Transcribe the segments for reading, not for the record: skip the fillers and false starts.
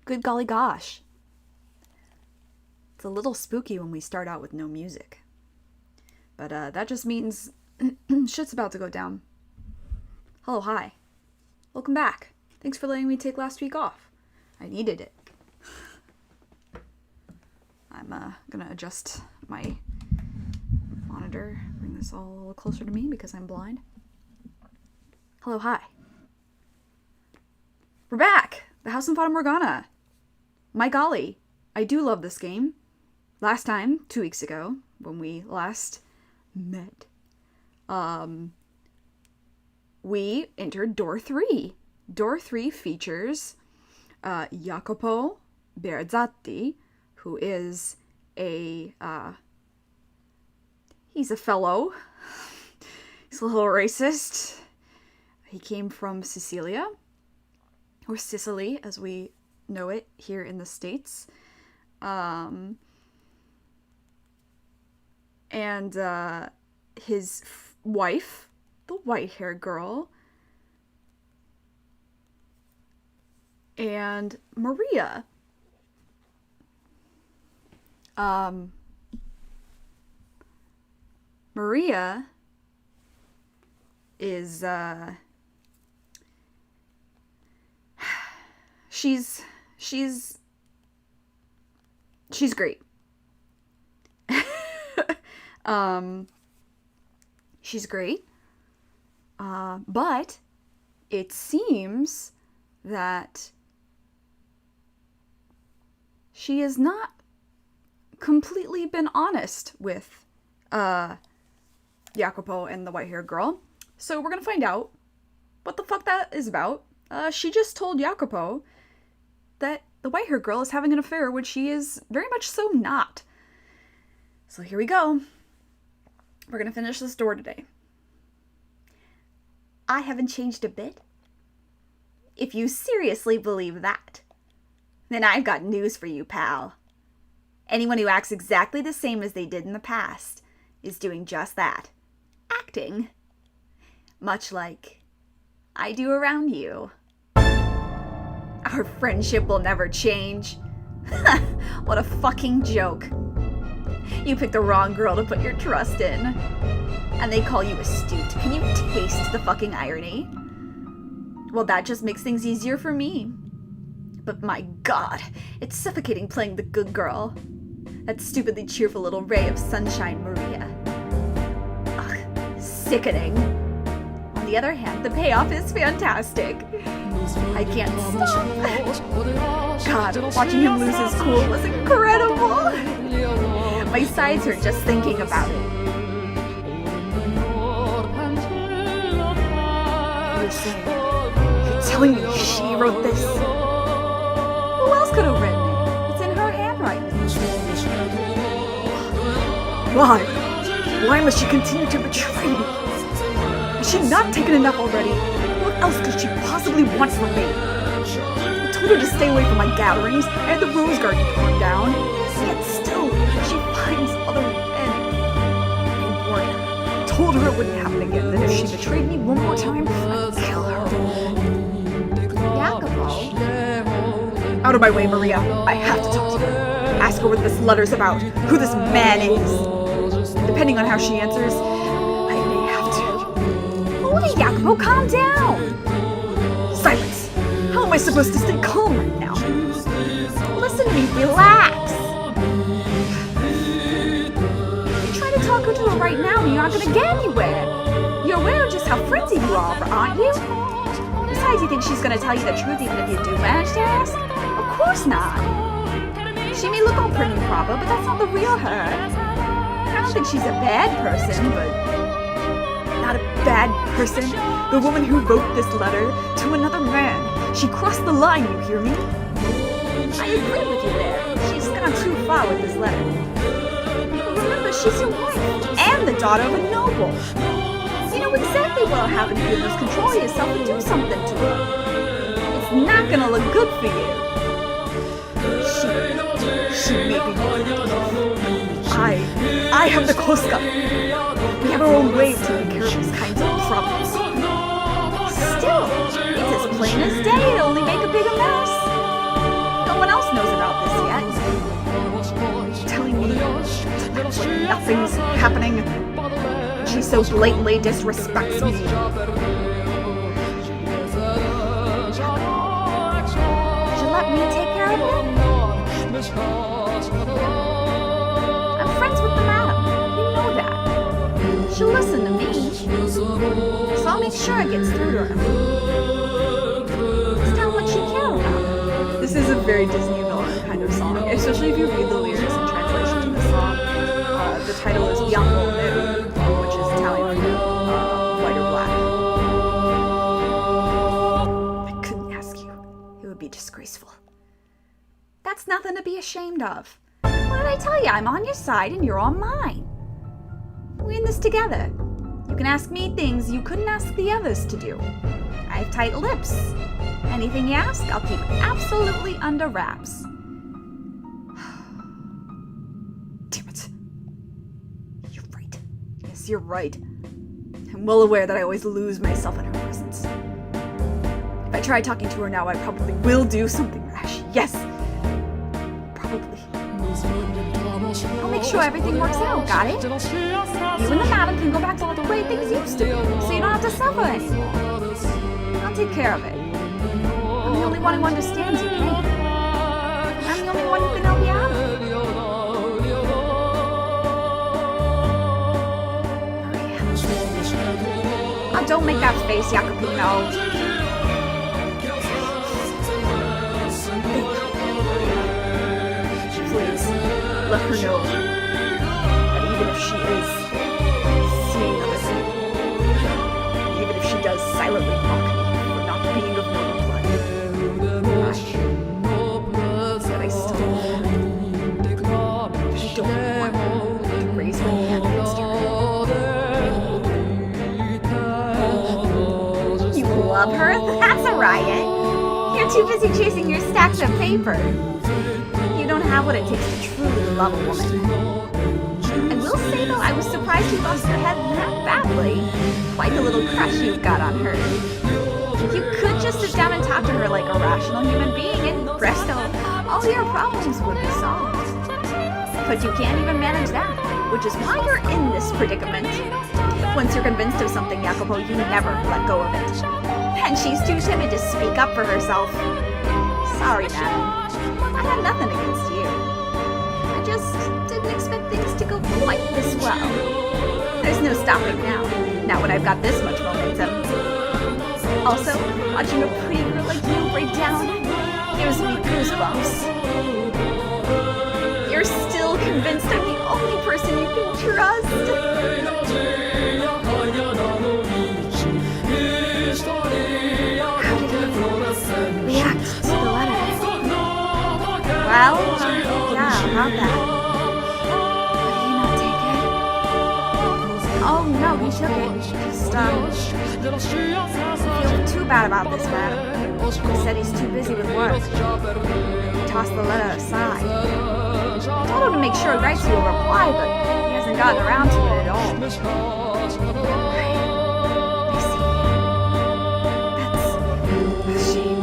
Good golly gosh. It's a little spooky when we start out with no music. But that just means shit's about to go down. Hello, hi. Welcome back. Thanks for letting me take last week off. I needed it. I'm gonna adjust my monitor, bring this all a little closer to me because I'm blind. Hello, hi. We're back! The House in Fata Morgana. My golly, I do love this game. Last time, 2 weeks ago, when we last met, we entered door 3. Door 3 features Jacopo Berzatti, who is he's a fellow. He's a little racist. He came from Sicilia, or Sicily, as we know it here in the States. And his wife, the white-haired girl, and Maria. Maria is, she's great. She's great. But it seems that she has not completely been honest with Jacopo and the white-haired girl. So we're gonna find out what the fuck that is about. She just told Jacopo that the white-haired girl is having an affair, which she is very much so not. So here we go. We're gonna finish this door today. I haven't changed a bit. If you seriously believe that, then I've got news for you, pal. Anyone who acts exactly the same as they did in the past is doing just that. Acting. Much like I do around you. Our friendship will never change. What a fucking joke. You picked the wrong girl to put your trust in. And they call you astute. Can you taste the fucking irony? Well, that just makes things easier for me. But my god, it's suffocating playing the good girl. That stupidly cheerful little ray of sunshine, Maria. Ugh, sickening. On the other hand, the payoff is fantastic. I can't stop. God, watching him lose his cool was incredible. My sides hurt just thinking about it. You're telling me she wrote this? Who else could have written it? It's in her handwriting. Why? Why must she continue to betray me? Has she not taken enough already? What else could she possibly want from me? I told her to stay away from my gatherings and the rose garden torn down. Yet still, she finds other men. I warned her. Told her it wouldn't happen again, that if she betrayed me one more time, I'd kill her. Jacopo? Out of my way, Maria. I have to talk to her. Ask her what this letter's about, who this man is. Depending on how she answers, I may have to. Hold it, Jacopo, calm down! Silence! How am I supposed to stay calm right now? Listen to me, relax! You try to talk her to it right now and you're not gonna get anywhere. You're aware of just how frenzied you are, aren't you? Besides, you think she's gonna tell you the truth even if you do manage to ask? Of course not. She may look all prim and proper, but that's not the real her. I don't think she's a bad person, but not a bad person. The woman who wrote this letter to another man. She crossed the line, you hear me? I agree with you there. She's gone too far with this letter. But remember, she's your wife and the daughter of a noble. You know exactly what'll happen if you lose control of yourself and do something to her. It's not gonna look good for you. She may be right. I have the Koska. We have our own way of taking care of these kinds of problems. Still, it's as plain as day. It'll only make a bigger mess. Don't telling me like nothing's happening. She so blatantly disrespects me. She'll let me take care of it? I'm friends with the madam. You know that. She'll listen to me. So I'll make sure it gets through to her. Just tell what she cares about. This is a very Disney villain kind of song, especially if you read the lyrics in translation to the song. The title is Bianco Nero, which is Italian for white or black. I couldn't ask you. It would be disgraceful. That's nothing to be ashamed of. What did I tell you? I'm on your side and you're on mine. We're in this together. You can ask me things you couldn't ask the others to do. I have tight lips. Anything you ask, I'll keep absolutely under wraps. Damn it. You're right. Yes, you're right. I'm well aware that I always lose myself in her presence. If I try talking to her now, I probably will do something rash. Yes. Probably. I'll make sure everything works out, got it? You and the madam can go back to the way things used to be, so you don't have to suffer anymore. I'll take care of it. I'm the only one who understands your pain. I'm the only one who can help you out. Oh, don't make that face, Jacopino. Please, let her know that even if she is seeing other people, even if she does silently mock me for not being of noble blood, that I still don't want to raise my hand against her. You love her? That's a riot. You're too busy chasing your stacks of paper. You don't have what it takes to truly love a woman. I will say though, I was surprised you lost your head that badly. Quite the little crush you've got on her. You could just sit down and talk to her like a rational human being and presto, all your problems would be solved. But you can't even manage that, which is why you're in this predicament. Once you're convinced of something, Jacopo, you never let go of it. And she's too timid to speak up for herself. Sorry, madam. I had nothing against you. I just didn't expect things to go quite this well. There's no stopping now when I've got this much momentum. Also, watching a pretty girl like you break down gives me goosebumps. You're still convinced I'm the only person you can trust? How did he react to the letter? Well, yeah, about that. Did he not take it? Oh, no, he took it. Just, don't feel too bad about this, madam. He said he's too busy with work. He tossed the letter aside. I told him to make sure he writes you a reply, but he hasn't gotten around to it at all. I see. That's a shame.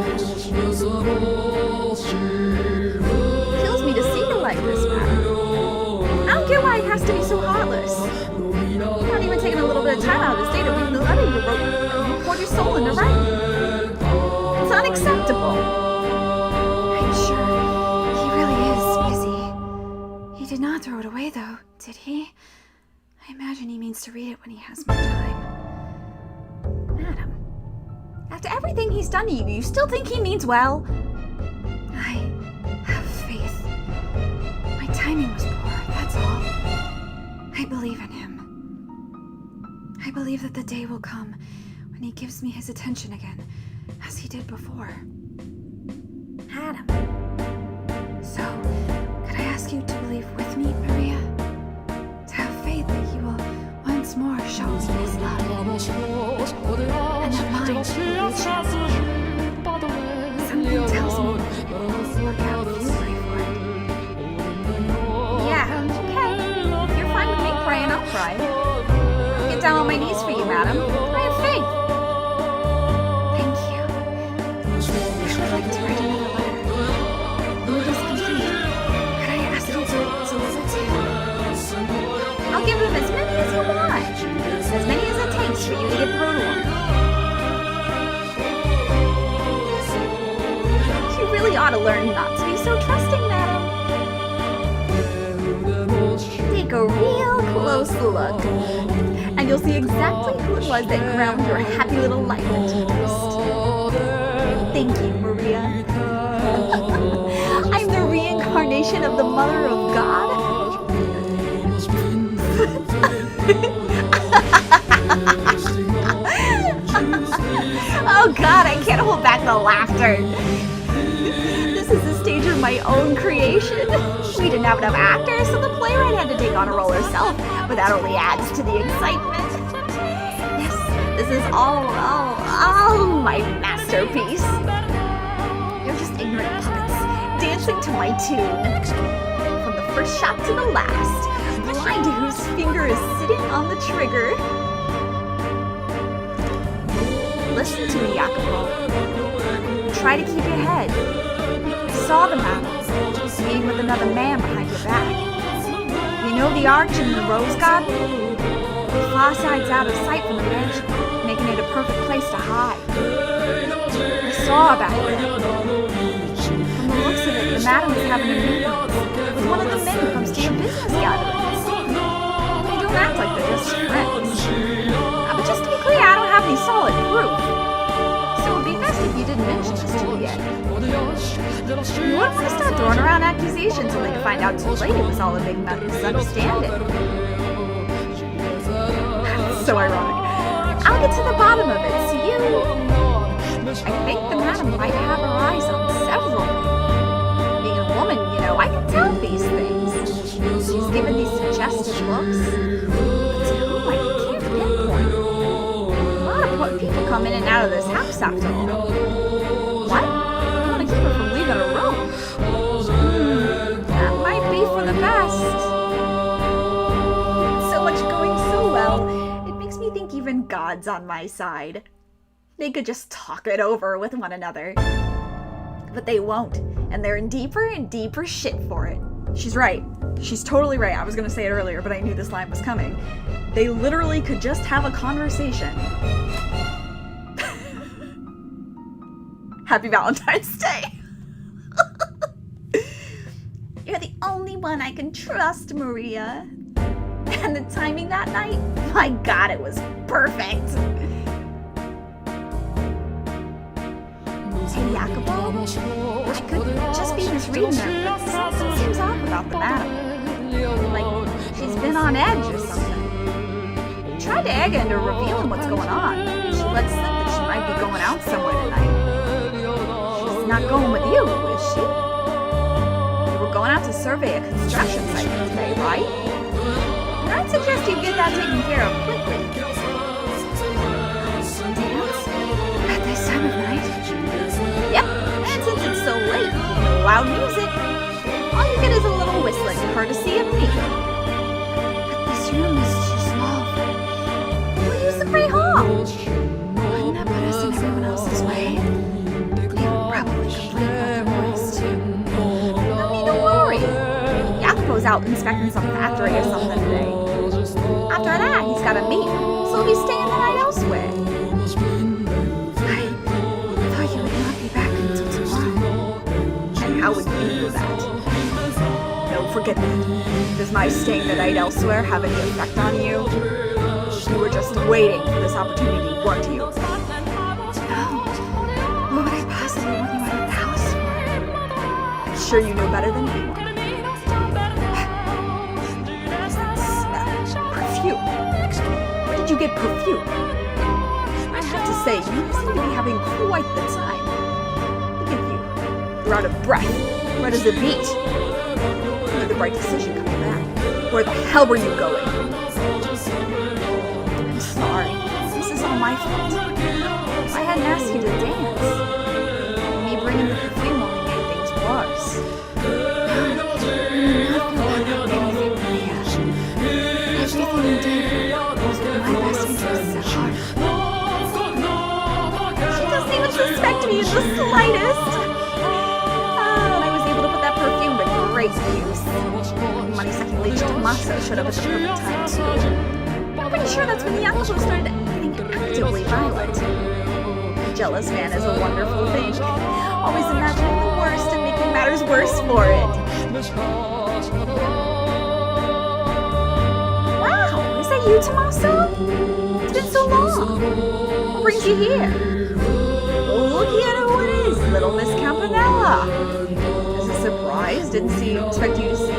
Kills me to see you like this, madam. I don't get why it has to be so heartless. You're not even taking a little bit of time out of this day to read the letter you wrote and poured your soul into writing. It's unacceptable. I'm sure he really is busy. He did not throw it away, though, did he? I imagine he means to read it when he has more time. Madam, after everything he's done to you, you still think he means well? I have faith. My timing was poor, that's all. I believe in him. I believe that the day will come when he gives me his attention again, as he did before. Adam. So, could I ask you to believe with me, Maria? To have faith that he will once more show me his love. And that mine will reach out to him. Something tells me that it will work out if you pray for it. Yeah, okay. If you're fine with me praying, I'll pray. I'll get down on my knees for you, madam. I have faith. Thank you. I would like to write another letter. When it is complete, could I ask you to gotta learn not to be so trusting, madam. Take a real close look, and you'll see exactly who it was that ground your happy little life into dust. Thank you, Maria. I'm the reincarnation of the Mother of God. Oh God, I can't hold back the laughter. This is the stage of my own creation. We didn't have enough actors, so the playwright had to take on a role herself, but that only adds to the excitement. Yes, this is all my masterpiece. You're just ignorant puppets, dancing to my tune. From the first shot to the last, blind to whose finger is sitting on the trigger. Listen to me, Jacopo. Try to keep your head. I saw the man meeting with another man behind your back. You know the arch in the rose garden? The far side's out of sight from the mansion, making it a perfect place to hide. I saw back there. From the looks of it, the madam is having a meeting with one of the men who comes to your business gatherings. They don't act like they're just friends. But just to be clear, I don't have any solid proof. So it would be best if you didn't mention this to me yet. You wouldn't want to start throwing around accusations only to find out too late it was all a big misunderstanding. So ironic. I'll get to the bottom of it, so I think the madam might have her eyes on several. Being a woman, I can tell these things. She's given these suggestive looks. But to whom I can't pinpoint. A lot of people come in and out of this house after all. What? You want to keep her from leaving her room? That might be for the best. So much going so well, it makes me think even God's on my side. They could just talk it over with one another. But they won't, and they're in deeper and deeper shit for it. She's right. She's totally right. I was going to say it earlier, but I knew this line was coming. They literally could just have a conversation. Happy Valentine's Day. You're the only one I can trust, Maria. And the timing that night, my God, it was perfect. Hey, Jacopo, I could just be misreading her, but something seems off about the madam. Like she's been on edge or something. Tried to egg her into revealing what's going on. She let slip that she might be going out somewhere tonight. She's not going with you, is she? You were going out to survey a construction site today, right? And I'd suggest you get that taken care of quickly. Dance? At this time of night? Yep, and since it's so late, no loud music. All you get is a little whistling, courtesy of me. But this room is too small. We'll use the Great Hall. Wouldn't that put us in everyone else's way? They would probably complain about the noise too. No need to worry. Jacopo's out inspecting some factory or something today. After that, he's got a meet, so he'll be staying the night elsewhere. How would you know that? No, forget that. Does my staying the night elsewhere have any effect on you? You were just waiting for this opportunity, weren't you? No. What would I possibly want you out of the house for? I'm sure you know better than anyone. Perfume. Where did you get perfume? I have to say, you seem to be having quite the time. You're out of breath. Where does it beat? You made the right decision coming back. Where the hell were you going? I'm sorry. This is all my fault. I hadn't asked you to dance. Me bringing the perfume only made things worse. Everything you did was for my best interests at heart. She doesn't even suspect me in the slightest. Great use. Money-sucking leech Tommaso showed up at the perfect time too. I'm pretty sure that's when the Jacopo started getting actively violent. A jealous man is a wonderful thing. Always imagining the worst and Wow, is that you, Tommaso? It's been so long. What brings you here? Oh, looky at who it is, little Miss Campanella. As a surprise, didn't expect you to see.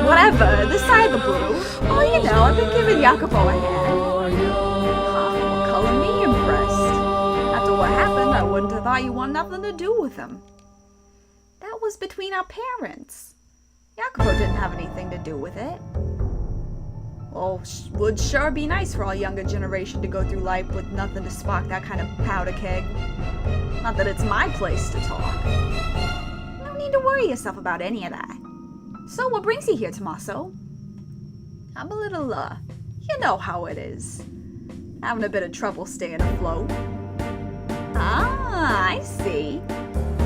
Whatever, this side of the blue. Oh, you know, I've been giving Jacopo a hand. Huh, calling me impressed. After what happened, I wouldn't have thought you wanted nothing to do with him. That was between our parents. Jacopo didn't have anything to do with it. Well, would sure be nice for our younger generation to go through life with nothing to spark that kind of powder keg. Not that it's my place to talk. No need to worry yourself about any of that. So, what brings you here, Tommaso? I'm a little, you know how it is. Having a bit of trouble staying afloat. Ah, I see.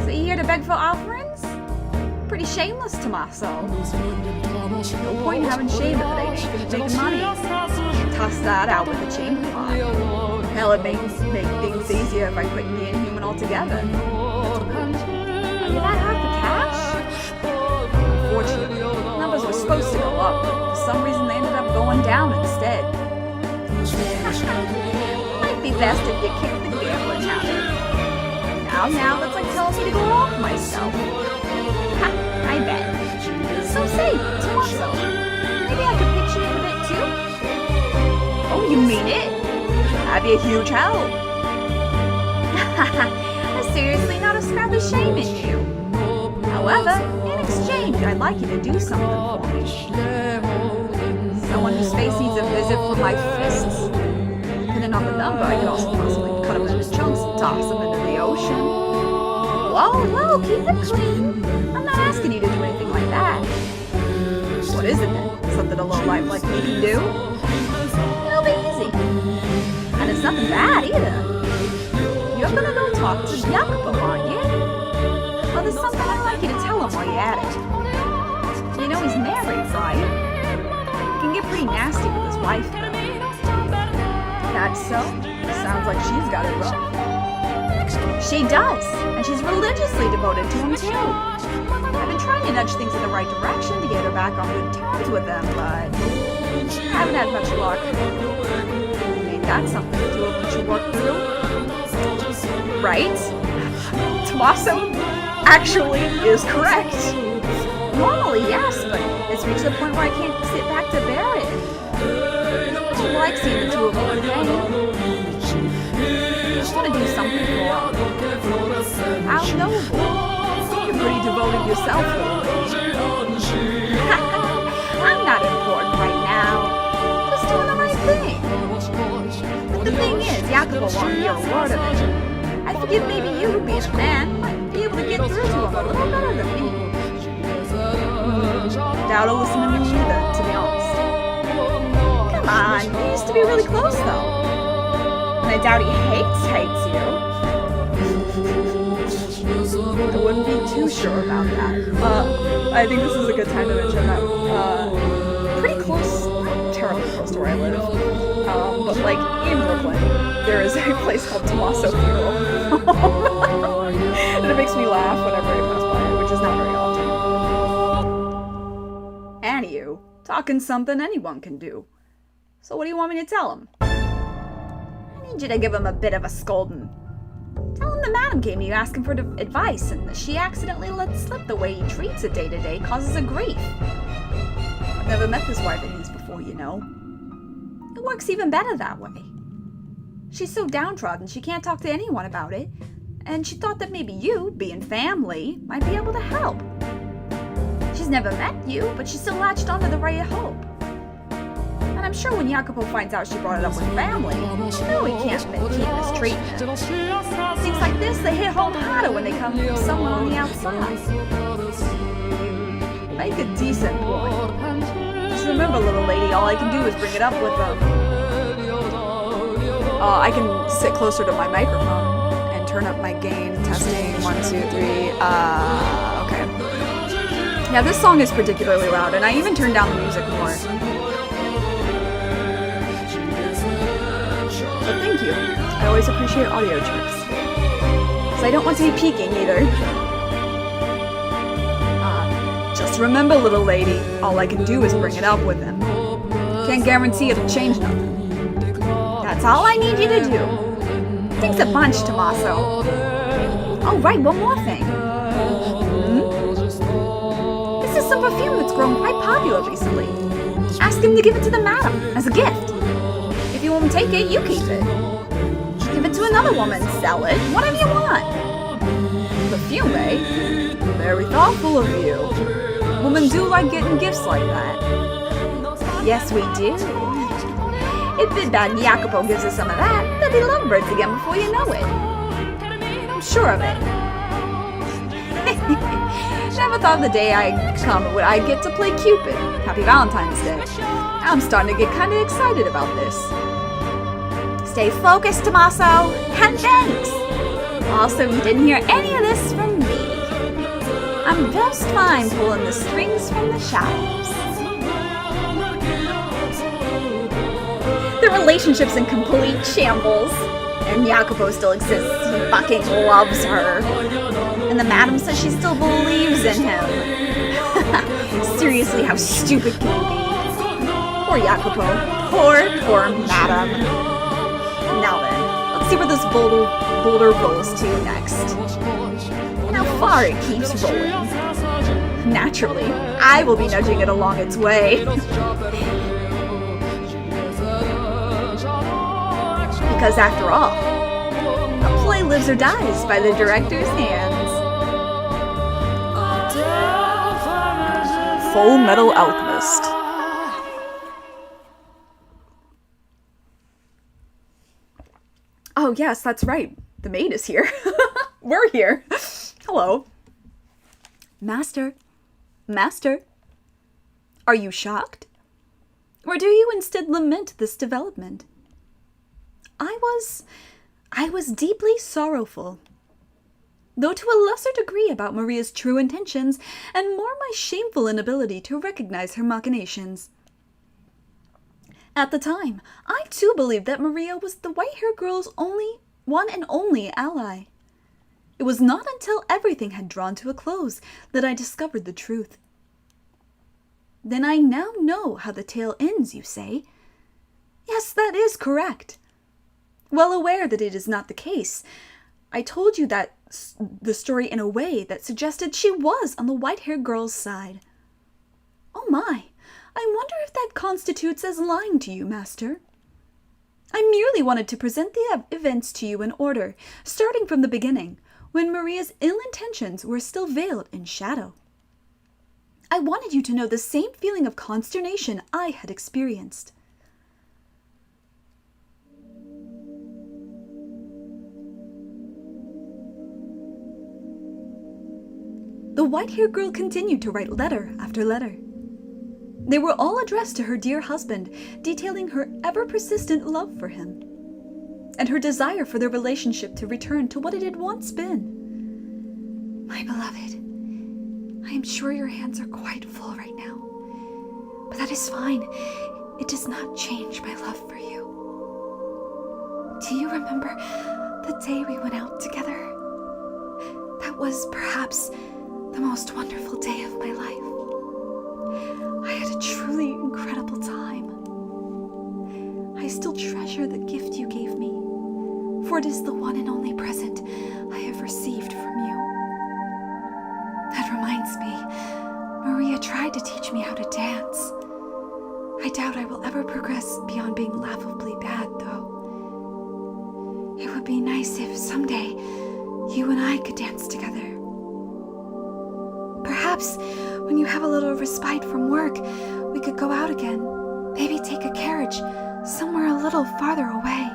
So you here to beg for offerings? Pretty shameless, Tommaso. No point in having shame if it ain't making money. Toss that out with a chamber pot. Hell, it makes things easier if I quit being human altogether. Are you that hard for cash? Unfortunately, numbers were supposed to go up, but for some reason they ended up going down instead. Might be best if you kick the gambling habit. Now that's like telling me to go off myself. Ha, I bet. So say, Tommaso, maybe I could pitch in with it too? Oh, you mean it? That'd be a huge help. There's seriously not a scrap of shame in you. However, in exchange, I'd like you to do something for me. Someone whose face needs a visit from my fists. Depending on the number, I could also possibly cut them into chunks and toss them into the ocean. Whoa, keep it clean. I'm not asking you to do anything like that. What is it then? Something a lowlife like me can do? It'll be easy. And it's nothing bad either. You're gonna go talk to Jacopo, aren't you? Well, there's something I'd like you to tell him while you're at it. You know he's married, right? It can get pretty nasty with his wife, though. That's so? Sounds like she's got it rough. She does, and she's religiously devoted to him, too. I've been trying to nudge things in the right direction to get her back on good terms with him, but I haven't had much luck. Ain't that something to do with what you work through? Right? Tommaso actually is correct. Normally, yes, but it's reached the point where I can't sit back to bear it. I don't like seeing the two of them together. I just want to do something for them. How noble. You're pretty devoted yourself, little lady. I'm not important right now. Just doing the right thing. But the thing is, Jacopo won't hear a word of it. I figured maybe you, being a man, might be able to get through to him a little better than me. Doubt he'll listen to me either, to be honest. Come on, we used to be really close though. And I doubt he hates you. I wouldn't be too sure about that. I think this is a good time to mention that pretty close, not terribly close to where I live, but like in Brooklyn, there is a place called Tommaso Funeral. And it makes me laugh whenever I pass by it, which is not very often. Anywho, talking something anyone can do. So what do you want me to tell him? I need you to give him a bit of a scolding. Tell him the madam came to you asking for advice, and she accidentally let slip the way he treats it day to day causes a grief. I've never met this wife of his before, you know. It works even better that way. She's so downtrodden she can't talk to anyone about it, and she thought that maybe you, being family, might be able to help. She's never met you, but she still latched onto the ray of hope. And I'm sure when Jacopo finds out she brought it up with family, you know he can't keep mistreating it. Things like this, they hit home harder when they come from someone on the outside. You make a decent point. Just remember, little lady, all I can do is bring it up with I can sit closer to my microphone and turn up my gain. Testing, 1, 2, 3. Okay. Yeah, this song is particularly loud, and I even turned down the music more. But thank you. I always appreciate audio tricks. So I don't want to be peeking either. Just remember, little lady, all I can do is bring it up with him. Can't guarantee it'll change nothing. That's all I need you to do. Thanks a bunch, Tommaso. Oh, right, one more thing. This is some perfume that's grown quite popular recently. Ask him to give it to the madam as a gift. If you won't take it, you keep it. Give it to another woman, sell it, whatever you want. Perfume, eh? Very thoughtful of you. Women do like getting gifts like that. Yes, we do. If Big Bad Jacopo gives us some of that, they'll be lovebirds again before you know it. I'm sure of it. Never thought the day I'd come when I'd get to play Cupid. Happy Valentine's Day. I'm starting to get kind of excited about this. Stay focused, Tommaso, and thanks. Also, you didn't hear any of this from me. I'm just fine pulling the strings from the shadows. The relationship's in complete shambles, and Jacopo still exists. He fucking loves her. And the madam says she still believes in him. Seriously, how stupid can you be? Poor Jacopo. Poor madam. Now then, let's see where this boulder rolls to next. And how far it keeps rolling. Naturally, I will be nudging it along its way. Because after all, a play lives or dies by the director's hands. Full Metal Alchemist. Oh yes, that's right. The maid is here. We're here. Hello. Master. Are you shocked? Or do you instead lament this development? I was deeply sorrowful, though to a lesser degree about Maria's true intentions, and more my shameful inability to recognize her machinations. At the time, I too believed that Maria was the white-haired girl's one and only ally. It was not until everything had drawn to a close that I discovered the truth. Then I now know how the tale ends, you say? Yes, that is correct. Well aware that it is not the case, I told you that the story in a way that suggested she was on the white-haired girl's side. Oh my, I wonder if that constitutes as lying to you, master. I merely wanted to present the events to you in order, starting from the beginning, when Maria's ill intentions were still veiled in shadow. I wanted you to know the same feeling of consternation I had experienced. The white-haired girl continued to write letter after letter. They were all addressed to her dear husband, detailing her ever-persistent love for him, and her desire for their relationship to return to what it had once been. My beloved, I am sure your hands are quite full right now, but that is fine. It does not change my love for you. Do you remember the day we went out together? That was perhaps the most wonderful day of my life. I had a truly incredible time. I still treasure the gift you gave me, for it is the one and only present I have received from you. That reminds me, Maria tried to teach me how to dance. I doubt I will ever progress beyond being laughably bad, though. It would be nice if someday you and I could dance together. Perhaps when you have a little respite from work, we could go out again. Maybe take a carriage somewhere a little farther away.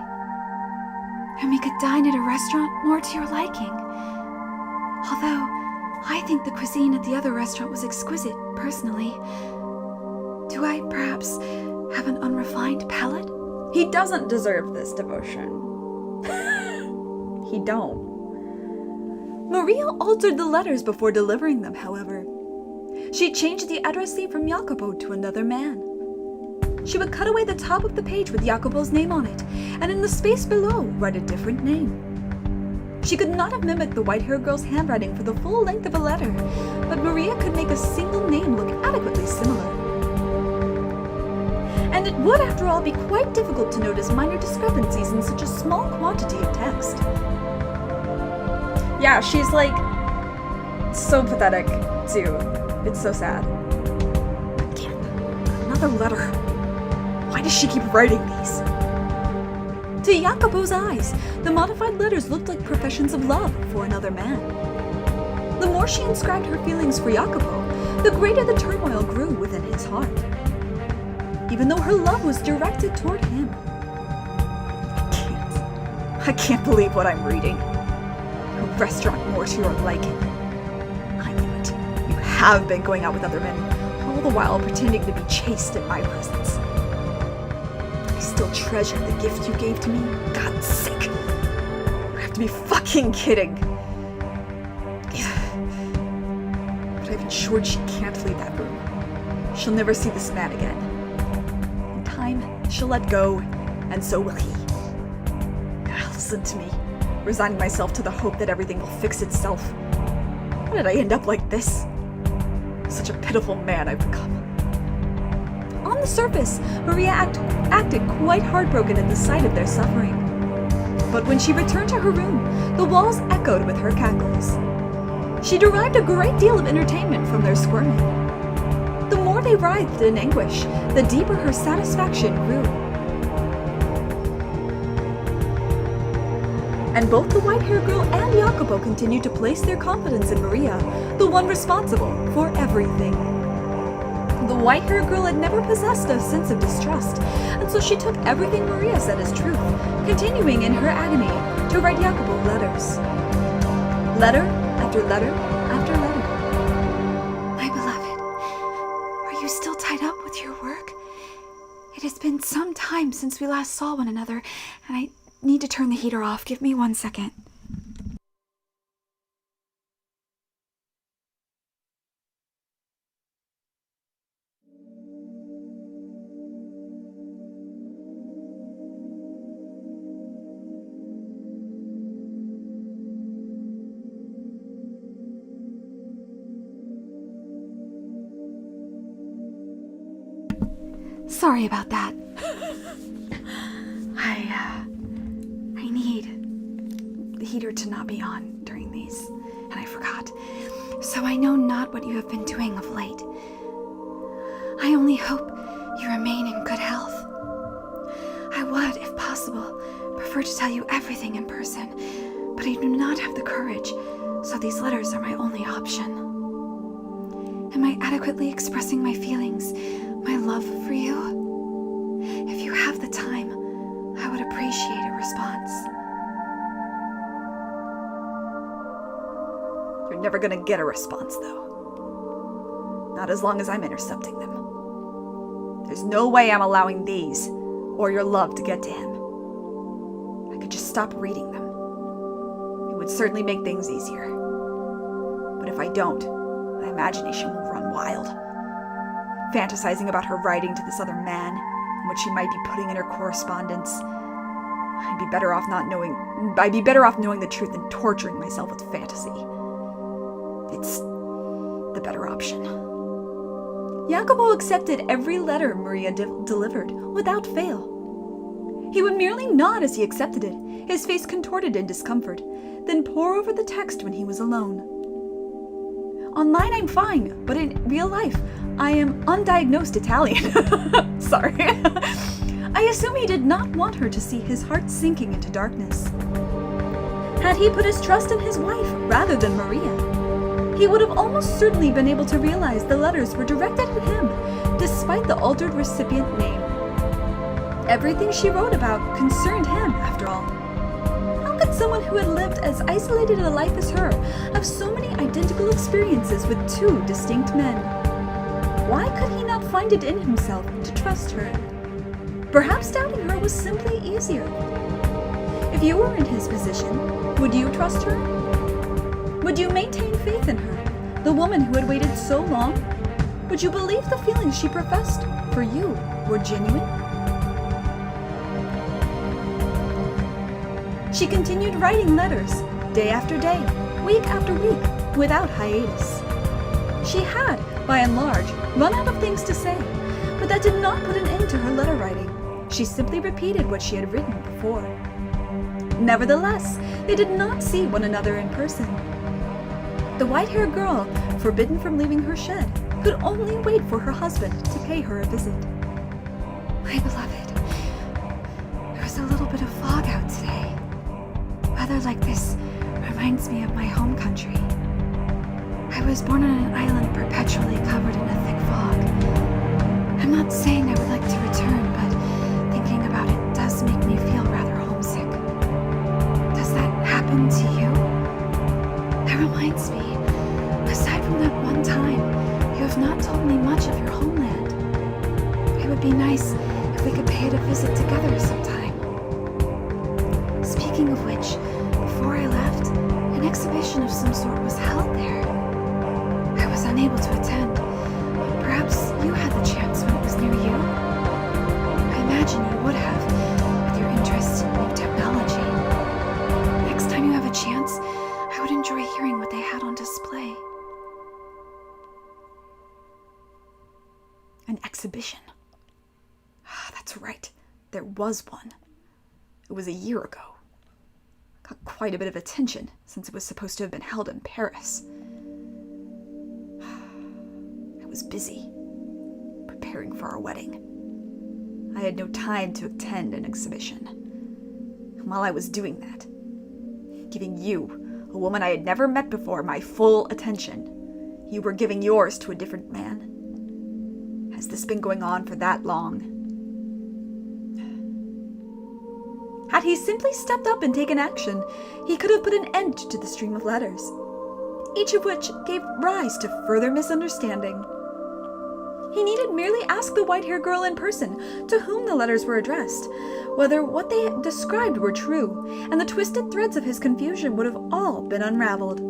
And we could dine at a restaurant more to your liking. Although, I think the cuisine at the other restaurant was exquisite, personally. Do I perhaps have an unrefined palate? He doesn't deserve this devotion. He don't. Maria altered the letters before delivering them, however. She changed the addressee from Jacopo to another man. She would cut away the top of the page with Jacopo's name on it, and in the space below write a different name. She could not have mimicked the white-haired girl's handwriting for the full length of a letter, but Maria could make a single name look adequately similar. And it would, after all, be quite difficult to notice minor discrepancies in such a small quantity of text. Yeah, she's like so pathetic, too. It's so sad. Again, another letter. Why does she keep writing these? To Jacopo's eyes, the modified letters looked like professions of love for another man. The more she inscribed her feelings for Jacopo, the greater the turmoil grew within his heart. Even though her love was directed toward him. I can't believe what I'm reading. A restaurant more to your liking. I knew it. You have been going out with other men, all the while pretending to be chaste in my presence. I still treasure the gift you gave to me. God's sake. You have to be fucking kidding. But I've ensured she can't leave that room. She'll never see this man again. In time, she'll let go, and so will he. Listen to me, resigning myself to the hope that everything will fix itself. How did I end up like this? Such a pitiful man I've become. On the surface, Maria acted quite heartbroken at the sight of their suffering. But when she returned to her room, the walls echoed with her cackles. She derived a great deal of entertainment from their squirming. The more they writhed in anguish, the deeper her satisfaction grew. And both the white-haired girl and Jacopo continued to place their confidence in Maria, the one responsible for everything. The white-haired girl had never possessed a sense of distrust, and so she took everything Maria said as truth, continuing in her agony to write Jacopo letters. Letter after letter after letter. My beloved, are you still tied up with your work? It has been some time since we last saw one another, and I need to turn the heater off. Give me 1 second. Sorry about that. I need the heater to not be on during these, and I forgot. So I know not what you have been doing of late. I only hope you remain in good health. I would, if possible, prefer to tell you everything in person, but I do not have the courage, so these letters are my only option. Am I adequately expressing my feelings, my love for you? If you have the time, I would appreciate a response. You're never gonna get a response, though. Not as long as I'm intercepting them. There's no way I'm allowing these, or your love, to get to him. I could just stop reading them. It would certainly make things easier. But if I don't, my imagination will run wild. Fantasizing about her writing to this other man, and what she might be putting in her correspondence. I'd be better off knowing the truth than torturing myself with fantasy. It's the better option. Jacopo accepted every letter Maria delivered, without fail. He would merely nod as he accepted it, his face contorted in discomfort, then pore over the text when he was alone. Online I'm fine, but in real life, I am undiagnosed Italian. Sorry. I assume he did not want her to see his heart sinking into darkness. Had he put his trust in his wife rather than Maria, he would have almost certainly been able to realize the letters were directed at him, despite the altered recipient name. Everything she wrote about concerned him, after all. How could someone who had lived as isolated a life as her have so many identical experiences with two distinct men? Why could he not find it in himself to trust her? Perhaps doubting her was simply easier. If you were in his position, would you trust her? Would you maintain faith in her, the woman who had waited so long? Would you believe the feelings she professed for you were genuine? She continued writing letters, day after day, week after week, without hiatus. She had, by and large, run out of things to say, but that did not put an end to her letter writing. She simply repeated what she had written before. Nevertheless, they did not see one another in person. The white-haired girl, forbidden from leaving her shed, could only wait for her husband to pay her a visit. My beloved, there was a little bit of fog out today. Weather like this reminds me of my home country. I was born on an island perpetually covered in a thick fog. I'm not saying I would like to return, but thinking about it does make me feel rather homesick. Does that happen to you? That reminds me, aside from that one time, you have not told me much of your homeland. It would be nice if we could pay it a visit together sometime. Speaking of which, before I left, an exhibition of some sort was held there. I was unable to attend, but perhaps you had the chance when it was near you? I imagine you would have, with your interest in new technology. Next time you have a chance, I would enjoy hearing what they had on display. An exhibition. That's right, there was one. It was a year ago. Got quite a bit of attention since it was supposed to have been held in Paris. I was busy, preparing for our wedding. I had no time to attend an exhibition. And while I was doing that, giving you, a woman I had never met before, my full attention, you were giving yours to a different man. Has this been going on for that long? Had he simply stepped up and taken action, he could have put an end to the stream of letters, each of which gave rise to further misunderstanding. He needed merely ask the white-haired girl in person, to whom the letters were addressed, whether what they described were true, and the twisted threads of his confusion would have all been unraveled.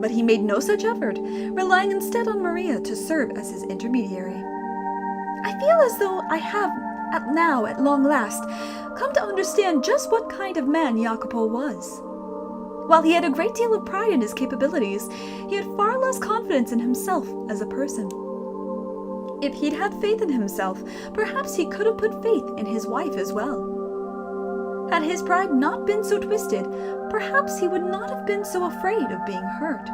But he made no such effort, relying instead on Maria to serve as his intermediary. I feel as though I have, at long last, come to understand just what kind of man Jacopo was. While he had a great deal of pride in his capabilities, he had far less confidence in himself as a person. If he'd had faith in himself, perhaps he could have put faith in his wife as well. Had his pride not been so twisted, perhaps he would not have been so afraid of being hurt.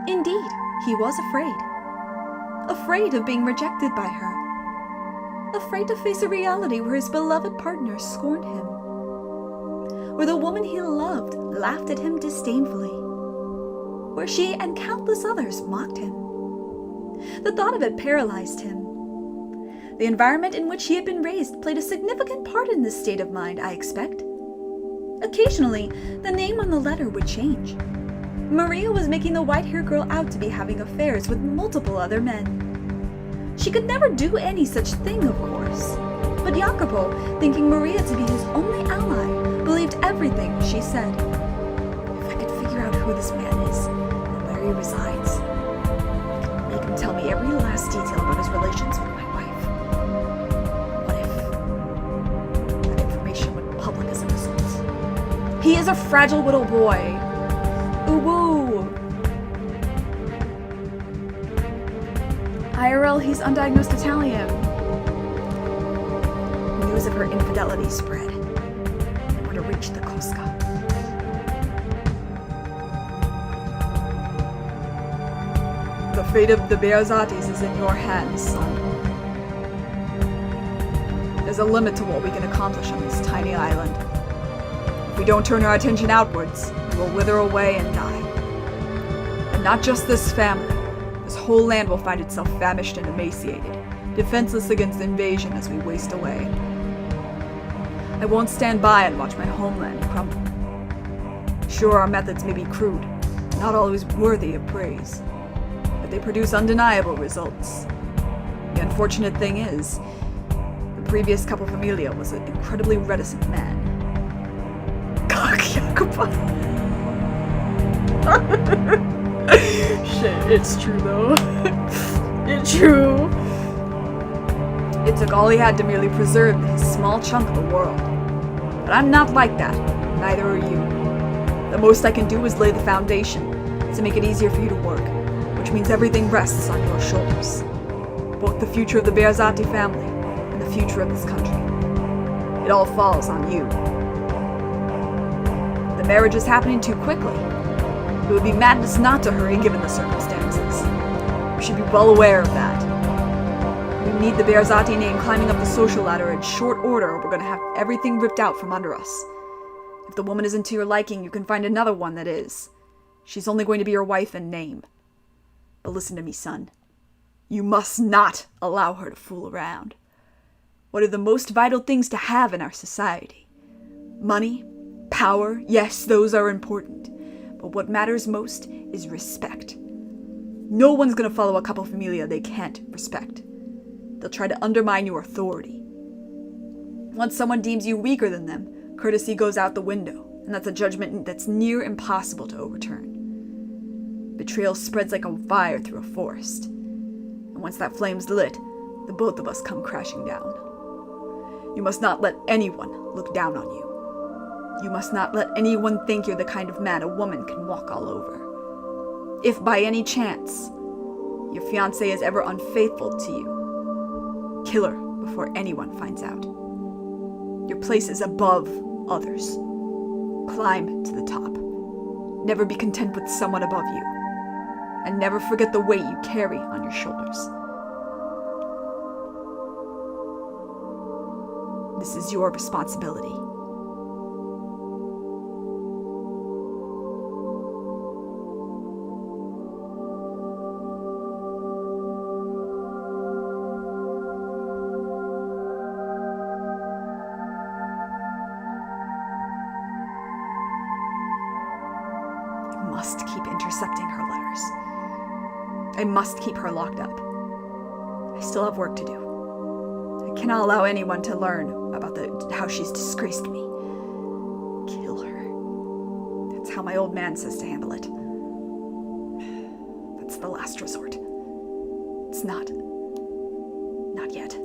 Indeed, he was afraid. Afraid of being rejected by her. Afraid to face a reality where his beloved partner scorned him. Where the woman he loved laughed at him disdainfully. Where she and countless others mocked him. The thought of it paralyzed him. The environment in which he had been raised played a significant part in this state of mind, I expect. Occasionally, the name on the letter would change. Maria was making the white-haired girl out to be having affairs with multiple other men. She could never do any such thing, of course. But Jacopo, thinking Maria to be his only ally, believed everything she said. If I could figure out who this man is and where he resides, I could make him tell me every last detail about his relations with my wife. What if that information went public as a result? He is a fragile little boy. Ooh-woo. IRL, he's undiagnosed Italian. News of her infidelity spread. I want to reach the Cosca. The fate of the Bearzatis is in your hands, son. There's a limit to what we can accomplish on this tiny island. If we don't turn our attention outwards, we will wither away and die. And not just this family. This whole land will find itself famished and emaciated, defenseless against invasion as we waste away. I won't stand by and watch my homeland crumble. Sure, our methods may be crude, not always worthy of praise, but they produce undeniable results. The unfortunate thing is, the previous capo familia was an incredibly reticent man. Shit, it's true though. It's true. It took all he had to merely preserve his small chunk of the world. But I'm not like that. Neither are you. The most I can do is lay the foundation to make it easier for you to work, which means everything rests on your shoulders. Both the future of the Bearzati family and the future of this country. It all falls on you. The marriage is happening too quickly. It would be madness not to hurry given the circumstances. You should be well aware of that. We need the Bearzati name climbing up the social ladder in short order, or we're going to have everything ripped out from under us. If the woman isn't to your liking, you can find another one that is. She's only going to be your wife in name. But listen to me, son. You must not allow her to fool around. What are the most vital things to have in our society? Money, power, yes, those are important. But what matters most is respect. No one's going to follow a couple familia they can't respect. They'll try to undermine your authority. Once someone deems you weaker than them, courtesy goes out the window, and that's a judgment that's near impossible to overturn. Betrayal spreads like a fire through a forest. And once that flame's lit, the both of us come crashing down. You must not let anyone look down on you. You must not let anyone think you're the kind of man a woman can walk all over. If by any chance your fiancé is ever unfaithful to you, kill her before anyone finds out. Your place is above others. Climb to the top. Never be content with someone above you. And never forget the weight you carry on your shoulders. This is your responsibility. I must keep intercepting her letters. I must keep her locked up. I still have work to do. I cannot allow anyone to learn about how she's disgraced me. Kill her. That's how my old man says to handle it. That's the last resort. It's not. Not yet.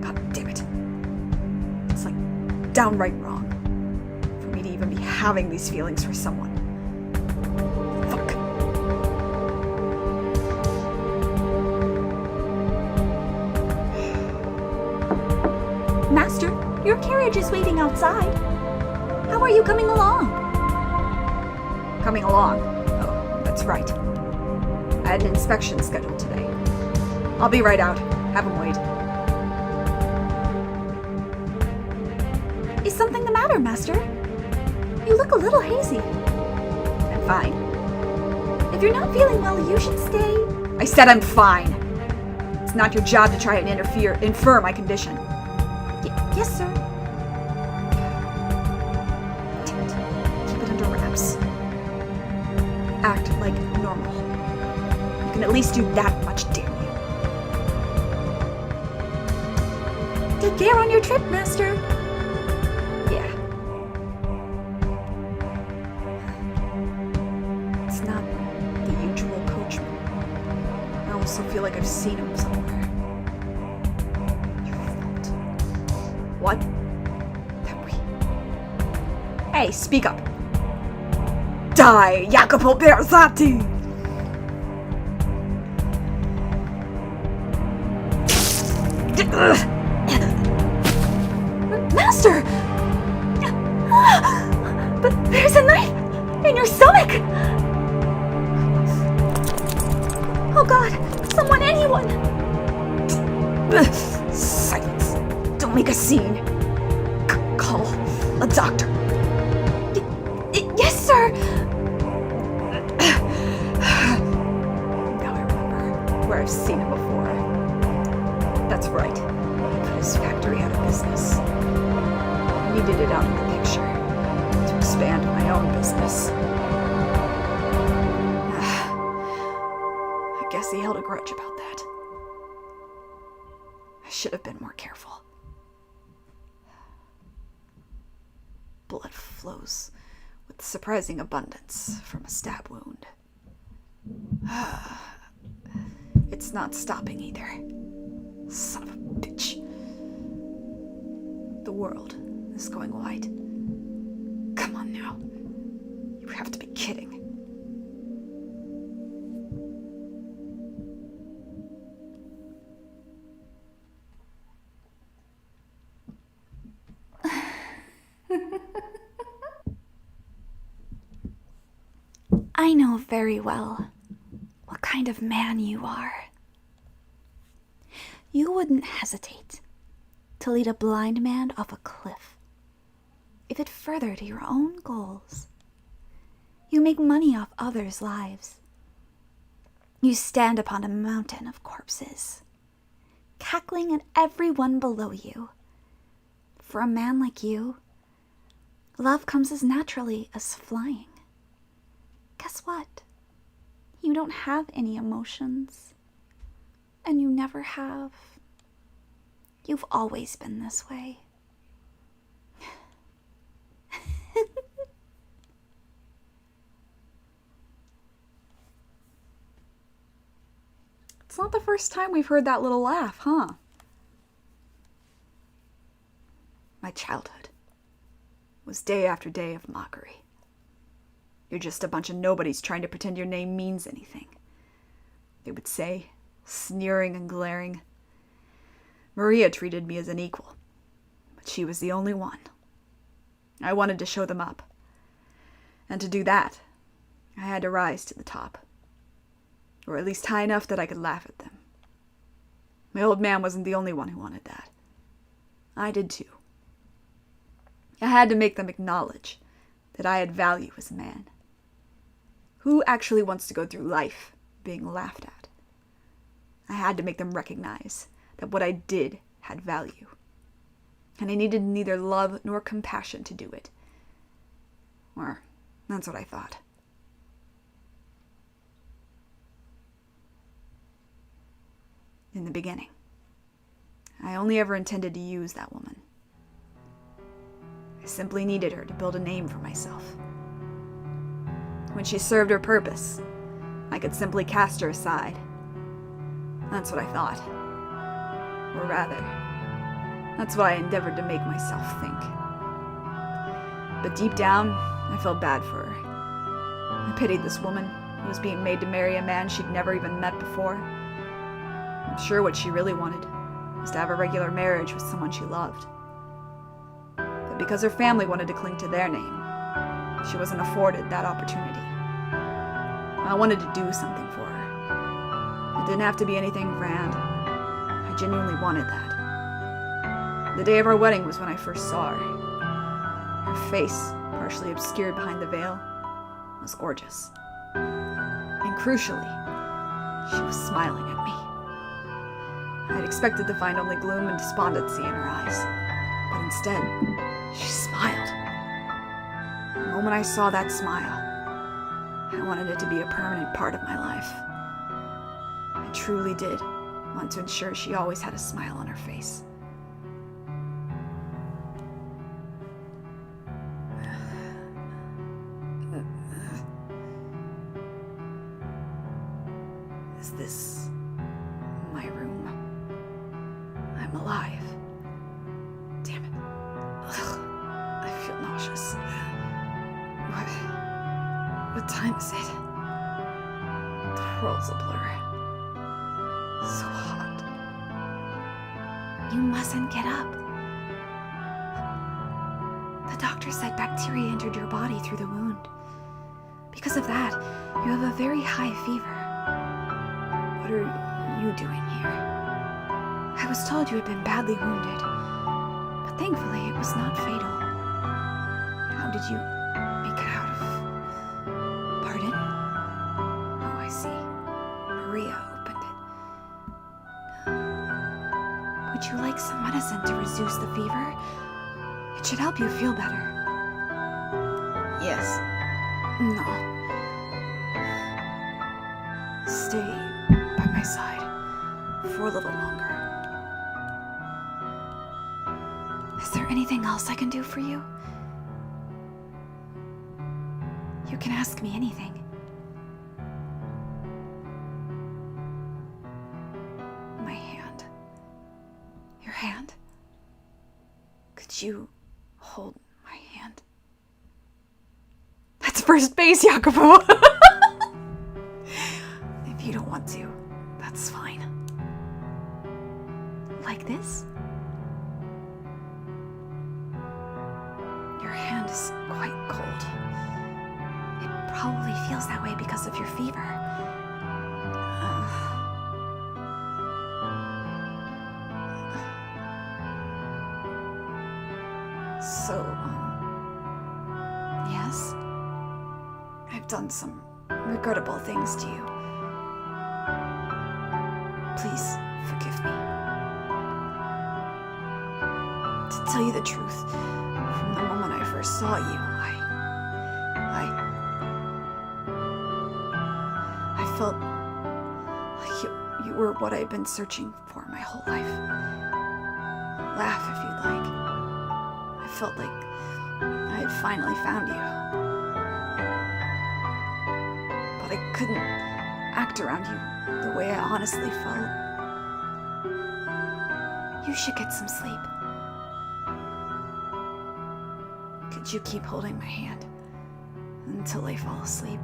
God damn it. It's like downright wrong for me to even be having these feelings for someone. Fuck. Master, your carriage is waiting outside. How are you coming along? Coming along? Oh, that's right. I had an inspection scheduled today. I'll be right out. Have him wait. Is something the matter, Master? You look a little hazy. I'm fine. If you're not feeling well, you should stay. I said I'm fine. It's not your job to try and infer my condition. Yes, sir. Damn it. Keep it under wraps. Act like normal. You can at least do that much, damn you. Take care on your trip, Master. Yeah. It's not the usual coachman. I also feel like I've seen him somewhere. Your fault. What? That we... Hey, speak up. Die, Jacopo Bearzati! Master! But there's a knife in your stomach! Oh God! Someone, anyone! Silence. Don't make a scene. Call a doctor. Yes, sir! Now I remember where I've seen him before. That's right. He put his factory out of business. I needed it out of the picture to expand my own business. I guess he held a grudge about that. I should have been more careful. Blood flows with surprising abundance from a stab wound. It's not stopping either. Son of a bitch. The world is going white. I know very well what kind of man you are. You wouldn't hesitate to lead a blind man off a cliff if it furthered your own goals. You make money off others' lives. You stand upon a mountain of corpses, cackling at everyone below you. For a man like you, love comes as naturally as flying. Guess what? You don't have any emotions. And you never have. You've always been this way. It's not the first time we've heard that little laugh, huh? My childhood was day after day of mockery. You're just a bunch of nobodies trying to pretend your name means anything. They would say, sneering and glaring. Maria treated me as an equal, but she was the only one. I wanted to show them up. And to do that, I had to rise to the top. Or at least high enough that I could laugh at them. My old man wasn't the only one who wanted that. I did too. I had to make them acknowledge that I had value as a man. Who actually wants to go through life being laughed at? I had to make them recognize that what I did had value. And I needed neither love nor compassion to do it. Or, that's what I thought. In the beginning, I only ever intended to use that woman. I simply needed her to build a name for myself. When she served her purpose, I could simply cast her aside. That's what I thought. Or rather, that's what I endeavored to make myself think. But deep down, I felt bad for her. I pitied this woman who was being made to marry a man she'd never even met before. I'm sure what she really wanted was to have a regular marriage with someone she loved. But because her family wanted to cling to their name, she wasn't afforded that opportunity. I wanted to do something for her. It didn't have to be anything grand. I genuinely wanted that. The day of our wedding was when I first saw her. Her face, partially obscured behind the veil, was gorgeous. And crucially, she was smiling at me. I had expected to find only gloom and despondency in her eyes, but instead, she smiled. The moment I saw that smile, I wanted it to be a permanent part of my life. I truly did want to ensure she always had a smile on her face. Is this my room? I'm alive. Damn it. Ugh, I feel nauseous. What time is it? The world's a blur. So hot. You mustn't get up. The doctor said bacteria entered your body through the wound. Because of that, you have a very high fever. What are you doing here? I was told you had been badly wounded, but thankfully it was not fatal. How did you make it out of... Pardon? Oh, I see. Maria opened it. Would you like some medicine to reduce the fever? It should help you feel better. Yes. No. Stay by my side for a little longer. Is there anything else I can do for you? You can ask me anything. My hand. Your hand? Could you hold my hand? That's first base, Jacopo! If you don't want to, that's fine. Like this? Your hand is quite cold. It probably feels that way because of your fever. So, Yes? I've done some regrettable things to you. Please forgive me. To tell you the truth, from the moment I first saw you, I felt like you were what I'd been searching for my whole life. Laugh if you'd like. I felt like I had finally found you. But I couldn't act around you the way I honestly felt. You should get some sleep. Could you keep holding my hand until I fall asleep?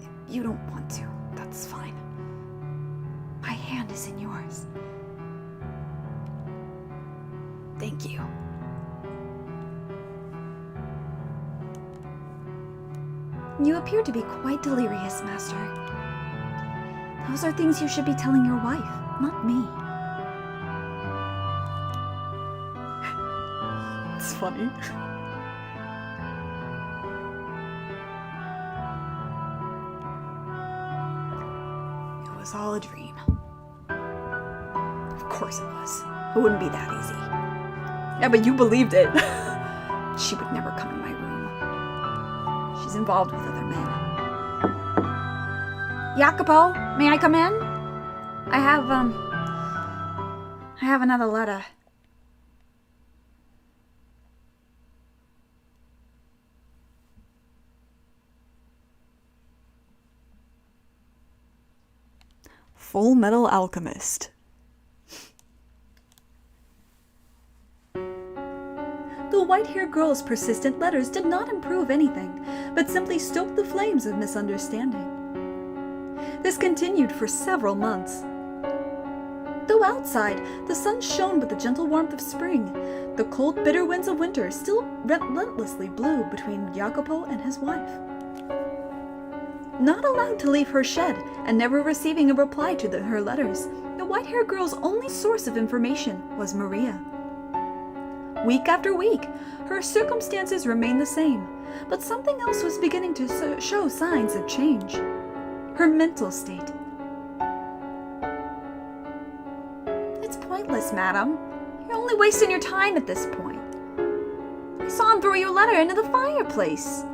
If you don't want to, that's fine. My hand is in yours. Thank you. You appear to be quite delirious, Master. Those are things you should be telling your wife, not me. It's funny. It was all a dream. Of course it was. It wouldn't be that easy. Yeah, but you believed it. She would never come in my room. She's involved with other men. Jacopo, may I come in? I have another letter. Full Metal Alchemist. The white-haired girl's persistent letters did not improve anything, but simply stoked the flames of misunderstanding. This continued for several months. Though outside, the sun shone with the gentle warmth of spring, the cold, bitter winds of winter still relentlessly blew between Jacopo and his wife. Not allowed to leave her shed and never receiving a reply to her letters, the white-haired girl's only source of information was Maria. Week after week, her circumstances remained the same, but something else was beginning to show signs of change. Her mental state. It's pointless, madam. You're only wasting your time at this point. I saw him throw your letter into the fireplace.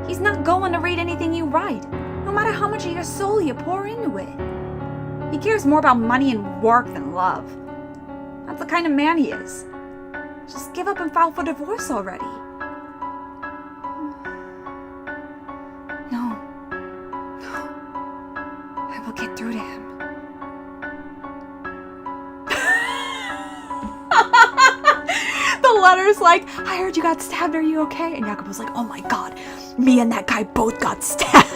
He's not going to read anything you write, no matter how much of your soul you pour into it. He cares more about money and work than love. That's the kind of man he is. Just give up and file for divorce already. No. I will get through to him. The letter's like, I heard you got stabbed, are you okay? And Jacopo's like, oh my god, me and that guy both got stabbed.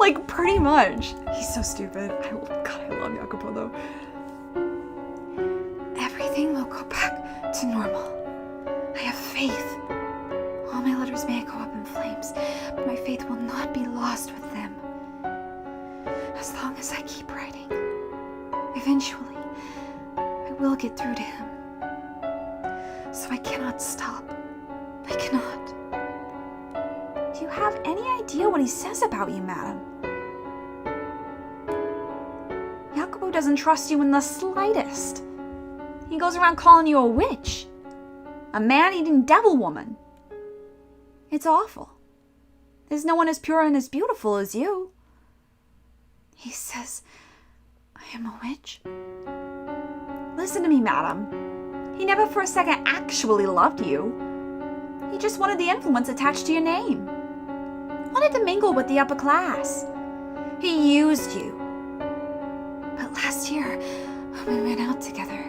Like, pretty much. He's so stupid. God, I love Jacopo though. Everything will go back to normal. I have faith. All my letters may go up in flames, but my faith will not be lost with them. As long as I keep writing, eventually, I will get through to him. So I cannot stop. I cannot. Do you have any idea what he says about you, madam? Jacopo doesn't trust you in the slightest. He goes around calling you a witch. A man-eating devil woman. It's awful. There's no one as pure and as beautiful as you. He says I am a witch. Listen to me, madam. He never for a second actually loved you. He just wanted the influence attached to your name. Wanted to mingle with the upper class. He used you. But last year, when we went out together,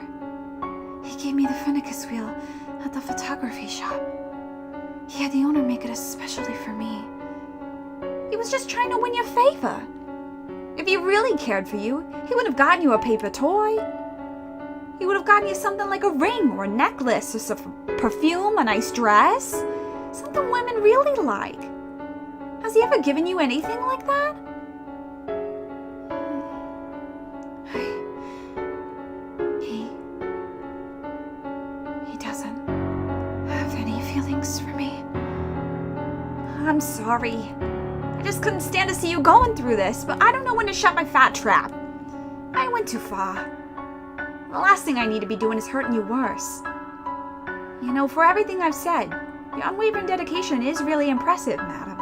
he gave me the Phoenicus wheel at the photography shop. He had the owner make it especially for me. He was just trying to win your favor. If he really cared for you, he would have gotten you a paper toy. He would have gotten you something like a ring or a necklace or some perfume, a nice dress. Something women really like. Has he ever given you anything like that? He doesn't have any feelings for me. I'm sorry. I just couldn't stand to see you going through this, but I don't know when to shut my fat trap. I went too far. The last thing I need to be doing is hurting you worse. You know, for everything I've said, your unwavering dedication is really impressive, madam.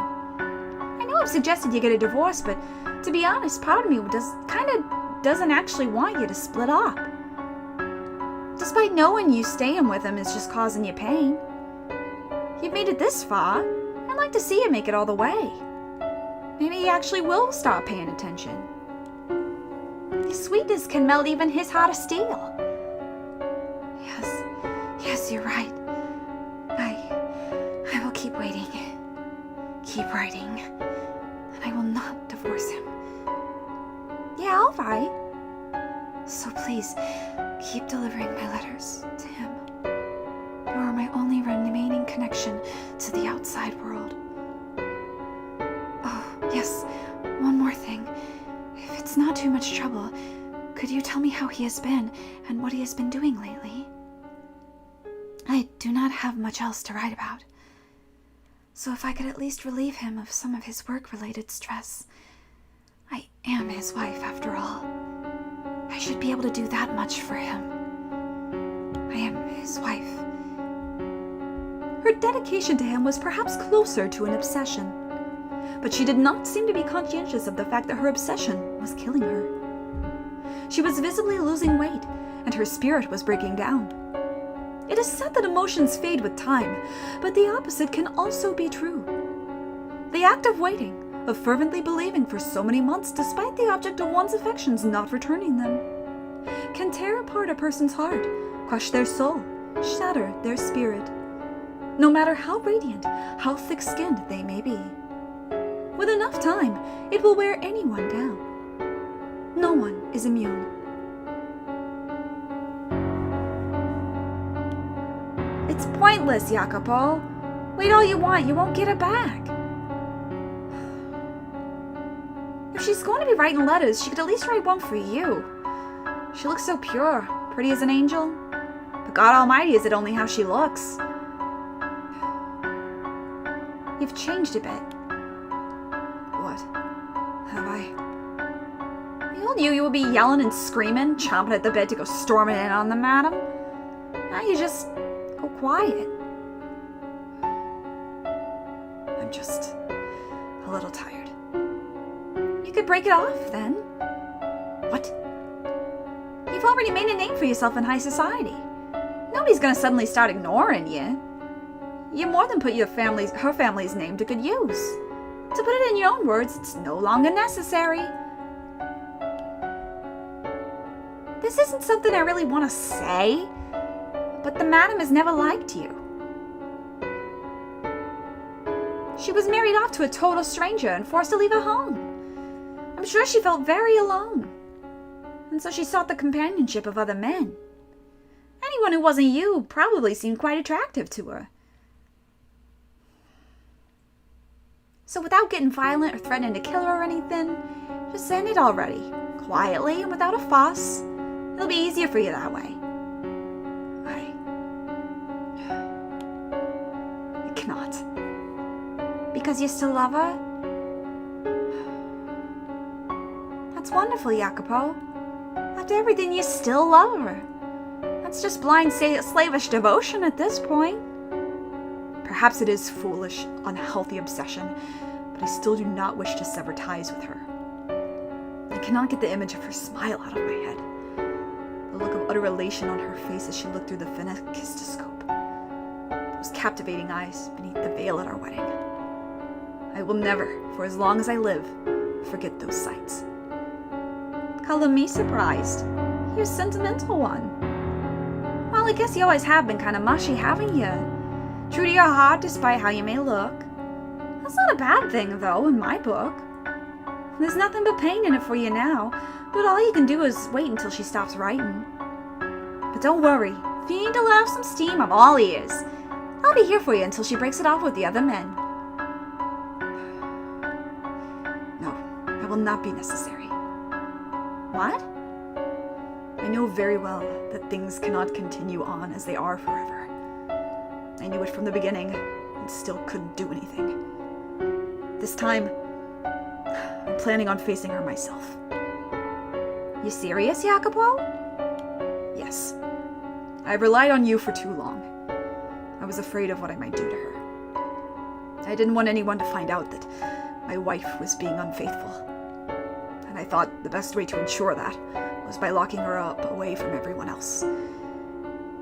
I know I've suggested you get a divorce, but to be honest, part of me doesn't actually want you to split up. Despite knowing you staying with him is just causing you pain. You've made it this far. I'd like to see you make it all the way. Maybe he actually will start paying attention. Your sweetness can melt even his heart of steel. Yes, you're right. I will keep waiting, keep writing, and I will not divorce him. Yeah, all right. So please, keep delivering my letters to him. You are my only remaining connection to the outside world. Oh, yes, one more thing. If it's not too much trouble, could you tell me how he has been and what he has been doing lately? I do not have much else to write about. So if I could at least relieve him of some of his work-related stress. I am his wife, after all. I should be able to do that much for him. I am his wife. Her dedication to him was perhaps closer to an obsession, but she did not seem to be conscientious of the fact that her obsession was killing her. She was visibly losing weight, and her spirit was breaking down. It is said that emotions fade with time, but the opposite can also be true. The act of waiting, of fervently believing for so many months despite the object of one's affections not returning them, can tear apart a person's heart, crush their soul, shatter their spirit, no matter how radiant, how thick-skinned they may be. With enough time, it will wear anyone down. No one is immune. It's pointless, Jacopo. Wait all you want, you won't get it back. If she's going to be writing letters, she could at least write one for you. She looks so pure, pretty as an angel. But God Almighty, is it only how she looks? You've changed a bit. What? Have I? The old you would be yelling and screaming, chomping at the bit to go storming in on them, madam. Now you just go quiet. I'm just a little tired. You could break it off, then. What? You've already made a name for yourself in high society. Nobody's gonna suddenly start ignoring you. You more than put her family's name to good use. To put it in your own words, it's no longer necessary. This isn't something I really want to say, but the madam has never liked you. She was married off to a total stranger and forced to leave her home. I'm sure she felt very alone, and so she sought the companionship of other men. Anyone who wasn't you probably seemed quite attractive to her. So without getting violent or threatening to kill her or anything, just end it already, quietly and without a fuss. It'll be easier for you that way. I cannot. Because you still love her? That's wonderful, Jacopo. After everything, you still love her. That's just blind, slavish devotion at this point. Perhaps it is foolish, unhealthy obsession, but I still do not wish to sever ties with her. I cannot get the image of her smile out of my head. The look of utter elation on her face as she looked through the phenakistoscope. Those captivating eyes beneath the veil at our wedding. I will never, for as long as I live, forget those sights. Calling me surprised. You're a sentimental one. Well, I guess you always have been kind of mushy, haven't you? True to your heart despite how you may look. That's not a bad thing, though, in my book. There's nothing but pain in it for you now, but all you can do is wait until she stops writing. But don't worry, if you need to let off some steam, I'm all ears. I'll be here for you until she breaks it off with the other men. No, that will not be necessary. What? I know very well that things cannot continue on as they are forever. I knew it from the beginning and still couldn't do anything. This time, I'm planning on facing her myself. You serious, Jacopo? Yes. I've relied on you for too long. I was afraid of what I might do to her. I didn't want anyone to find out that my wife was being unfaithful. And I thought the best way to ensure that was by locking her up away from everyone else.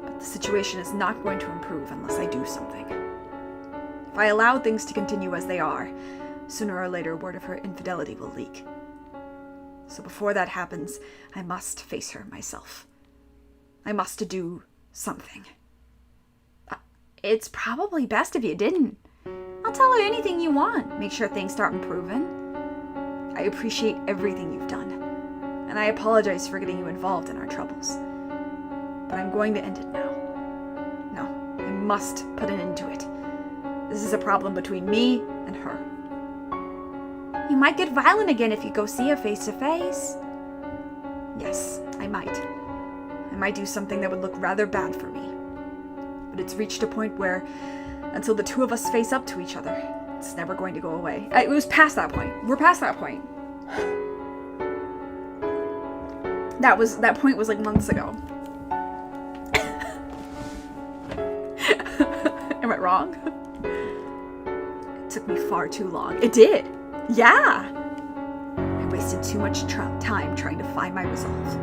But the situation is not going to improve unless I do something. If I allow things to continue as they are, sooner or later word of her infidelity will leak. So before that happens, I must face her myself. I must do something. It's probably best if you didn't. I'll tell her anything you want. Make sure things start improving. I appreciate everything you've done, and I apologize for getting you involved in our troubles. But I'm going to end it now. No, I must put an end to it. This is a problem between me and her. You might get violent again if you go see her face to face. Yes, I might. I might do something that would look rather bad for me. But it's reached a point where, until the two of us face up to each other, it's never going to go away. It was past that point. We're past that point. That point was like months ago. Am I wrong? It took me far too long. It did. Yeah. I wasted too much time trying to find my resolve.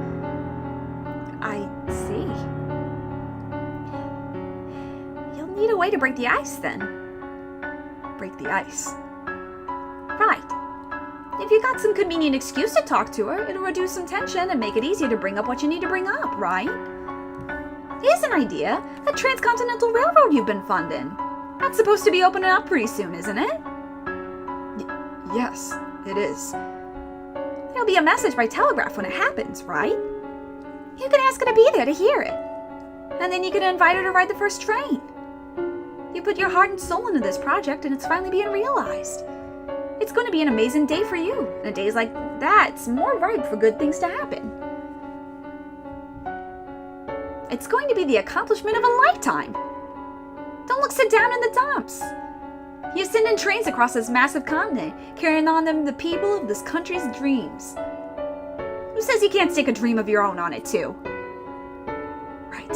I see. You'll need a way to break the ice then. Break the ice. Right. If you got some convenient excuse to talk to her, it'll reduce some tension and make it easier to bring up what you need to bring up, right? Here's an idea. That transcontinental railroad you've been funding. That's supposed to be opening up pretty soon, isn't it? Yes, it is. There'll be a message by telegraph when it happens, right? You can ask her to be there to hear it. And then you can invite her to ride the first train. You put your heart and soul into this project and it's finally being realized. It's going to be an amazing day for you. And days like that, it's more ripe for good things to happen. It's going to be the accomplishment of a lifetime. Don't look so down in the dumps. You're sending trains across this massive continent, carrying on them the people of this country's dreams. Who says you can't stick a dream of your own on it too? Right.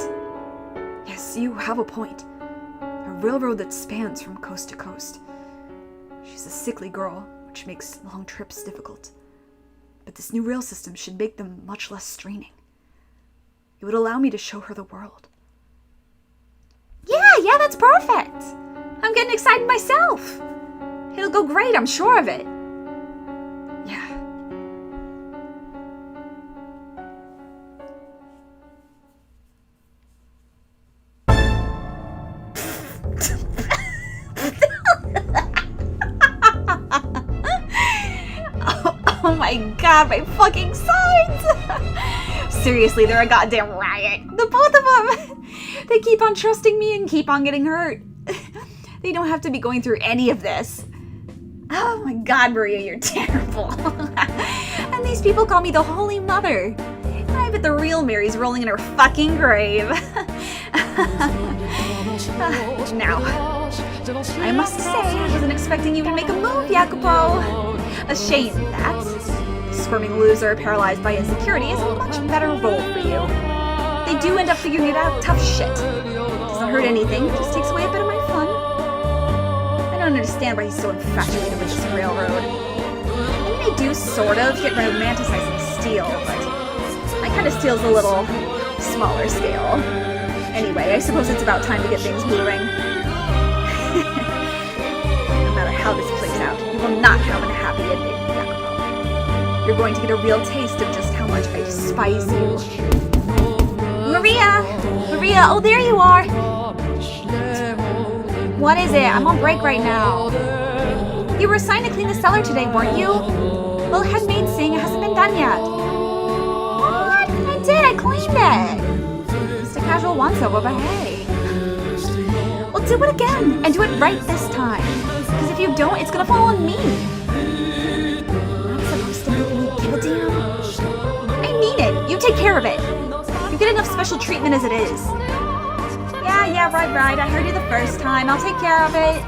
Yes, you have a point. A railroad that spans from coast to coast. She's a sickly girl, which makes long trips difficult. But this new rail system should make them much less straining. It would allow me to show her the world. Yeah, that's perfect. I'm getting excited myself. It'll go great, I'm sure of it. Yeah. Oh my god, my fucking sides! Seriously, they're a goddamn riot. The both of them! They keep on trusting me and keep on getting hurt. They don't have to be going through any of this. Oh my god, Maria, you're terrible. And these people call me the Holy Mother. I bet the real Mary's rolling in her fucking grave. Now, I must say, I wasn't expecting you to make a move, Jacopo. A shame, that. Squirming loser paralyzed by insecurity is a much better role for you. They do end up figuring it out. Tough shit. Doesn't hurt anything, just takes away a bit of my fun. I don't understand why he's so infatuated with this railroad. I mean, I do sort of get romanticizing steel, but my kind of steel's a little smaller scale. Anyway, I suppose it's about time to get things moving. No matter how this plays out, you will not have a happy ending, Jacopo. You're going to get a real taste of just how much I despise you. Maria! Maria, oh there you are! What is it? I'm on break right now. You were assigned to clean the cellar today, weren't you? Well, head maid's saying it hasn't been done yet. What? I did, I cleaned it. Just a casual once-over, but hey. Well, Do it again, and do it right this time. Because if you don't, it's gonna fall on me. I'm not supposed to make me give a damn. I mean it. You take care of it. You get enough special treatment as it is. Yeah, right. I heard you the first time. I'll take care of it.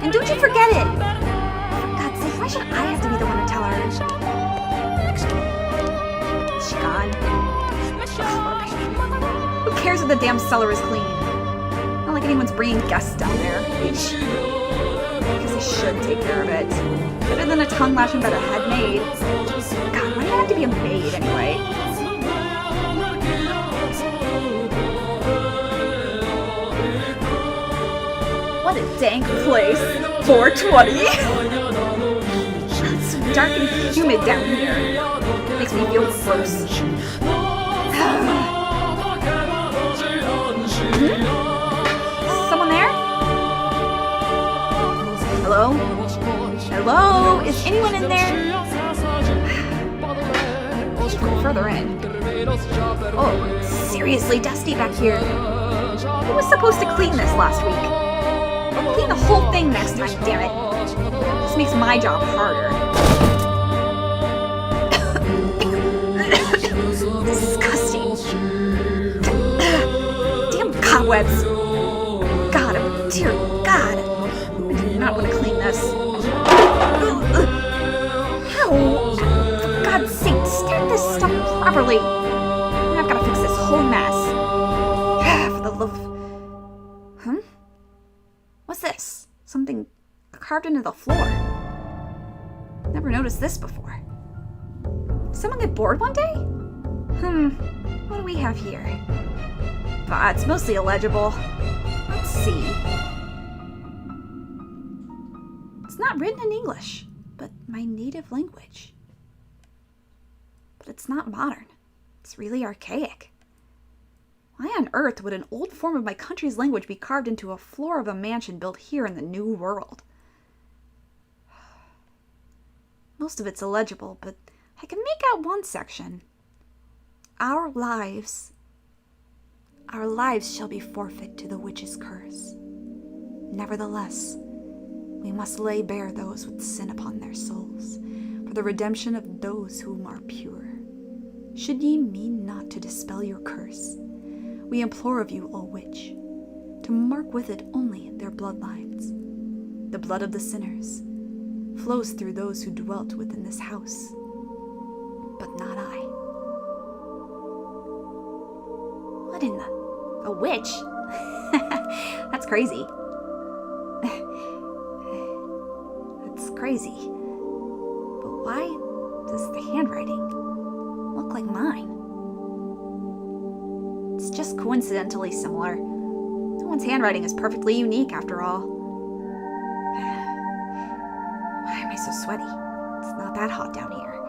And don't you forget it. For God's sake, why should I have to be the one to tell her? Is she gone? Ugh, what a pain. Who cares if the damn cellar is clean? Not like anyone's bringing guests down there. I guess I should take care of it. Better than a tongue lashing by the head maid. God, why do I have to be a maid anyway? What a dank place. 420. It's so dark and humid down here. It makes me feel gross. Someone there? Hello? Hello? Is anyone in there? Let's go further in. Oh, seriously dusty back here. Who was supposed to clean this last week? I'll clean the whole thing next time, damn it. This makes my job harder. Disgusting. Damn cobwebs. God, oh dear God. I do not want to clean this. How? For God's sake, stack this stuff properly. I've got to fix this whole mess. For the love of... What's this? Something carved into the floor. Never noticed this before. Did someone get bored one day? What do we have here? It's mostly illegible. Let's see. It's not written in English, but my native language. But it's not modern. It's really archaic. Why on earth would an old form of my country's language be carved into a floor of a mansion built here in the New World? Most of it's illegible, but I can make out one section. Our lives shall be forfeit to the witch's curse. Nevertheless, we must lay bare those with sin upon their souls, for the redemption of those whom are pure. Should ye mean not to dispel your curse, we implore of you, O witch, to mark with it only their bloodlines. The blood of the sinners flows through those who dwelt within this house, but not I. What in the... A witch? That's crazy. That's crazy. But why does the handwriting look like mine? It's just coincidentally similar. No one's handwriting is perfectly unique, after all. Why am I so sweaty? It's not that hot down here.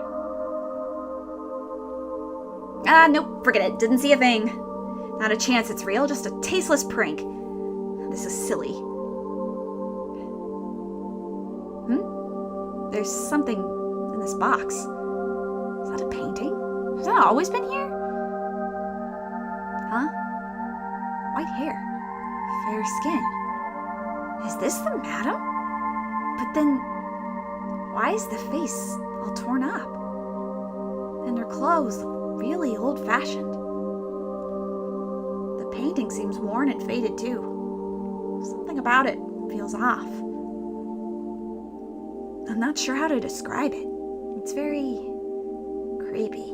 Nope, forget it. Didn't see a thing. Not a chance it's real, just a tasteless prank. This is silly. There's something in this box. Is that a painting? Has that always been here? Huh? White hair. Fair skin. Is this the madam? But then, why is the face all torn up? And her clothes look really old-fashioned. The painting seems worn and faded too. Something about it feels off. I'm not sure how to describe it. It's very creepy,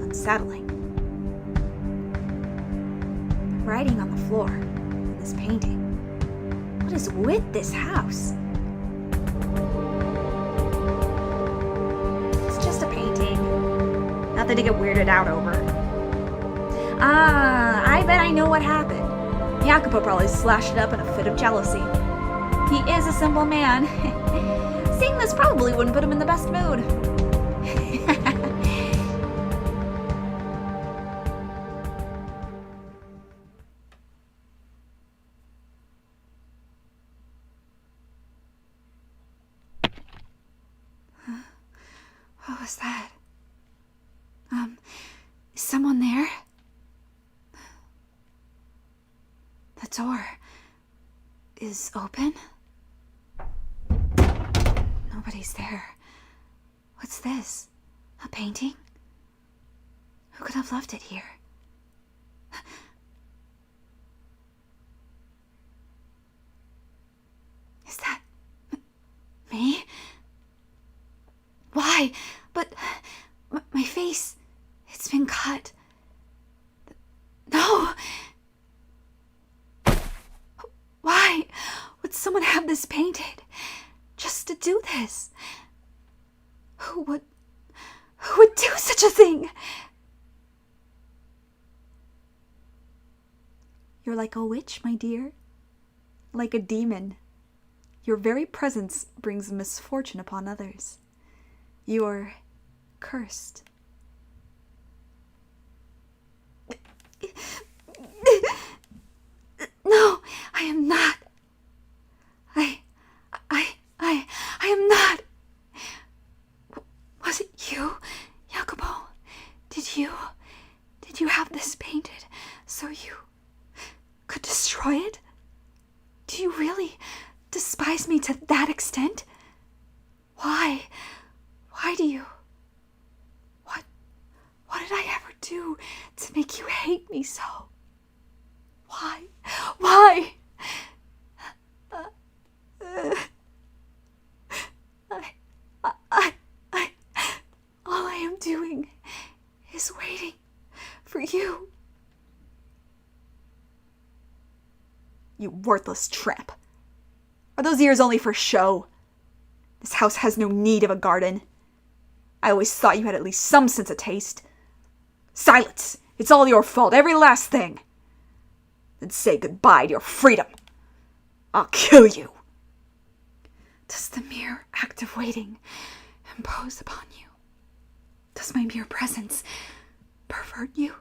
unsettling. Writing on the floor in this painting. What is with this house? It's just a painting. Nothing to get weirded out over. I bet I know what happened. Jacopo probably slashed it up in a fit of jealousy. He is a simple man. Seeing this probably wouldn't put him in the best mood. What was that? Is someone there? The door. is open. Nobody's there. What's this? A painting? Who could have left it here? Is that me? Why? But my face, it's been cut. No! Why would someone have this painted? Just to do this? Who would do such a thing? You're like a witch, my dear. Like a demon. Your very presence brings misfortune upon others. You're cursed. No, I am not. I am not. Was it you, Jacopo? Did you have this painted so you could destroy it? Do you really despise me to that extent? Why? Why do you? What did I ever do to make you hate me so? Why? Why? All I am doing is waiting for you. You worthless tramp. Are those ears only for show? This house has no need of a garden. I always thought you had at least some sense of taste. Silence! It's all your fault, every last thing. Then say goodbye to your freedom. I'll kill you. Does the mere act of waiting impose upon you? Does my mere presence pervert you?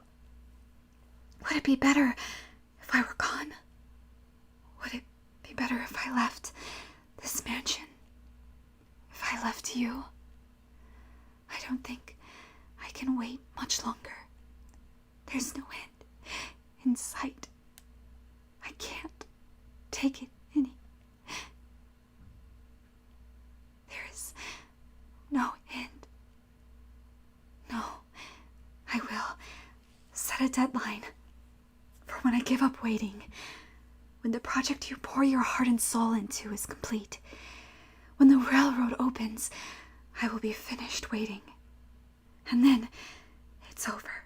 Would it be better if I were gone? Would it be better if I left this mansion? If I left you? I don't think I can wait much longer. There's no end in sight. I can't take it any. There is no end. No, I will set a deadline for when I give up waiting. When the project you pour your heart and soul into is complete. When the railroad opens, I will be finished waiting. And then it's over.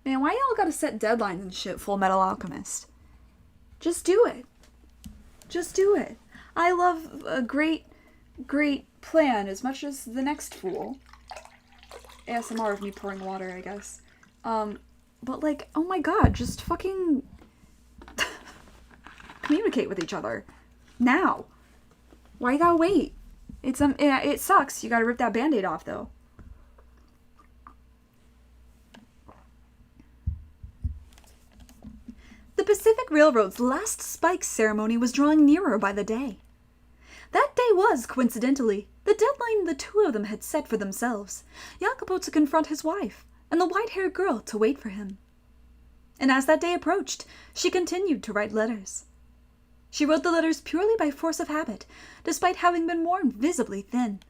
Man, why y'all gotta set deadlines and shit, Full Metal Alchemist? Just do it. Just do it. I love a great plan as much as the next fool. ASMR of me pouring water, I guess. But like, oh my god, just fucking communicate with each other. Now. Why you gotta wait? It sucks. You gotta rip that band-aid off, though. The Pacific Railroad's last spike ceremony was drawing nearer by the day. That day was, coincidentally, the deadline the two of them had set for themselves, Jacopo to confront his wife, and the white-haired girl to wait for him. And as that day approached, she continued to write letters. She wrote the letters purely by force of habit, despite having been worn visibly thin.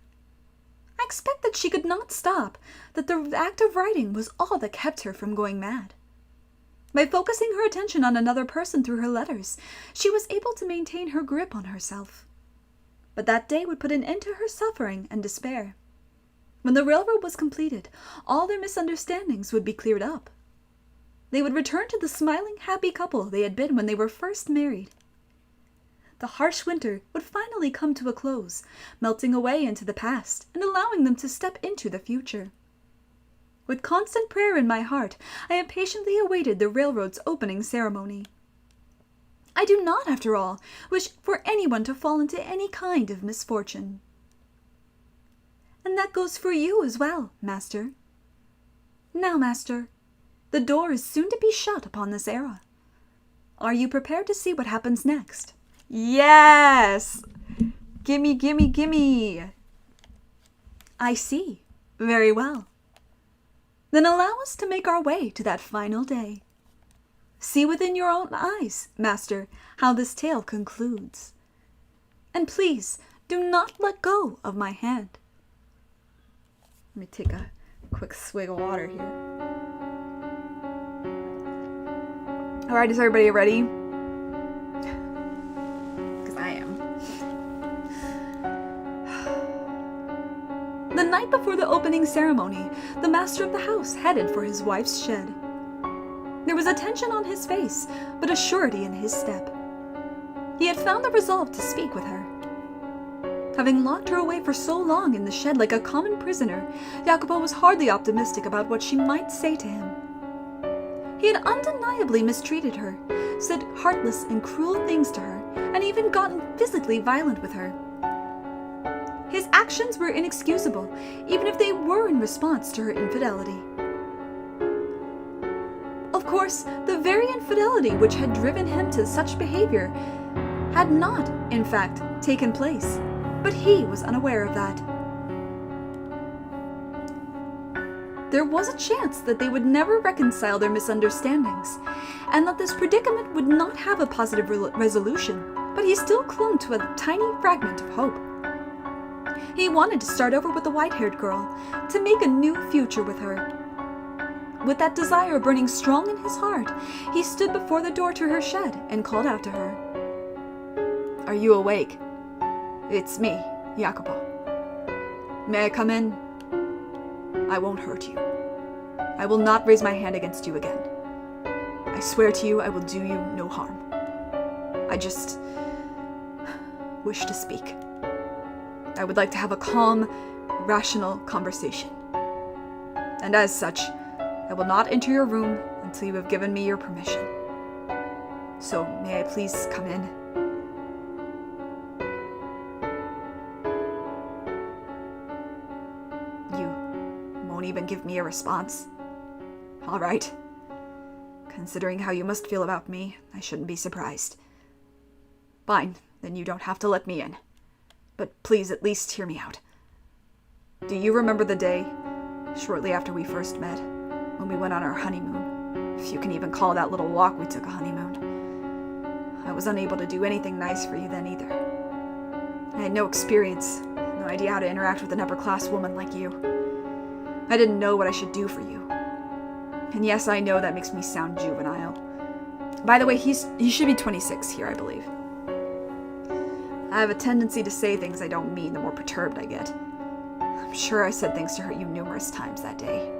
I expect that she could not stop, that the act of writing was all that kept her from going mad. By focusing her attention on another person through her letters, she was able to maintain her grip on herself. But that day would put an end to her suffering and despair. When the railroad was completed, all their misunderstandings would be cleared up. They would return to the smiling, happy couple they had been when they were first married. The harsh winter would finally come to a close, melting away into the past and allowing them to step into the future. With constant prayer in my heart, I impatiently awaited the railroad's opening ceremony. I do not, after all, wish for anyone to fall into any kind of misfortune. And that goes for you as well, Master. Now, Master, the door is soon to be shut upon this era. Are you prepared to see what happens next? Yes! Gimme, gimme, gimme! I see. Very well. Then allow us to make our way to that final day. See within your own eyes, master, how this tale concludes. And please, do not let go of my hand. Let me take a quick swig of water here. Alright, is everybody ready? Because I am. The night before the opening ceremony, the master of the house headed for his wife's shed. There was a tension on his face, but a surety in his step. He had found the resolve to speak with her. Having locked her away for so long in the shed like a common prisoner, Jacopo was hardly optimistic about what she might say to him. He had undeniably mistreated her, said heartless and cruel things to her, and even gotten physically violent with her. His actions were inexcusable, even if they were in response to her infidelity. Of course, the very infidelity which had driven him to such behavior had not, in fact, taken place, but he was unaware of that. There was a chance that they would never reconcile their misunderstandings, and that this predicament would not have a positive resolution, but he still clung to a tiny fragment of hope. He wanted to start over with the white-haired girl, to make a new future with her. With that desire burning strong in his heart, he stood before the door to her shed and called out to her. Are you awake? It's me, Jacopo. May I come in? I won't hurt you. I will not raise my hand against you again. I swear to you I will do you no harm. I just wish to speak. I would like to have a calm, rational conversation. And as such, I will not enter your room until you have given me your permission. So, may I please come in? You won't even give me a response? All right. Considering how you must feel about me, I shouldn't be surprised. Fine, then you don't have to let me in. But please at least hear me out. Do you remember the day, shortly after we first met, when we went on our honeymoon? If you can even call that little walk we took a honeymoon. I was unable to do anything nice for you then either. I had no experience, no idea how to interact with an upper-class woman like you. I didn't know what I should do for you. And yes, I know that makes me sound juvenile. By the way, he should be 26 here, I believe. I have a tendency to say things I don't mean the more perturbed I get. I'm sure I said things to hurt you numerous times that day.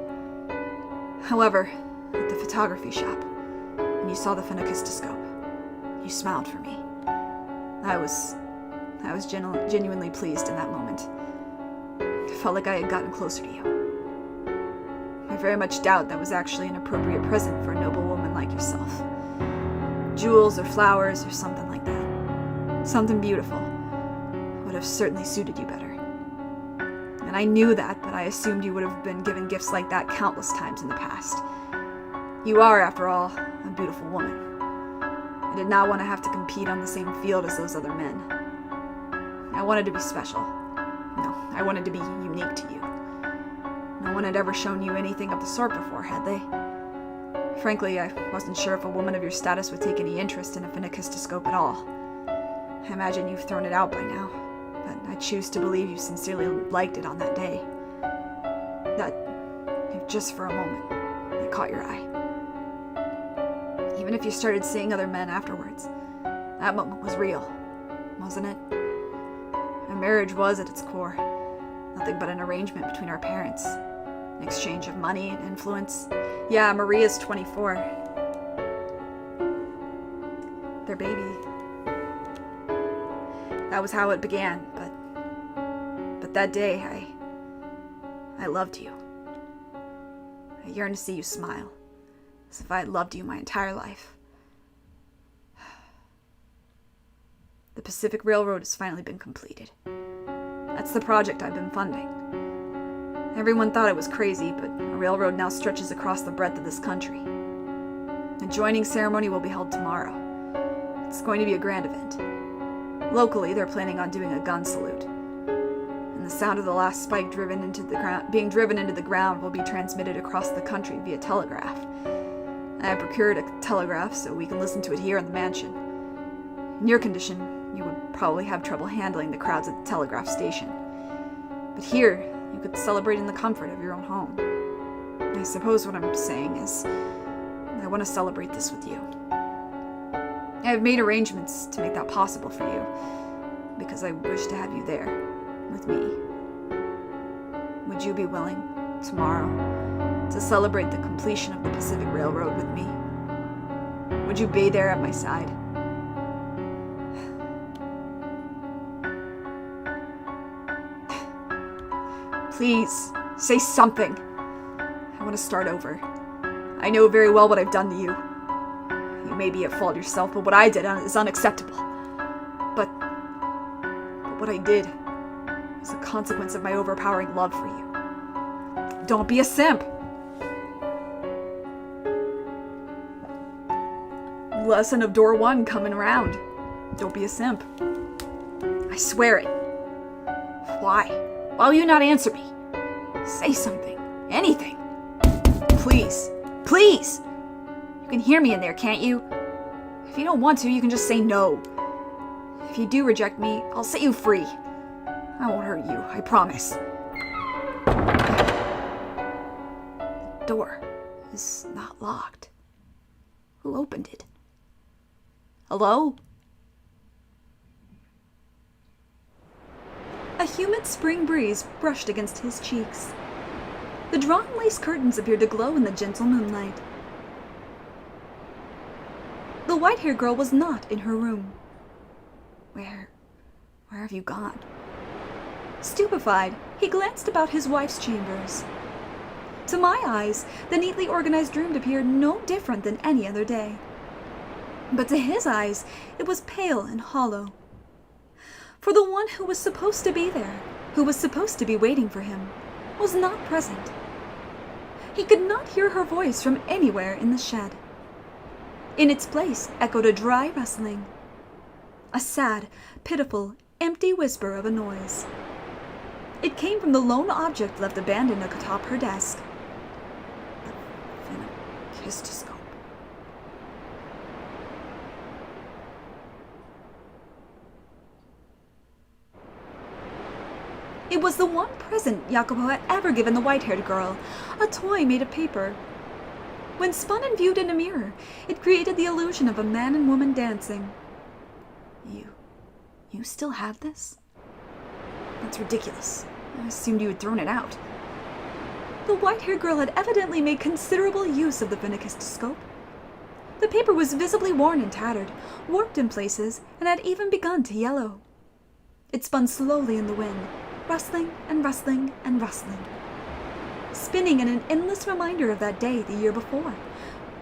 However, at the photography shop, when you saw the phenakistoscope, you smiled for me. I was genuinely pleased in that moment. I felt like I had gotten closer to you. I very much doubt that was actually an appropriate present for a noble woman like yourself. Jewels or flowers or something like that. Something beautiful would have certainly suited you better. And I knew that, but I assumed you would have been given gifts like that countless times in the past. You are, after all, a beautiful woman. I did not want to have to compete on the same field as those other men. I wanted to be special. No, I wanted to be unique to you. No one had ever shown you anything of the sort before, had they? Frankly, I wasn't sure if a woman of your status would take any interest in a phenakistoscope at all. I imagine you've thrown it out by now, but I choose to believe you sincerely liked it on that day. That, if just for a moment, it caught your eye. Even if you started seeing other men afterwards, that moment was real, wasn't it? Our marriage was, at its core, nothing but an arrangement between our parents. An exchange of money and influence. Yeah, Maria's 24. Their baby. That was how it began, but that day, I loved you. I yearned to see you smile, as if I had loved you my entire life. The Pacific Railroad has finally been completed. That's the project I've been funding. Everyone thought it was crazy, but a railroad now stretches across the breadth of this country. The joining ceremony will be held tomorrow. It's going to be a grand event. Locally, they're planning on doing a gun salute. And the sound of the last spike being driven into the ground will be transmitted across the country via telegraph. I have procured a telegraph so we can listen to it here in the mansion. In your condition, you would probably have trouble handling the crowds at the telegraph station. But here, you could celebrate in the comfort of your own home. I suppose what I'm saying is, I want to celebrate this with you. I have made arrangements to make that possible for you, because I wish to have you there, with me. Would you be willing, tomorrow, to celebrate the completion of the Pacific Railroad with me? Would you be there at my side? Please, say something. I want to start over. I know very well what I've done to you. You may be at fault yourself, but what I did is unacceptable. But what I did was a consequence of my overpowering love for you. Don't be a simp. Lesson of door 1 coming around. Don't be a simp. I swear it. Why? Why will you not answer me? Say something. Anything. Please. Please! You can hear me in there, can't you? If you don't want to, you can just say no. If you do reject me, I'll set you free. I won't hurt you, I promise. The door is not locked. Who opened it? Hello? A humid spring breeze brushed against his cheeks. The drawn lace curtains appeared to glow in the gentle moonlight. The white-haired girl was not in her room. Where have you gone? Stupefied, he glanced about his wife's chambers. To my eyes, the neatly organized room appeared no different than any other day. But to his eyes, it was pale and hollow. For the one who was supposed to be there, who was supposed to be waiting for him, was not present. He could not hear her voice from anywhere in the shed. In its place echoed a dry rustling, a sad, pitiful, empty whisper of a noise. It came from the lone object left abandoned atop her desk. The phenakistoscope. It was the one present Jacopo had ever given the white-haired girl, a toy made of paper. When spun and viewed in a mirror, it created the illusion of a man and woman dancing. You still have this? That's ridiculous. I assumed you had thrown it out. The white-haired girl had evidently made considerable use of the phenakistoscope. The paper was visibly worn and tattered, warped in places, and had even begun to yellow. It spun slowly in the wind, rustling and rustling and rustling, spinning in an endless reminder of that day the year before,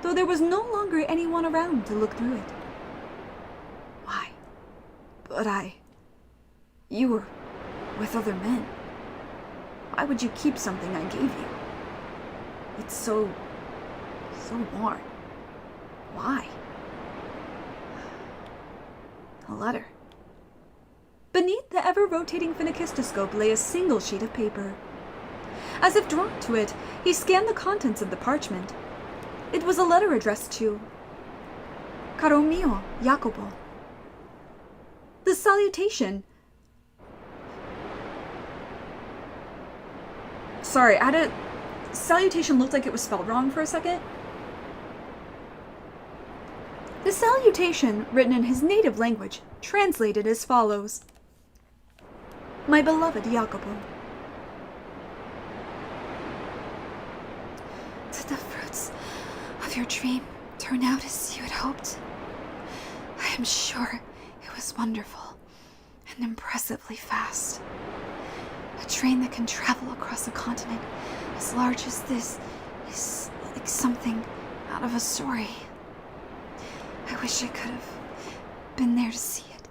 though there was no longer anyone around to look through it. Why? But you were with other men. Why would you keep something I gave you? It's so worn. Why? A letter. Beneath the ever-rotating phenakistoscope lay a single sheet of paper. As if drawn to it, he scanned the contents of the parchment. It was a letter addressed to Caro mio, Jacopo. The salutation. Sorry, salutation looked like it was spelled wrong for a second. The salutation, written in his native language, translated as follows. My beloved Jacopo. Did the fruits of your dream turn out as you had hoped? I am sure it was wonderful and impressively fast. A train that can travel across a continent as large as this is like something out of a story. I wish I could have been there to see it.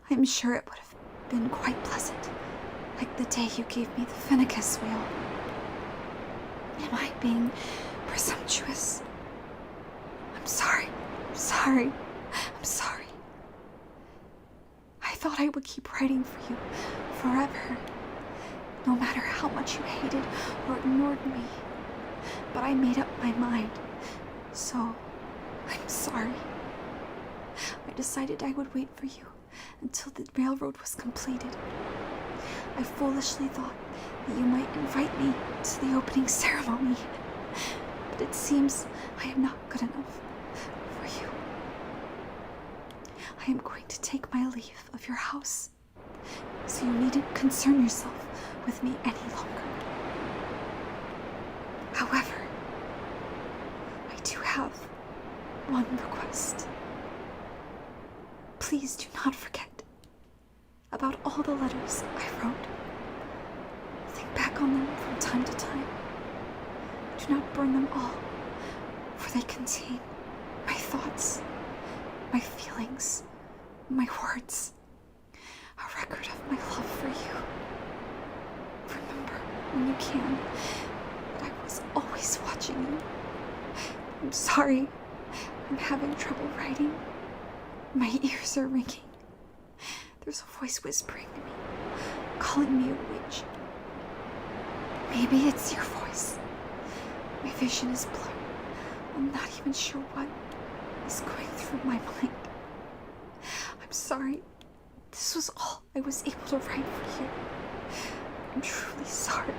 I am sure it would have been quite pleasant, like the day you gave me the Phoenix wheel. Am I being presumptuous? I'm sorry. I thought I would keep writing for you forever, no matter how much you hated or ignored me. But I made up my mind, so I'm sorry. I decided I would wait for you until the railroad was completed. I foolishly thought that you might invite me to the opening ceremony, but it seems I am not good enough for you. I am going to take my leave of your house, so you needn't concern yourself with me any longer. However, I do have one request. Please do not forget about all the letters I wrote. Think back on them from time to time. Do not burn them all, for they contain my thoughts, my feelings, my words, a record of my love for you. Remember, when you can, that I was always watching you. I'm sorry, I'm having trouble writing. My ears are ringing. There's a voice whispering to me, calling me a witch. Maybe it's your voice. My vision is blurred. I'm not even sure what is going through my mind. I'm sorry. This was all I was able to write for you. I'm truly sorry.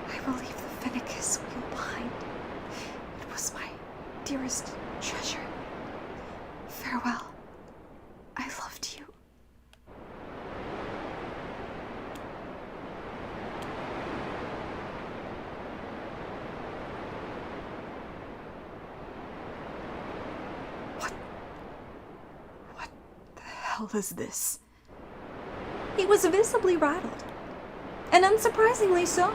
I will leave the Fennecis wheel behind. It was my dearest treasure. Farewell. I loved you. What the hell is this? He was visibly rattled, and unsurprisingly so.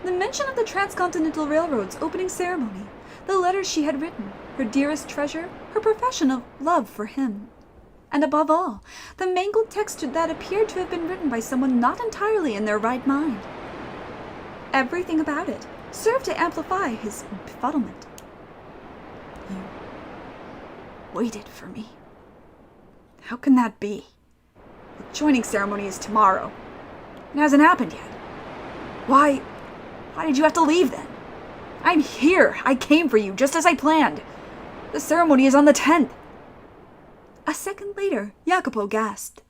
The mention of the Transcontinental Railroad's opening ceremony, the letters she had written, her dearest treasure, her profession of love for him, and above all, the mangled text that appeared to have been written by someone not entirely in their right mind. Everything about it served to amplify his befuddlement. You waited for me. How can that be? The joining ceremony is tomorrow. It hasn't happened yet. Why did you have to leave then? I'm here. I came for you, just as I planned. The ceremony is on the 10th. A second later, Jacopo gasped.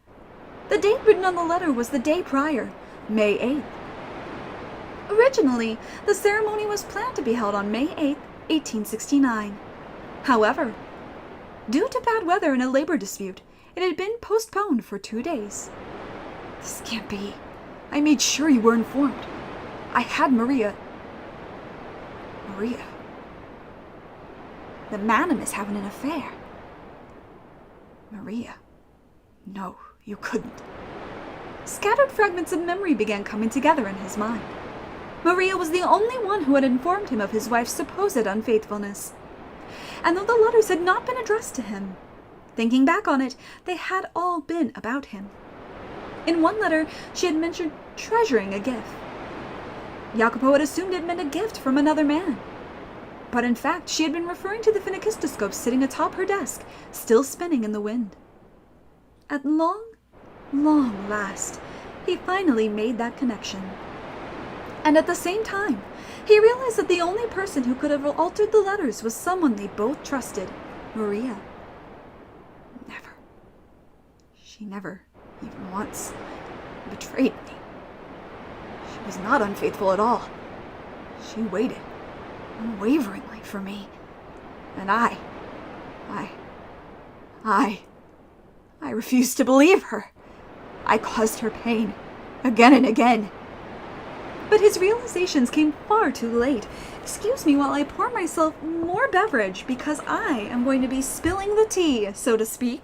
The date written on the letter was the day prior, May 8th. Originally, the ceremony was planned to be held on May 8th, 1869. However, due to bad weather and a labor dispute, it had been postponed for 2 days. This can't be. I made sure you were informed. I had Maria. The Madam is having an affair. Maria. No, you couldn't. Scattered fragments of memory began coming together in his mind. Maria was the only one who had informed him of his wife's supposed unfaithfulness. And though the letters had not been addressed to him, thinking back on it, they had all been about him. In one letter, she had mentioned treasuring a gift. Jacopo had assumed it meant a gift from another man. But in fact, she had been referring to the phenakistoscope sitting atop her desk, still spinning in the wind. At long last, he finally made that connection. And at the same time, he realized that the only person who could have altered the letters was someone they both trusted, Maria. She never, even once, betrayed me. She was not unfaithful at all. She waited unwaveringly for me. And I refused to believe her. I caused her pain, again and again. But his realizations came far too late. Excuse me while I pour myself more beverage, because I am going to be spilling the tea, so to speak.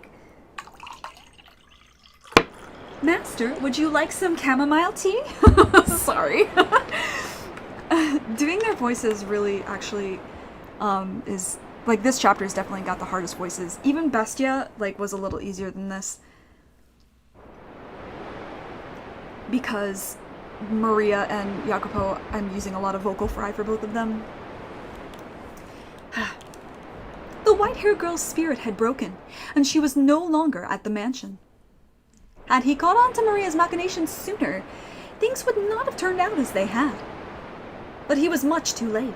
Master, would you like some chamomile tea? Sorry. Doing their voices really actually is like, this chapter's definitely got the hardest voices. Even Bestia was a little easier than this, because Maria and Jacopo, I'm using a lot of vocal fry for both of them. The white-haired girl's spirit had broken, and she was no longer at the mansion. Had he caught on to Maria's machinations sooner, things would not have turned out as they had. But he was much too late.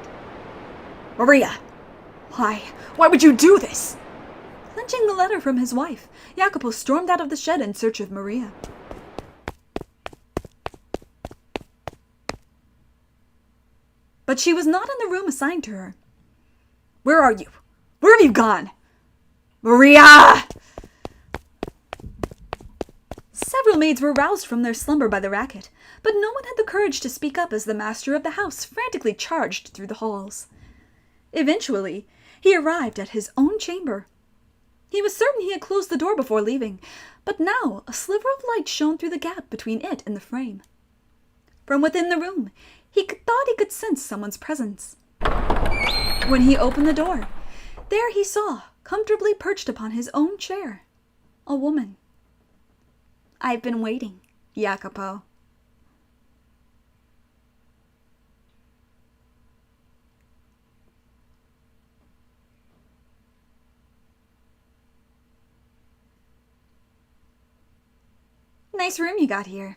Maria! Why would you do this? Clenching the letter from his wife, Jacopo stormed out of the shed in search of Maria. But she was not in the room assigned to her. Where are you? Where have you gone? Maria! Several maids were roused from their slumber by the racket, but no one had the courage to speak up as the master of the house frantically charged through the halls. Eventually, he arrived at his own chamber. He was certain he had closed the door before leaving, but now a sliver of light shone through the gap between it and the frame. From within the room, thought he could sense someone's presence. When he opened the door, there he saw, comfortably perched upon his own chair, a woman. "I've been waiting, Jacopo." Nice room you got here.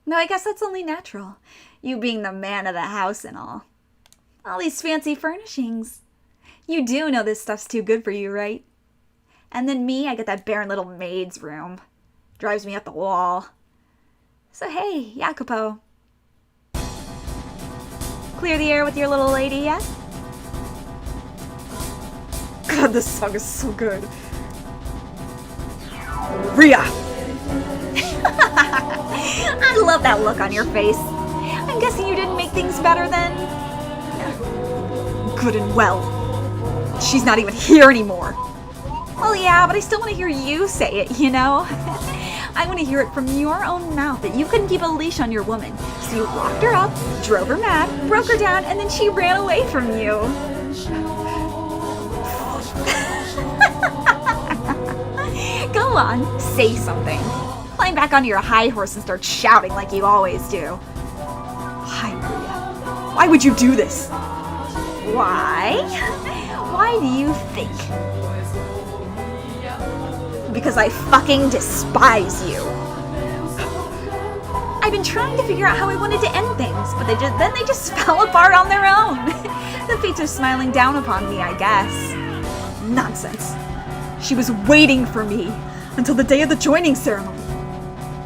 No, I guess that's only natural, you being the man of the house and all. All these fancy furnishings. You do know this stuff's too good for you, right? And then me, I get that barren little maid's room. Drives me up the wall. So hey, Jacopo. Clear the air with your little lady yet? God, this song is so good. Maria! I love that look on your face. I'm guessing you didn't make things better then? Good and well. She's not even here anymore. Well, yeah, but I still want to hear you say it, you know? I want to hear it from your own mouth that you couldn't keep a leash on your woman. So you locked her up, drove her mad, broke her down, and then she ran away from you. Go on, say something. Climb back onto your high horse and start shouting like you always do. Why, Maria? Why would you do this? Why? Why do you think? Because I fucking despise you. I've been trying to figure out how I wanted to end things, but then they just fell apart on their own. The fates are smiling down upon me, I guess. Nonsense. She was waiting for me until the day of the joining ceremony.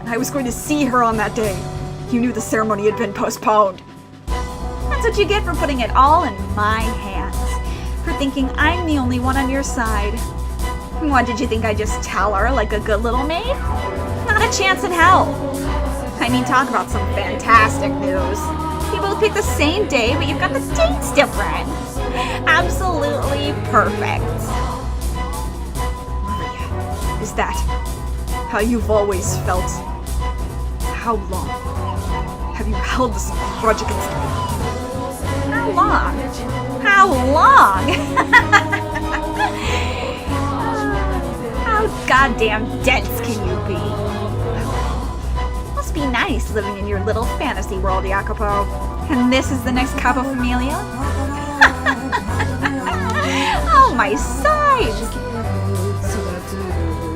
And I was going to see her on that day. You knew the ceremony had been postponed. That's what you get for putting it all in my hands. For thinking I'm the only one on your side. What, did you think I'd just tell her like a good little maid? Not a chance in hell. I mean, talk about some fantastic news. You both picked the same day, but you've got the dates different. Absolutely perfect. Maria, is that how you've always felt? How long have you held this grudge against me? How long? How long? How goddamn dense can you be? Must be nice living in your little fantasy world, Jacopo. And this is the next capo familia? Oh, my sides!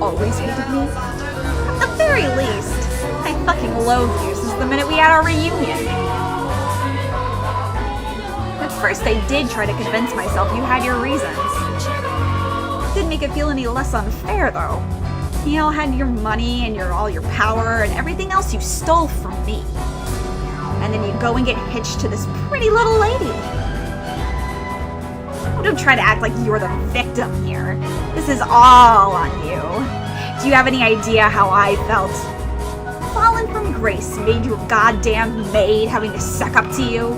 Always hated me? At the very least, I fucking loathe you since the minute we had our reunion. At first I did try to convince myself you had your reasons. Didn't make it feel any less unfair, though. You all had your money and all your power and everything else you stole from me. And then you go and get hitched to this pretty little lady. Don't try to act like you're the victim here. This is all on you. Do you have any idea how I felt? Fallen from grace made you a goddamn maid having to suck up to you?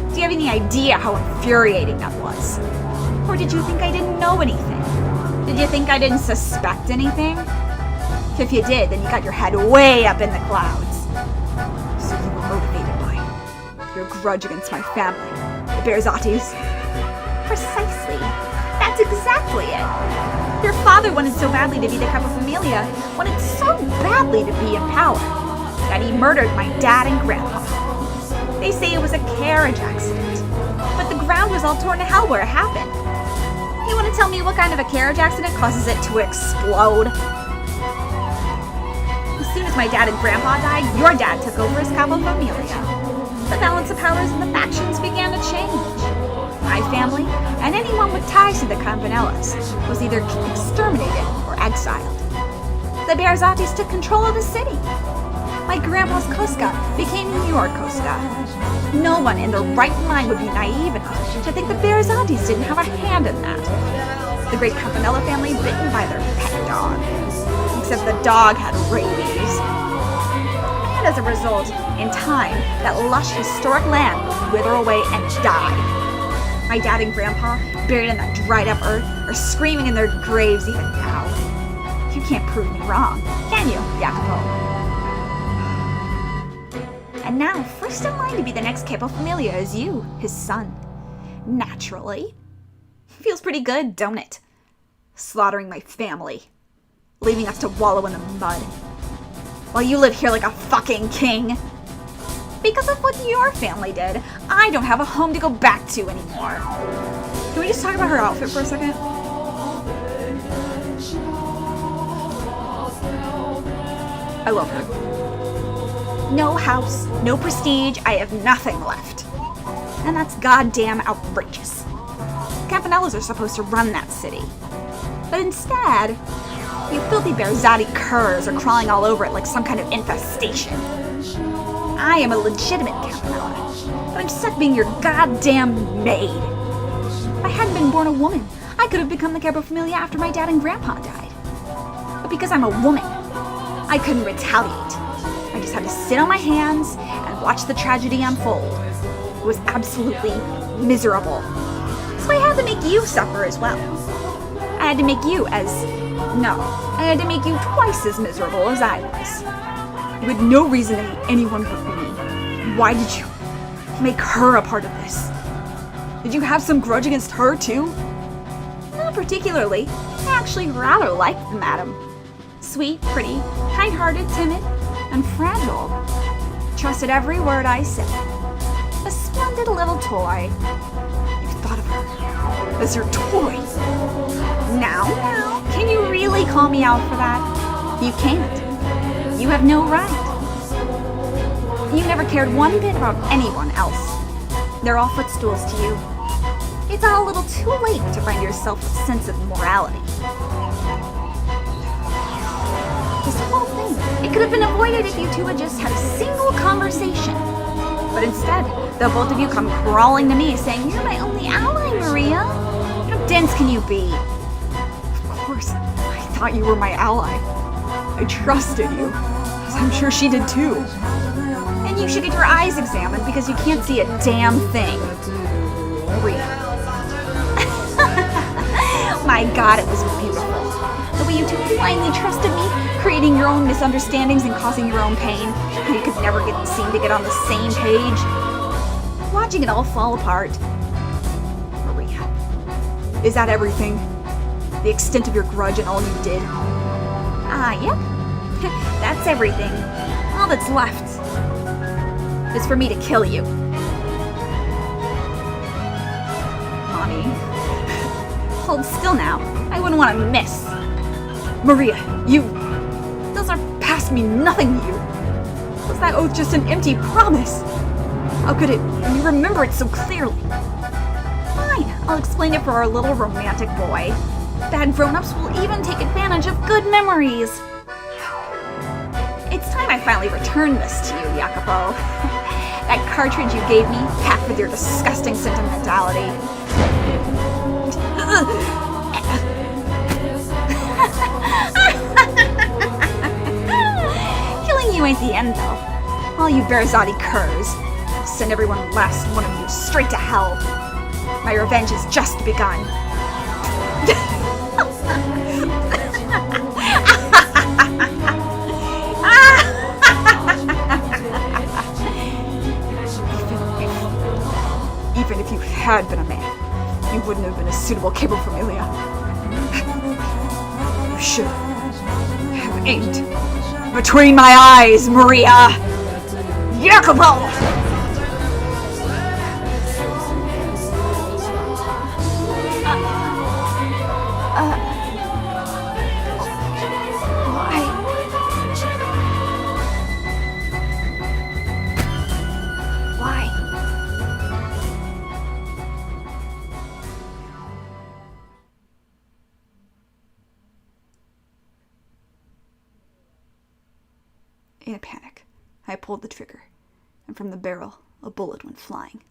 Do you have any idea how infuriating that was? Or did you think I didn't know anything? Did you think I didn't suspect anything? If you did, then you got your head way up in the clouds. So you were motivated by your grudge against my family, the Berzottis? Precisely. That's exactly it. Your father wanted so badly to be the capofamilia, wanted so badly to be in power, that he murdered my dad and grandpa. They say it was a carriage accident, but the ground was all torn to hell where it happened. You want to tell me what kind of a carriage accident causes it to explode? Once my dad and grandpa died, your dad took over as capo familia. The balance of powers in the factions began to change. My family, and anyone with ties to the Campanellas, was either exterminated or exiled. The Bearzatis took control of the city. My grandpa's Cosca became your Cosca. No one in their right mind would be naive enough to think the Bearzatis didn't have a hand in that. The great Campanella family bitten by their pet dog. Except the dog had rabies. And as a result, in time, that lush historic land would wither away and die. My dad and grandpa, buried in that dried up earth, are screaming in their graves even now. You can't prove me wrong, can you, Jacopo? And now, first in line to be the next capo familia is you, his son. Naturally. Feels pretty good, don't it? Slaughtering my family. Leaving us to wallow in the mud. While you live here like a fucking king. Because of what your family did, I don't have a home to go back to anymore. Can we just talk about her outfit for a second? I love her. No house, no prestige, I have nothing left. And that's goddamn outrageous. Campanellas are supposed to run that city. But instead, you filthy Bearzati curs are crawling all over it like some kind of infestation. I am a legitimate Campanella, but I'm stuck being your goddamn maid. If I hadn't been born a woman, I could have become the capo familia after my dad and grandpa died. But because I'm a woman, I couldn't retaliate. I just had to sit on my hands and watch the tragedy unfold. It was absolutely miserable. So I had to make you suffer as well. I had to make you I had to make you twice as miserable as I was. You had no reason to hate anyone but me. Why did you make her a part of this? Did you have some grudge against her too? Not particularly. I actually rather liked the madam. Sweet, pretty, kind-hearted, timid, and fragile. Trusted every word I said. A splendid little toy. You thought of her as your toy. Now, can you really call me out for that? You can't. You have no right. You never cared one bit about anyone else. They're all footstools to you. It's all a little too late to find yourself a sense of morality. This whole thing, it could have been avoided if you two had just had a single conversation. But instead, the both of you come crawling to me saying, "You're my only ally, Maria. How dense can you be?" Of course, I thought you were my ally. I trusted you, as I'm sure she did too. And you should get your eyes examined because you can't see a damn thing. Maria. My God, it was beautiful. The way you two blindly trusted me, creating your own misunderstandings and causing your own pain. How you could never seem to get on the same page. Watching it all fall apart. Maria. Is that everything? The extent of your grudge and all you did? Yep. That's everything. All that's left is for me to kill you. Mommy. Hold still now. I wouldn't want to miss. Maria, those are past me nothing to you. Was that oath just an empty promise? How could it, you remember it so clearly? Fine, I'll explain it for our little romantic boy. Bad grown-ups will even take advantage of good memories. It's time I finally returned this to you, Jacopo. That cartridge you gave me, packed with your disgusting sentimentality. Killing you ain't the end, though. All you Bearzati curs. I'll send every last one of you straight to hell. My revenge has just begun. Even if you had been a man, you wouldn't have been a suitable capo familia. You should have aimed between my eyes, Maria! Jacopo! In a panic, I pulled the trigger, and from the barrel, a bullet went flying.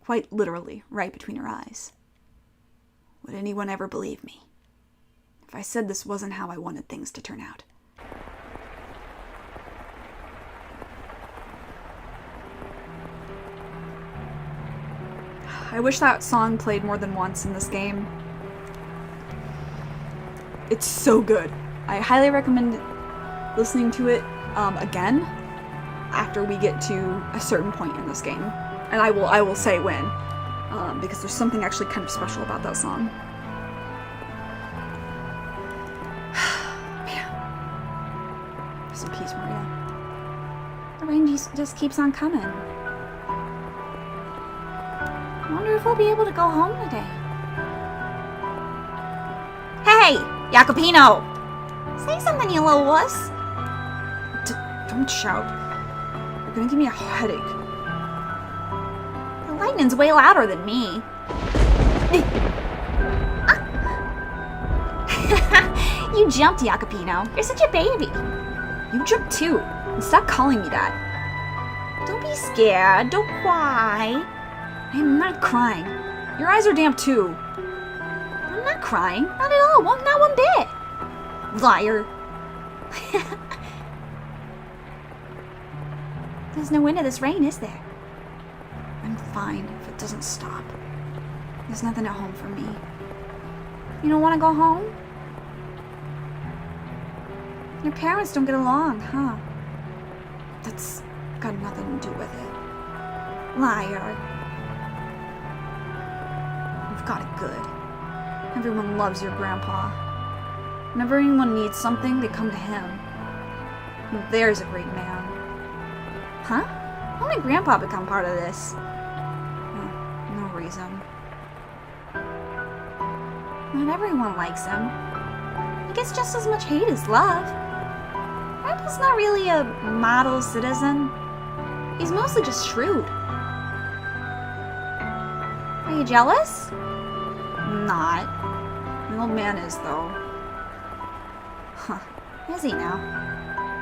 Quite literally, right between her eyes. Would anyone ever believe me if I said this wasn't how I wanted things to turn out? I wish that song played more than once in this game. It's so good. I highly recommend listening to it again after we get to a certain point in this game. And I will say when, because there's something actually kind of special about that song. Man. Rest in peace, Maria. The rain just keeps on coming. I wonder if we'll be able to go home today. Hey, Jacopino! Say something, you little wuss. Don't shout. You're gonna give me a headache. The lightning's way louder than me. You jumped, Jacopino. You're such a baby. You jumped too. And stop calling me that. Don't be scared. Don't cry. I am not crying. Your eyes are damp too. I'm not crying. Not at all. Not one bit. Liar. There's no end to this rain, is there? I'm fine if it doesn't stop. There's nothing at home for me. You don't want to go home? Your parents don't get along, huh? That's got nothing to do with it. Liar. You've got it good. Everyone loves your grandpa. Whenever anyone needs something, they come to him. And there's a great man. Huh? How did Grandpa become part of this? No reason. Not everyone likes him. He gets just as much hate as love. Grandpa's not really a model citizen. He's mostly just shrewd. Are you jealous? Not. The old man is, though. Huh. Is he now?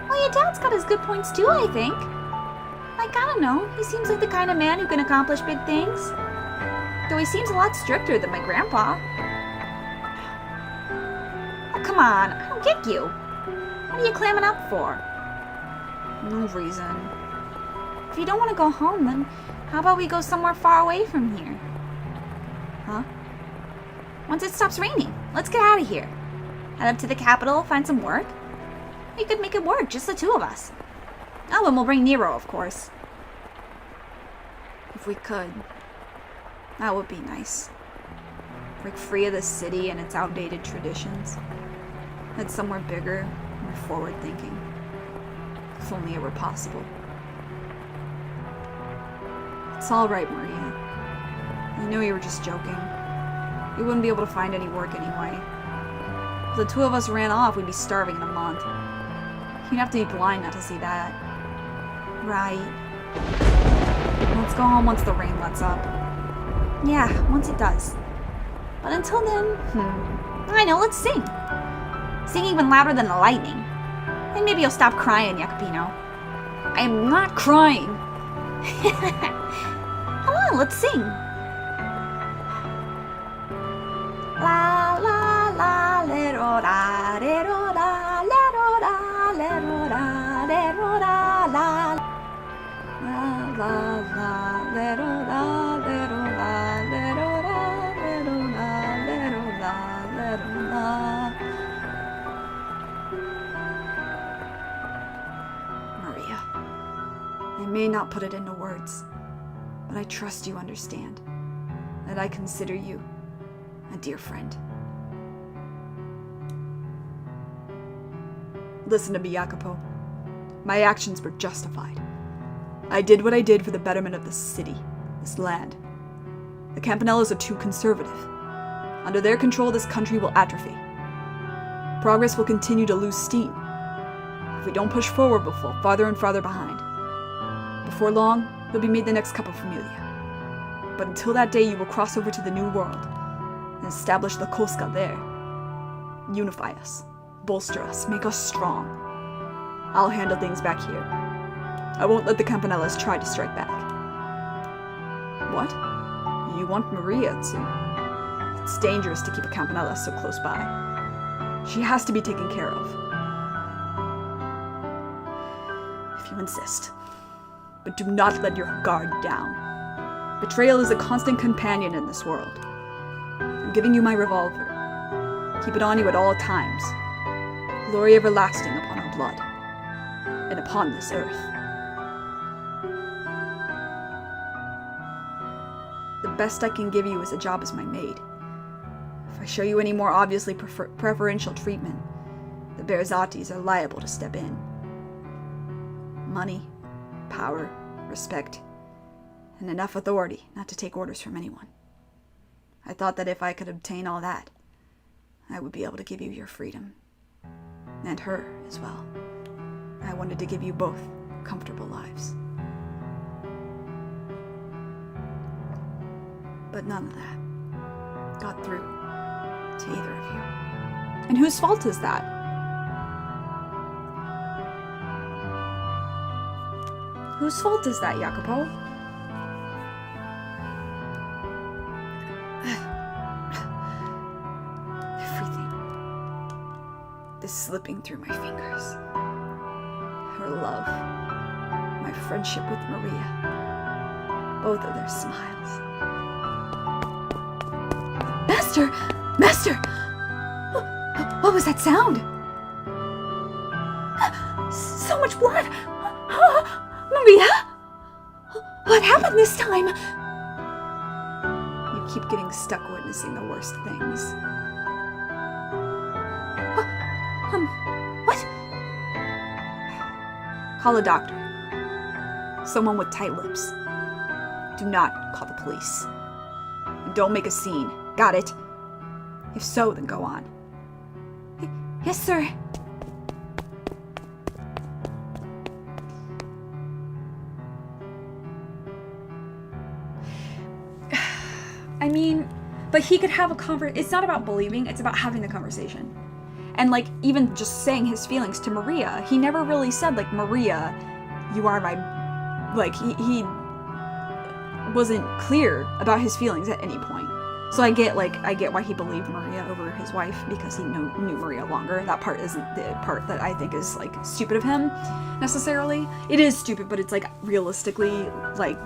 Well, your dad's got his good points too, I think. Like, I don't know. He seems like the kind of man who can accomplish big things. Though he seems a lot stricter than my grandpa. Oh, come on. I don't get you. What are you clamming up for? No reason. If you don't want to go home, then how about we go somewhere far away from here? Huh? Once it stops raining, let's get out of here. Head up to the capital, find some work. We could make it work, just the two of us. Oh, and we'll bring Nero, of course. If we could. That would be nice. Break free of the city and its outdated traditions. Head somewhere bigger, more forward-thinking. If only it were possible. It's all right, Maria. I know you were just joking. We wouldn't be able to find any work anyway. If the two of us ran off, we'd be starving in a month. You'd have to be blind not to see that. Right. Let's go home once the rain lets up. Yeah, once it does. But until then, I know, let's sing. Sing even louder than the lightning. And maybe you'll stop crying, Jacopino. I am not crying. Come on, let's sing. La la la le ro da re ro da le ro da le ro da le ro da la la la le ro da le ro da le ro da le ro da le ro da le ro da. Maria, I may not put it into words, but I trust you understand that I consider you a dear friend. Listen to me, Jacopo. My actions were justified. I did what I did for the betterment of this city, this land. The Campanellas are too conservative. Under their control, this country will atrophy. Progress will continue to lose steam. If we don't push forward, we'll fall farther and farther behind. Before long, you'll be made the next Capo Familia. But until that day, you will cross over to the New World and establish the Cosca there. Unify us, bolster us, make us strong. I'll handle things back here. I won't let the Campanellas try to strike back. What? You want Maria to... It's dangerous to keep a Campanella so close by. She has to be taken care of. If you insist. But do not let your guard down. Betrayal is a constant companion in this world. I'm giving you my revolver. Keep it on you at all times. Glory everlasting upon our blood, and upon this earth. The best I can give you is a job as my maid. If I show you any more obviously preferential treatment, the Bearzatis are liable to step in. Money, power, respect, and enough authority not to take orders from anyone. I thought that if I could obtain all that, I would be able to give you your freedom. And her as well. I wanted to give you both comfortable lives. But none of that got through to either of you. And whose fault is that? Whose fault is that, Jacopo? This slipping through my fingers. Her love. My friendship with Maria. Both of their smiles. Master! Master! What was that sound? So much blood! Maria? What happened this time? You keep getting stuck witnessing the worst things. What? Call a doctor. Someone with tight lips. Do not call the police. And don't make a scene. Got it? If so, then go on. Yes, sir. I mean, but he could have a conversation. It's not about believing, it's about having the conversation. And, like, even just saying his feelings to Maria, he never really said, like, Maria, you are my... Like, he wasn't clear about his feelings at any point. So I get why he believed Maria over his wife, because he knew Maria longer. That part isn't the part that I think is, like, stupid of him, necessarily. It is stupid, but it's, like, realistically, like,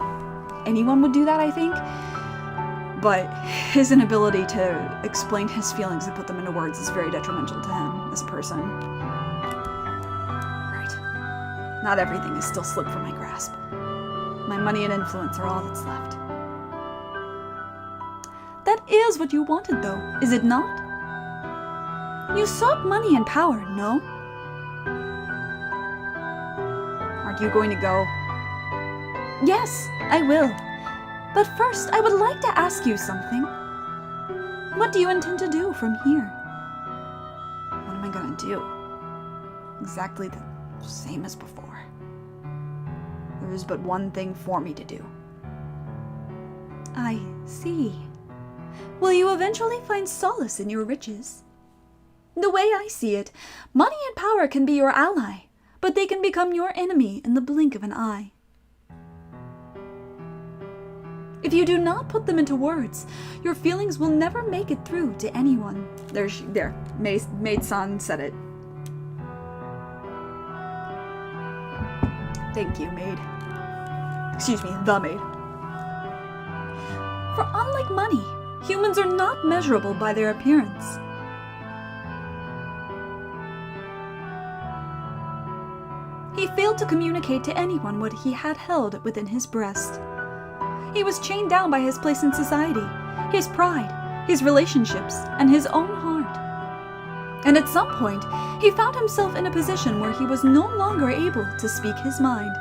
anyone would do that, I think. But his inability to explain his feelings and put them into words is very detrimental to him as a person. Right. Not everything is still slipped from my grasp. My money and influence are all that's left. That is what you wanted, though, is it not? You sought money and power, no? Aren't you going to go? Yes, I will. But first, I would like to ask you something. What do you intend to do from here? What am I gonna do? Exactly the same as before. There is but one thing for me to do. I see. Will you eventually find solace in your riches? The way I see it, money and power can be your ally, but they can become your enemy in the blink of an eye. If you do not put them into words, your feelings will never make it through to anyone. There. Maid-san said it. Thank you, maid. Excuse me, the maid. For unlike money, humans are not measurable by their appearance. He failed to communicate to anyone what he had held within his breast. He was chained down by his place in society, his pride, his relationships, and his own heart. And at some point, he found himself in a position where he was no longer able to speak his mind.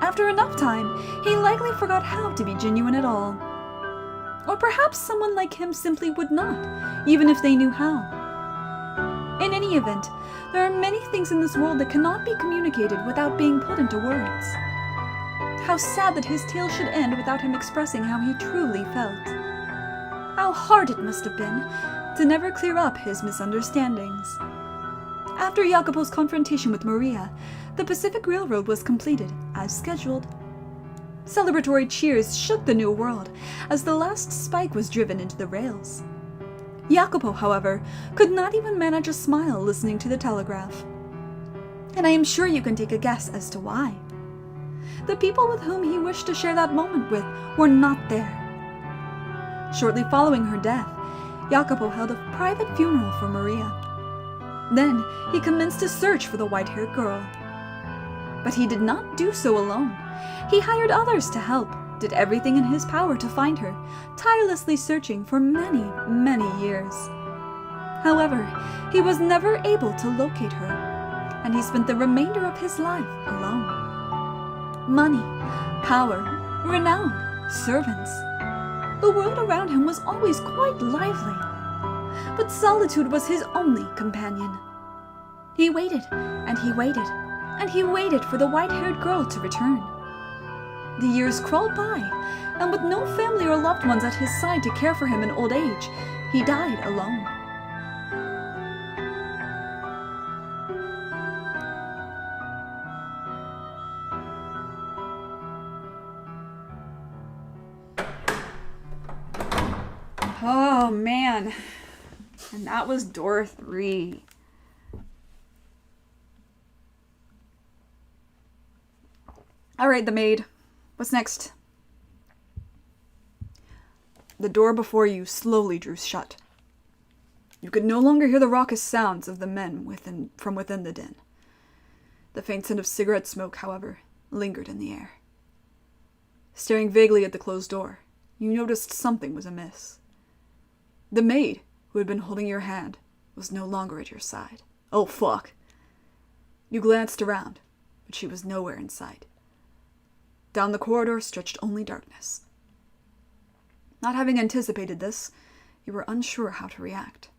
After enough time, he likely forgot how to be genuine at all. Or perhaps someone like him simply would not, even if they knew how. In any event, there are many things in this world that cannot be communicated without being put into words. How sad that his tale should end without him expressing how he truly felt. How hard it must have been to never clear up his misunderstandings. After Jacopo's confrontation with Maria, the Pacific Railroad was completed, as scheduled. Celebratory cheers shook the new world as the last spike was driven into the rails. Jacopo, however, could not even manage a smile listening to the telegraph. And I am sure you can take a guess as to why. The people with whom he wished to share that moment with were not there. Shortly following her death, Jacopo held a private funeral for Maria. Then he commenced a search for the white-haired girl. But he did not do so alone. He hired others to help, did everything in his power to find her, tirelessly searching for many, many years. However, he was never able to locate her, and he spent the remainder of his life alone. Money, power, renown, servants. The world around him was always quite lively, but solitude was his only companion. He waited, and he waited, and he waited for the white-haired girl to return. The years crawled by, and with no family or loved ones at his side to care for him in old age, he died alone. Oh, man. And that was door 3. All right, the maid. What's next? The door before you slowly drew shut. You could no longer hear the raucous sounds of the men from within the den. The faint scent of cigarette smoke, however, lingered in the air. Staring vaguely at the closed door, you noticed something was amiss. The maid, who had been holding your hand, was no longer at your side. Oh, fuck. You glanced around, but she was nowhere in sight. Down the corridor stretched only darkness. Not having anticipated this, you were unsure how to react.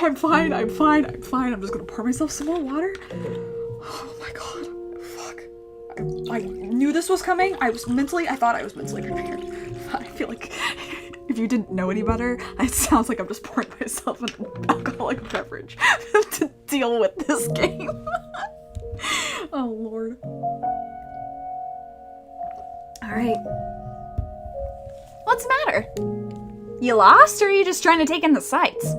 I'm fine. I'm just gonna pour myself some more water. Oh my god. Fuck. I knew this was coming. I thought I was mentally prepared. I feel like if you didn't know any better, it sounds like I'm just pouring myself an alcoholic beverage to deal with this game. Oh, Lord. All right. What's the matter? You lost, or are you just trying to take in the sights?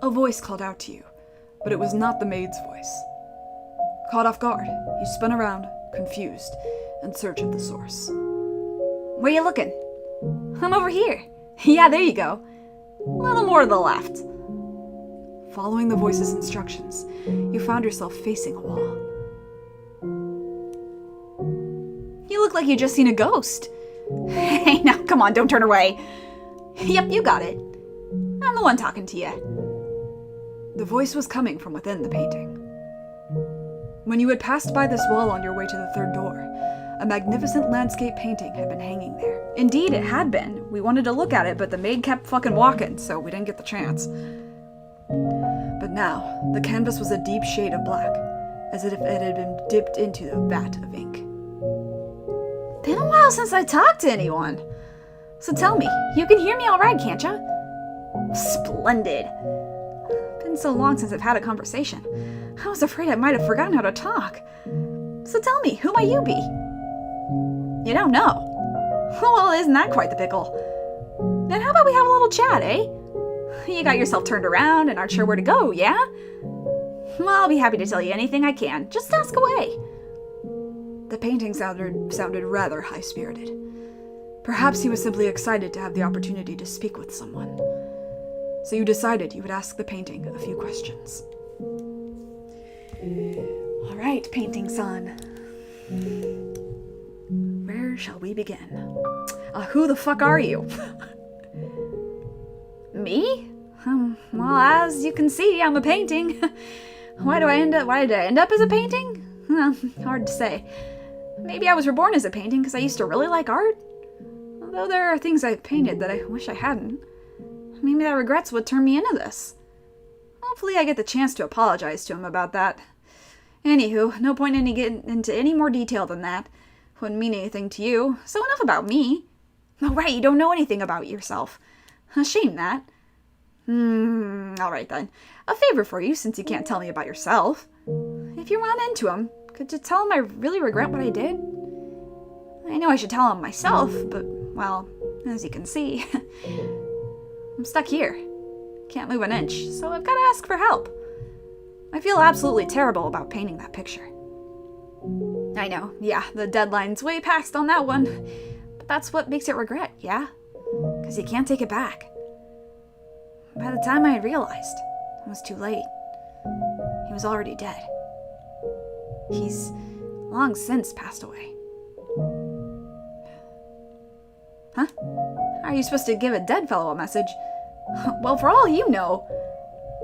A voice called out to you, but it was not the maid's voice. Caught off guard, you spun around, confused, in search of the source. Where you looking? I'm over here. Yeah, there you go. A little more to the left. Following the voice's instructions, you found yourself facing a wall. You look like you just seen a ghost. Hey, now, come on, don't turn away. Yep, you got it. I'm the one talking to you. The voice was coming from within the painting. When you had passed by this wall on your way to the third door, a magnificent landscape painting had been hanging there. Indeed, it had been. We wanted to look at it, but the maid kept fucking walking, so we didn't get the chance. But now, the canvas was a deep shade of black, as if it had been dipped into a vat of ink. Been a while since I talked to anyone. So tell me, you can hear me all right, can't ya? Splendid. Been so long since I've had a conversation. I was afraid I might have forgotten how to talk. So tell me, who might you be? You don't know? Well, isn't that quite the pickle? Then how about we have a little chat, eh? You got yourself turned around and aren't sure where to go, yeah? Well, I'll be happy to tell you anything I can. Just ask away. The painting sounded rather high-spirited. Perhaps he was simply excited to have the opportunity to speak with someone. So you decided you would ask the painting a few questions. All right, painting son. Where shall we begin? Who the fuck are you? Me? Well, as you can see, I'm a painting. Why did I end up as a painting? Hard to say. Maybe I was reborn as a painting because I used to really like art. Although there are things I've painted that I wish I hadn't. Maybe that regrets would turn me into this. Hopefully I get the chance to apologize to him about that. Anywho, no point in getting into any more detail than that. Wouldn't mean anything to you, so enough about me. Oh, right, you don't know anything about yourself. A shame that. Alright then. A favor for you, since you can't tell me about yourself. If you run into him, could you tell him I really regret what I did? I know I should tell him myself, but, well, as you can see, I'm stuck here. Can't move an inch, so I've got to ask for help. I feel absolutely terrible about painting that picture. I know, yeah, the deadline's way past on that one, but that's what makes it regret, yeah? Because you can't take it back. By the time I realized, it was too late. He was already dead. He's long since passed away. Huh? How are you supposed to give a dead fellow a message? Well, for all you know,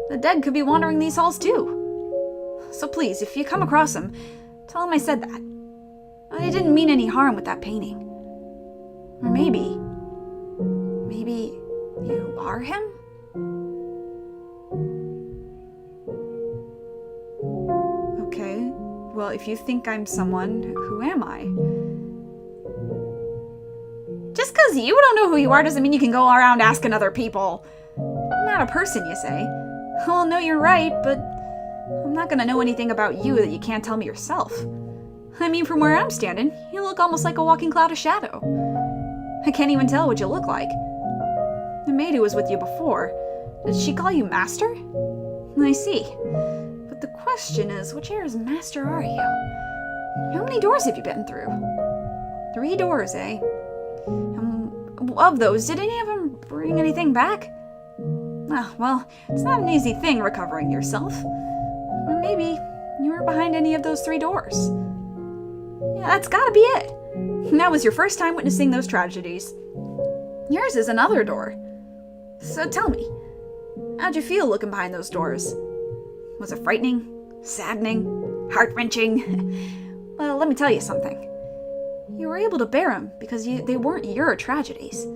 the dead could be wandering these halls too. So please, if you come across him, tell him I said that. I didn't mean any harm with that painting. Or maybe you are him? Okay, well, if you think I'm someone, who am I? Just because you don't know who you are doesn't mean you can go around asking other people. I'm not a person, you say. Well, no, you're right, but I'm not gonna know anything about you that you can't tell me yourself. I mean, from where I'm standing, you look almost like a walking cloud of shadow. I can't even tell what you look like. The maid who was with you before, did she call you Master? I see. But the question is, which era's Master are you? How many doors have you been through? 3 doors, eh? And of those, did any of them bring anything back? Ah, well, it's not an easy thing recovering yourself. Or maybe you weren't behind any of those 3 doors. Yeah, that's gotta be it. That was your first time witnessing those tragedies. Yours is another door. So tell me, how'd you feel looking behind those doors? Was it frightening? Saddening? Heart-wrenching? Well, let me tell you something. You were able to bear them because they weren't your tragedies.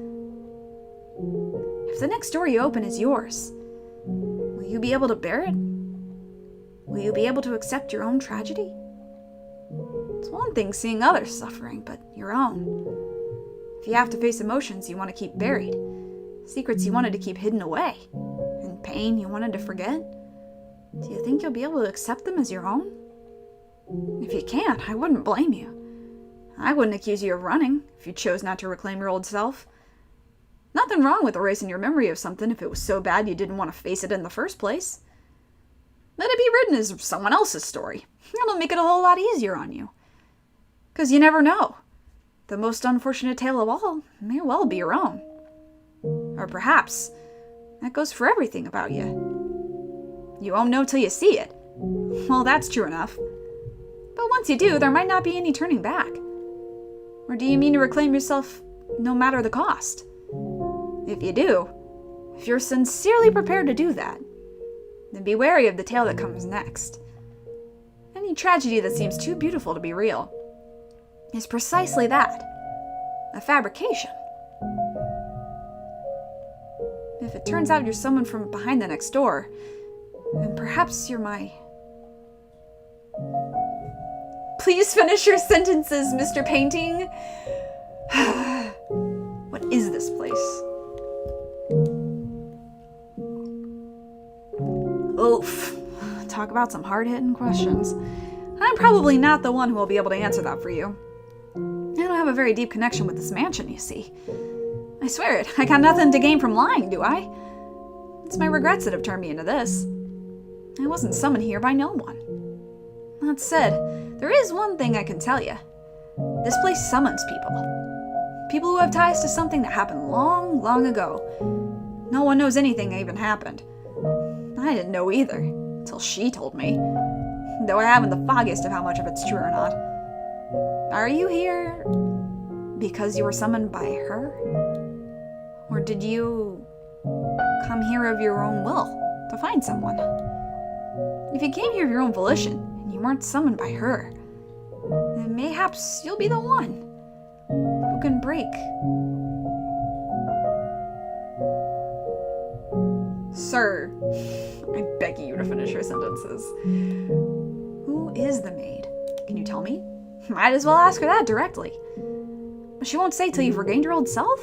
If the next door you open is yours, will you be able to bear it? Will you be able to accept your own tragedy? It's one thing seeing others suffering, but your own. If you have to face emotions you want to keep buried, secrets you wanted to keep hidden away, and pain you wanted to forget, do you think you'll be able to accept them as your own? If you can't, I wouldn't blame you. I wouldn't accuse you of running if you chose not to reclaim your old self. Nothing wrong with erasing your memory of something if it was so bad you didn't want to face it in the first place. Let it be written as someone else's story. It'll make it a whole lot easier on you. 'Cause you never know. The most unfortunate tale of all may well be your own. Or perhaps that goes for everything about you. You won't know till you see it. Well, that's true enough. But once you do, there might not be any turning back. Or do you mean to reclaim yourself no matter the cost? If you do, if you're sincerely prepared to do that, then be wary of the tale that comes next. Any tragedy that seems too beautiful to be real is precisely that, a fabrication. If it turns out you're someone from behind the next door, then perhaps you're my... Please finish your sentences, Mr. Painting. What is this place? Oof. Talk about some hard-hitting questions. I'm probably not the one who will be able to answer that for you. I don't have a very deep connection with this mansion, you see. I swear it, I got nothing to gain from lying, do I? It's my regrets that have turned me into this. I wasn't summoned here by no one. That said, there is one thing I can tell you. This place summons people. People who have ties to something that happened long, long ago. No one knows anything even happened. I didn't know either, till she told me. Though I haven't the foggiest of how much of it's true or not. Are you here because you were summoned by her? Or did you come here of your own will to find someone? If you came here of your own volition and you weren't summoned by her, then mayhaps you'll be the one who can break. Sir, I beg you to finish your sentences. Who is the maid? Can you tell me? Might as well ask her that directly. She won't say till you've regained your old self?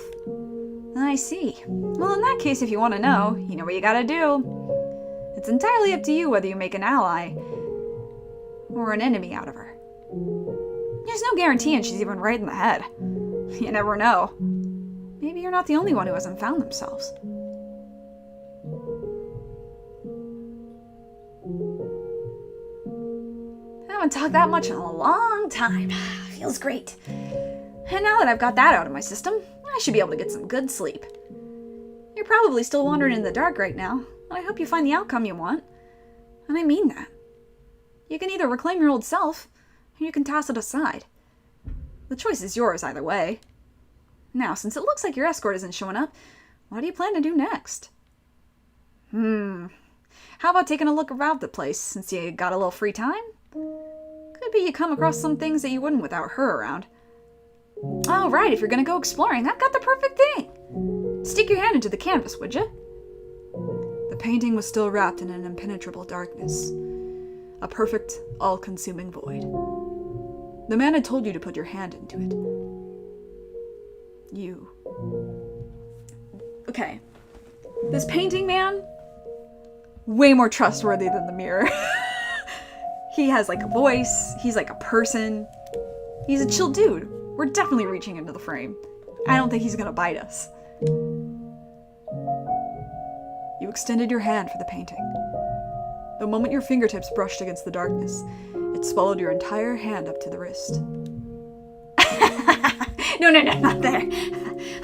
I see. Well, in that case, if you want to know, you know what you gotta do. It's entirely up to you whether you make an ally or an enemy out of her. There's no guarantee and she's even right in the head. You never know. Maybe you're not the only one who hasn't found themselves. I haven't talked that much in a long time. Feels great. And now that I've got that out of my system, I should be able to get some good sleep. You're probably still wandering in the dark right now, and I hope you find the outcome you want. And I mean that. You can either reclaim your old self, or you can toss it aside. The choice is yours either way. Now, since it looks like your escort isn't showing up, what do you plan to do next? How about taking a look around the place, since you got a little free time? Could be you come across some things that you wouldn't without her around. Oh, right, if you're gonna go exploring, I've got the perfect thing. Stick your hand into the canvas, would you? The painting was still wrapped in an impenetrable darkness. A perfect, all-consuming void. The man had told you to put your hand into it. You. Okay. This painting man, way more trustworthy than the mirror. He has like a voice, he's like a person. He's a chill dude. We're definitely reaching into the frame. I don't think he's gonna bite us. You extended your hand for the painting. The moment your fingertips brushed against the darkness, it swallowed your entire hand up to the wrist. No, not there.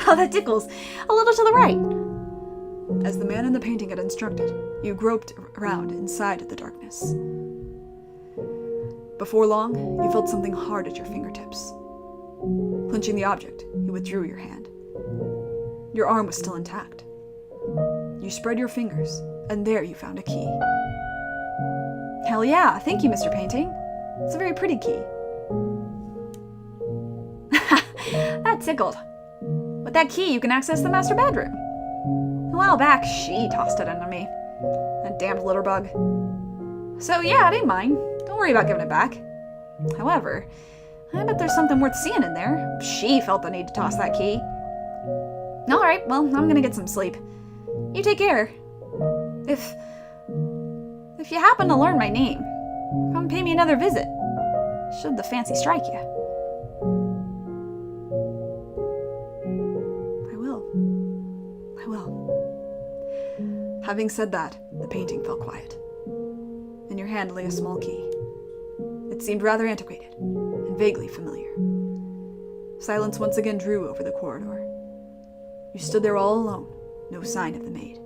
Oh, that tickles. A little to the right. As the man in the painting had instructed, you groped around inside the darkness. Before long, you felt something hard at your fingertips. Clenching the object, you withdrew your hand. Your arm was still intact. You spread your fingers, and there you found a key. Hell yeah, thank you, Mr. Painting. It's a very pretty key. That tickled. With that key, you can access the master bedroom. A while back, she tossed it into me. That damned litter bug. So yeah, I didn't mind. Don't worry about giving it back. However, I bet there's something worth seeing in there. She felt the need to toss that key. Alright, well, I'm gonna get some sleep. You take care. If you happen to learn my name, come pay me another visit. Should the fancy strike you. I will. Having said that, the painting fell quiet. In your hand lay a small key. It seemed rather antiquated and vaguely familiar. Silence once again drew over the corridor. You stood there all alone, no sign of the maid.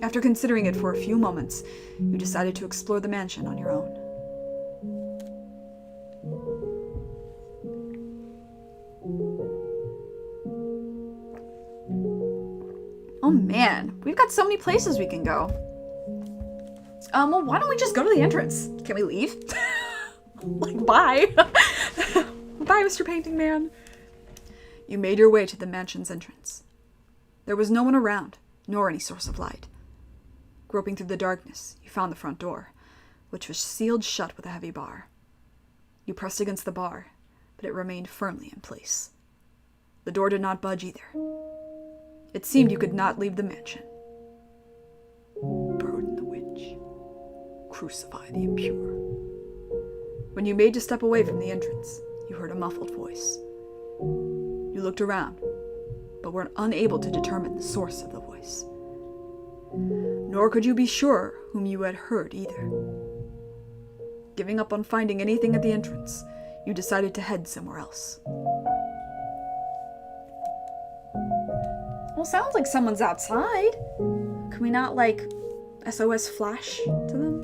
After considering it for a few moments, you decided to explore the mansion on your own. Oh man, we've got so many places we can go. Well, why don't we just go to the entrance? Can we leave? Like, bye. Bye, Mr. Painting Man. You made your way to the mansion's entrance. There was no one around, nor any source of light. Groping through the darkness, you found the front door, which was sealed shut with a heavy bar. You pressed against the bar, but it remained firmly in place. The door did not budge either. It seemed you could not leave the mansion. Burn the witch. Crucify the impure. When you made to step away from the entrance, you heard a muffled voice. You looked around, but were unable to determine the source of the voice. Nor could you be sure whom you had heard either. Giving up on finding anything at the entrance, you decided to head somewhere else. Well, sounds like someone's outside. Can we not, like, SOS flash to them?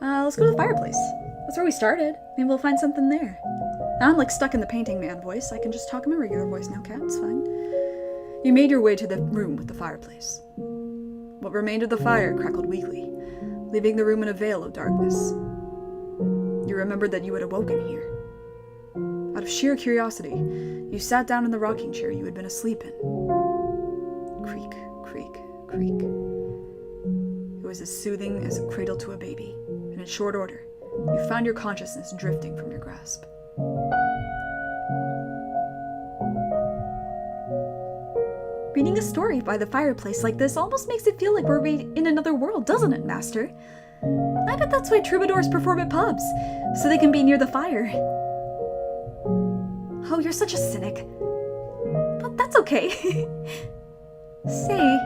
Let's go to the fireplace. That's where we started. Maybe we'll find something there. Now I'm, like, stuck in the painting man voice. I can just talk in my regular voice now, Kat. It's fine. You made your way to the room with the fireplace. What remained of the fire crackled weakly, leaving the room in a veil of darkness. You remembered that you had awoken here. Out of sheer curiosity, you sat down in the rocking chair you had been asleep in. Creak, creak, creak. It was as soothing as a cradle to a baby, and in short order, you found your consciousness drifting from your grasp. Reading a story by the fireplace like this almost makes it feel like we're in another world, doesn't it, Master? I bet that's why troubadours perform at pubs, so they can be near the fire. Oh, you're such a cynic. But that's okay. Say,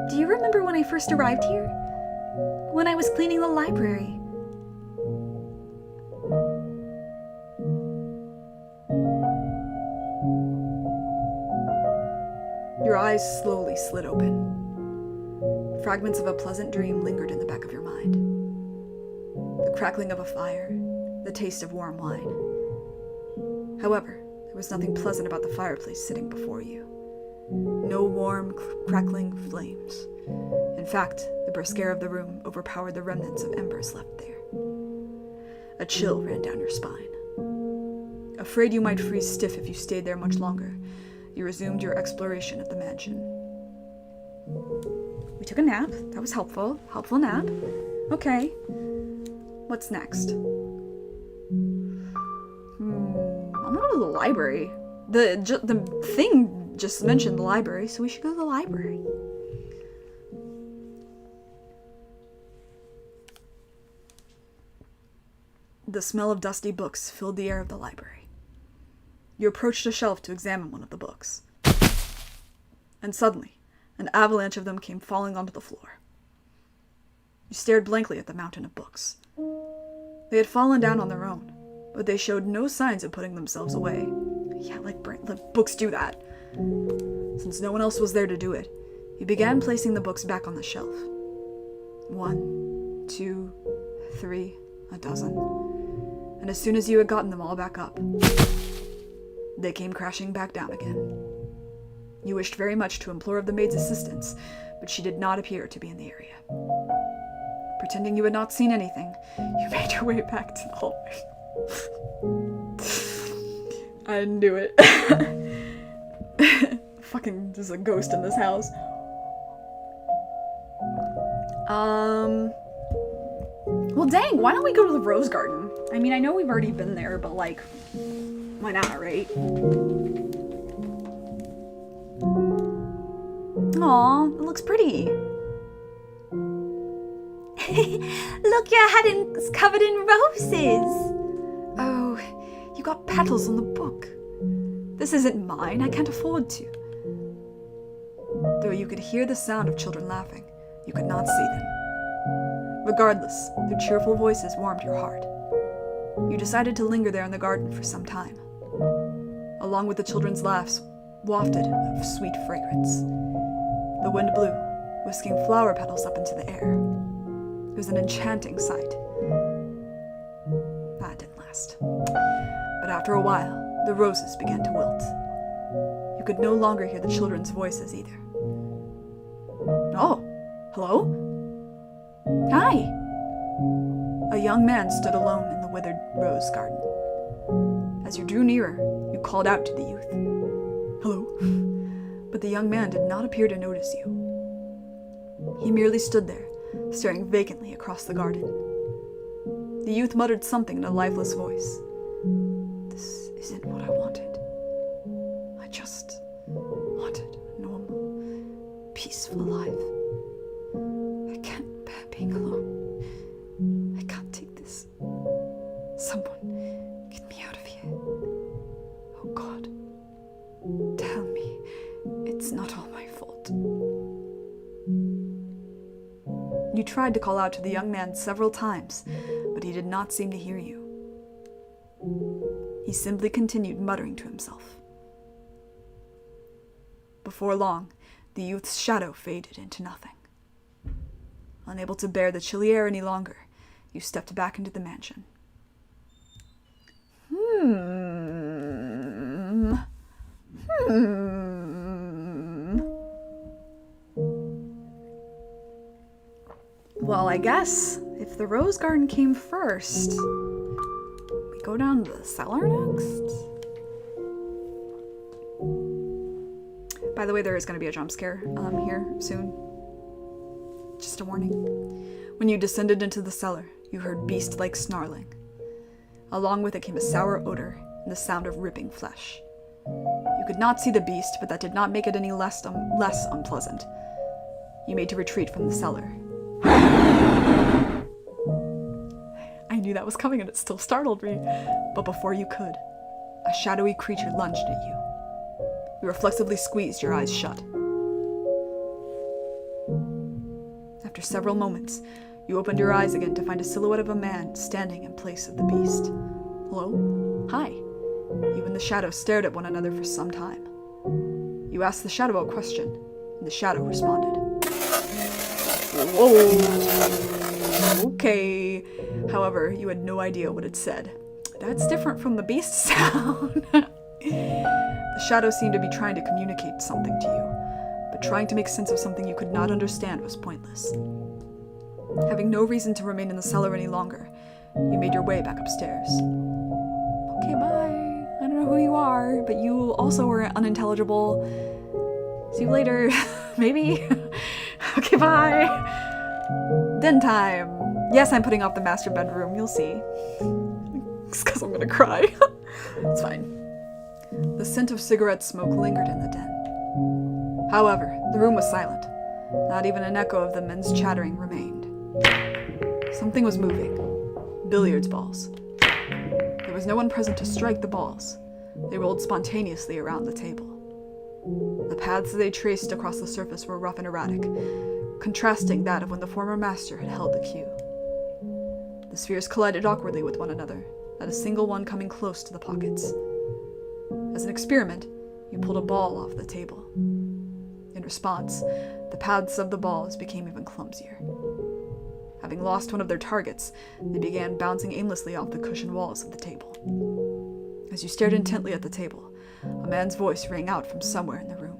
do you remember when I first arrived here? When I was cleaning the library. Your eyes slowly slid open. Fragments of a pleasant dream lingered in the back of your mind. The crackling of a fire, the taste of warm wine. However, there was nothing pleasant about the fireplace sitting before you. No warm, crackling flames. In fact, the brisk air of the room overpowered the remnants of embers left there. A chill ran down your spine. Afraid you might freeze stiff if you stayed there much longer, you resumed your exploration of the mansion. We took a nap. That was helpful. Helpful nap. Okay. What's next? I'm gonna go to the library. The thing just mentioned the library, so we should go to the library. The smell of dusty books filled the air of the library. You approached a shelf to examine one of the books. And suddenly, an avalanche of them came falling onto the floor. You stared blankly at the mountain of books. They had fallen down on their own, but they showed no signs of putting themselves away. Yeah, like books do that. Since no one else was there to do it, you began placing the books back on the shelf. 1, 2, 3, a dozen. And as soon as you had gotten them all back up, they came crashing back down again. You wished very much to implore of the maid's assistance, but she did not appear to be in the area. Pretending you had not seen anything, you made your way back to the hallway. I didn't do it. Fucking, there's a ghost in this house. Well, dang, why don't we go to the Rose Garden? I mean, I know we've already been there, but like, why not, right? Aw, it looks pretty. Look, your hat is covered in roses. Oh, you got petals on the book. This isn't mine, I can't afford to. Though you could hear the sound of children laughing, you could not see them. Regardless, their cheerful voices warmed your heart. You decided to linger there in the garden for some time. Along with the children's laughs, wafted of sweet fragrance. The wind blew, whisking flower petals up into the air. It was an enchanting sight. That didn't last. But after a while, the roses began to wilt. You could no longer hear the children's voices either. Oh, hello? Hi. A young man stood alone in the withered rose garden. As you drew nearer, you called out to the youth. Hello? But the young man did not appear to notice you. He merely stood there, staring vacantly across the garden. The youth muttered something in a lifeless voice. This isn't what I wanted. I just wanted a normal, peaceful life. I can't bear being alone. I can't take this. Someone, get me out of here. Oh God, tell me it's not all my fault. You tried to call out to the young man several times, but he did not seem to hear you. He simply continued muttering to himself. Before long, the youth's shadow faded into nothing. Unable to bear the chilly air any longer, you stepped back into the mansion. Well, I guess if the Rose Garden came first, we go down to the cellar next. By the way, there is going to be a jump scare here soon. Just a warning. When you descended into the cellar, you heard beast-like snarling. Along with it came a sour odor and the sound of ripping flesh. You could not see the beast, but that did not make it any less unpleasant. You made to retreat from the cellar. I knew that was coming and it still startled me. But before you could, a shadowy creature lunged at you. You reflexively squeezed your eyes shut. After several moments, you opened your eyes again to find a silhouette of a man standing in place of the beast. Hello? Hi. You and the shadow stared at one another for some time. You asked the shadow a question, and the shadow responded. Whoa. Okay. However, you had no idea what it said. That's different from the beast sound. The shadow seemed to be trying to communicate something to you, but trying to make sense of something you could not understand was pointless. Having no reason to remain in the cellar any longer, you made your way back upstairs. Okay, bye. I don't know who you are, but you also were unintelligible. See you later. Maybe. Okay, bye. Den time. Yes, I'm putting off the master bedroom. You'll see. It's because I'm gonna cry. It's fine. The scent of cigarette smoke lingered in the den. However, the room was silent. Not even an echo of the men's chattering remained. Something was moving. Billiards balls. There was no one present to strike the balls. They rolled spontaneously around the table. The paths they traced across the surface were rough and erratic, contrasting that of when the former master had held the cue. The spheres collided awkwardly with one another, not a single one coming close to the pockets. As an experiment, you pulled a ball off the table. In response, the paths of the balls became even clumsier. Having lost one of their targets, they began bouncing aimlessly off the cushioned walls of the table. As you stared intently at the table, a man's voice rang out from somewhere in the room.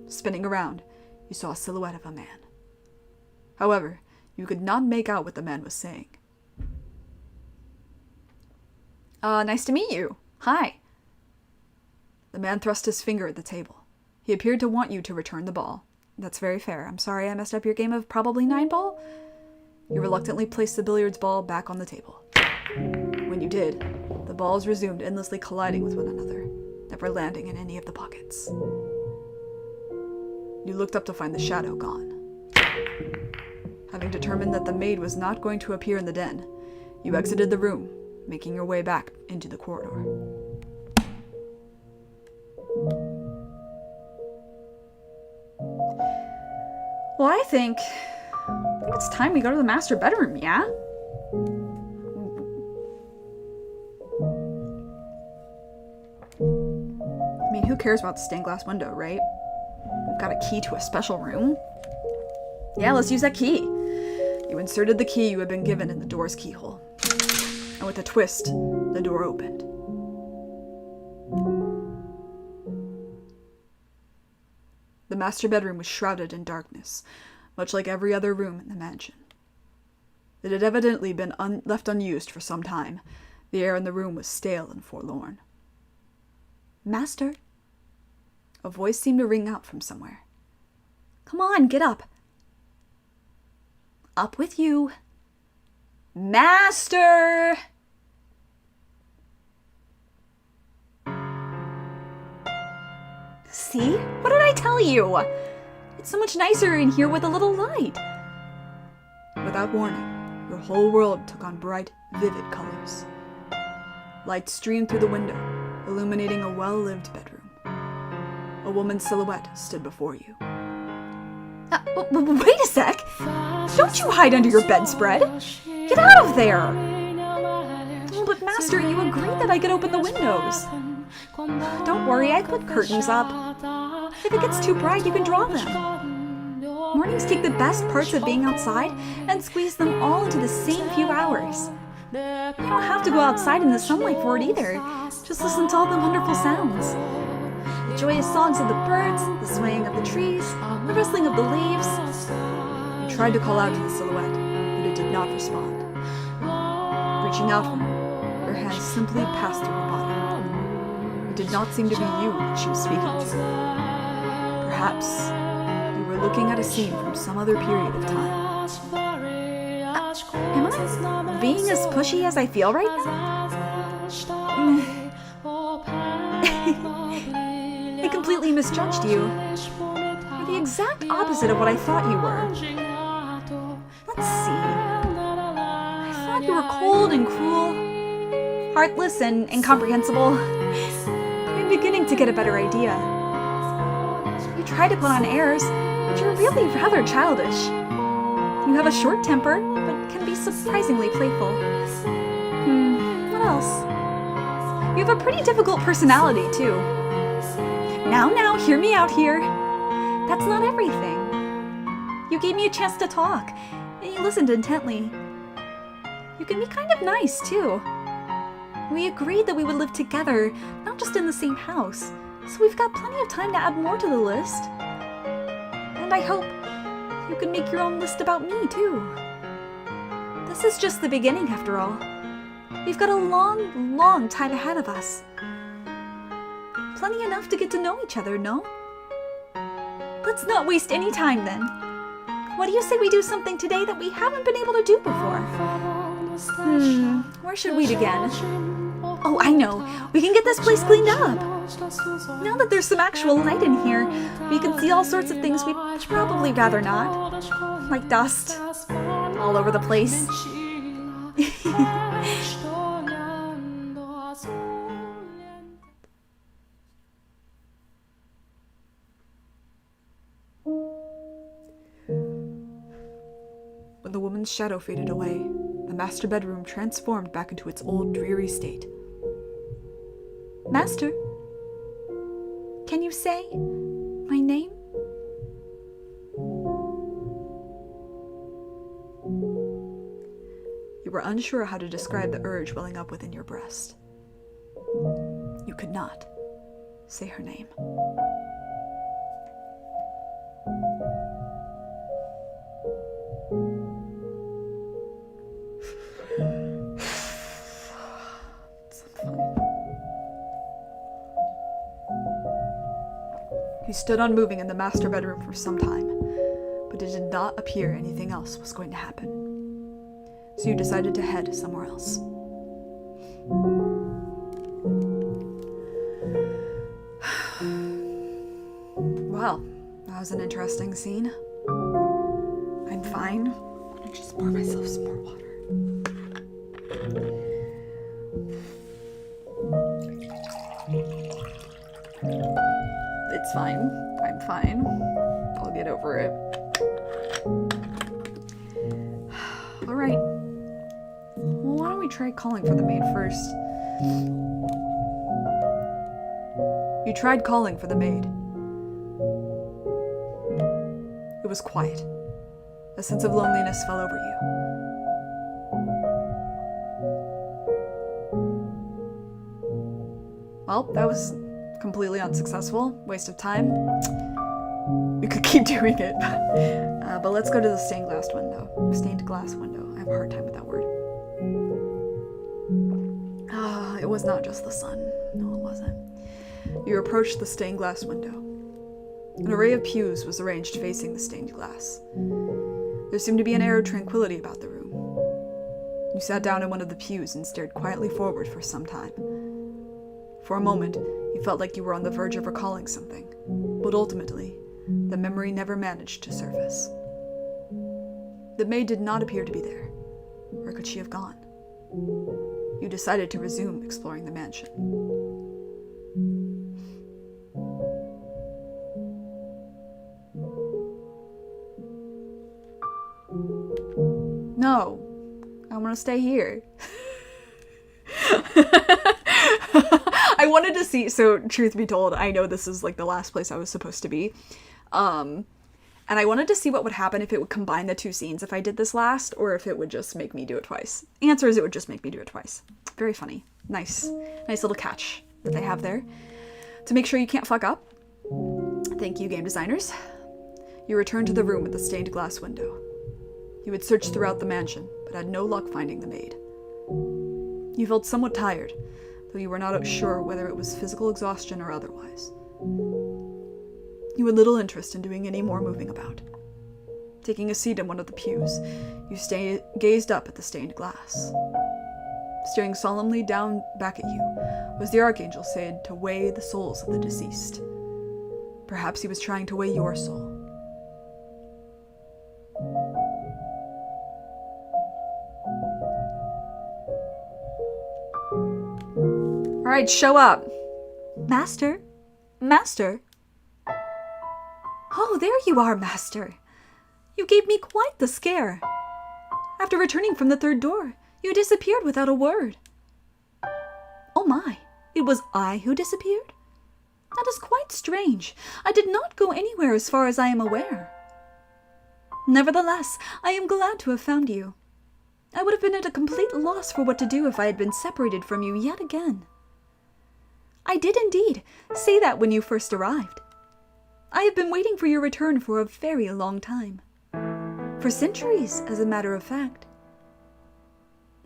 Spinning around, you saw a silhouette of a man. However, you could not make out what the man was saying. Nice to meet you. Hi. The man thrust his finger at the table. He appeared to want you to return the ball. That's very fair. I'm sorry I messed up your game of probably 9-ball. You reluctantly placed the billiards ball back on the table. When you did, the balls resumed endlessly colliding with one another, never landing in any of the pockets. You looked up to find the shadow gone. Having determined that the maid was not going to appear in the den, you exited the room, making your way back into the corridor. Well, I think it's time we go to the master bedroom, yeah? I mean, who cares about the stained glass window, right? We've got a key to a special room. Yeah, let's use that key. You inserted the key you had been given in the door's keyhole. And with a twist, the door opened. The master bedroom was shrouded in darkness, much like every other room in the mansion. It had evidently been left unused for some time. The air in the room was stale and forlorn. Master? A voice seemed to ring out from somewhere. Come on, get up. Up with you. Master! See? What did I tell you? It's so much nicer in here with a little light. Without warning, your whole world took on bright, vivid colors. Light streamed through the window, illuminating a well-lived bedroom. A woman's silhouette stood before you. Wait a sec! Don't you hide under your bedspread! Get out of there! Oh, but Master, you agreed that I could open the windows. Don't worry, I put curtains up. If it gets too bright, you can draw them. Mornings take the best parts of being outside and squeeze them all into the same few hours. You don't have to go outside in the sunlight for it either. Just listen to all the wonderful sounds. The joyous songs of the birds, the swaying of the trees, the rustling of the leaves. You tried to call out to the silhouette, but it did not respond. Reaching out for her, your hands simply passed through her body. It did not seem to be you that she was speaking to. Perhaps you were you're looking at a scene from some other period of time. Am I being as pushy as I feel right now? I completely misjudged you. You're the exact opposite of what I thought you were. Let's see. I thought you were cold and cruel, heartless and incomprehensible. I'm beginning to get a better idea. You try to put on airs, but you're really rather childish. You have a short temper, but can be surprisingly playful. What else? You have a pretty difficult personality, too. Now, hear me out here. That's not everything. You gave me a chance to talk, and you listened intently. You can be kind of nice, too. We agreed that we would live together, not just in the same house, so we've got plenty of time to add more to the list. And I hope you can make your own list about me, too. This is just the beginning, after all. We've got a long, long time ahead of us. Plenty enough to get to know each other, no? Let's not waste any time, then. What do you say we do something today that we haven't been able to do before? Where should we begin? Oh, I know. We can get this place cleaned up. Now that there's some actual light in here, we can see all sorts of things we'd probably rather not. Like dust all over the place. When the woman's shadow faded away, the master bedroom transformed back into its old dreary state. Master, can you say my name? You were unsure how to describe the urge welling up within your breast. You could not say her name. He stood unmoving in the master bedroom for some time, but it did not appear anything else was going to happen. So you decided to head somewhere else. Well, that was an interesting scene. I'm fine. I'm gonna just pour myself some more water. It's fine. I'm fine. I'll get over it. Alright. Well, why don't we try calling for the maid first? You tried calling for the maid. It was quiet. A sense of loneliness fell over you. Well, that was completely unsuccessful. Waste of time. We could keep doing it, but let's go to the stained glass window. Stained glass window. I have a hard time with that word. It was not just the sun. No, it wasn't. You approached the stained glass window. An array of pews was arranged facing the stained glass. There seemed to be an air of tranquility about the room. You sat down in one of the pews and stared quietly forward for some time. For a moment, you felt like you were on the verge of recalling something, but ultimately, the memory never managed to surface. The maid did not appear to be there. Where could she have gone? You decided to resume exploring the mansion. No, I want to stay here. I wanted to see, so truth be told, I know this is like the last place I was supposed to be. And I wanted to see what would happen if it would combine the two scenes if I did this last, or if it would just make me do it twice. The answer is it would just make me do it twice. Very funny. Nice little catch that they have there. To make sure you can't fuck up. Thank you, game designers. You returned to the room with the stained glass window. You had searched throughout the mansion, but had no luck finding the maid. You felt somewhat tired, though you were not sure whether it was physical exhaustion or otherwise. You had little interest in doing any more moving about. Taking a seat in one of the pews, you gazed up at the stained glass. Staring solemnly down back at you was the archangel said to weigh the souls of the deceased. Perhaps he was trying to weigh your soul. All right, show up. Master? Master? Oh, there you are, Master. You gave me quite the scare. After returning from the third door, you disappeared without a word. Oh my, it was I who disappeared? That is quite strange. I did not go anywhere as far as I am aware. Nevertheless, I am glad to have found you. I would have been at a complete loss for what to do if I had been separated from you yet again. I did indeed say that when you first arrived. I have been waiting for your return for a very long time. For centuries, as a matter of fact.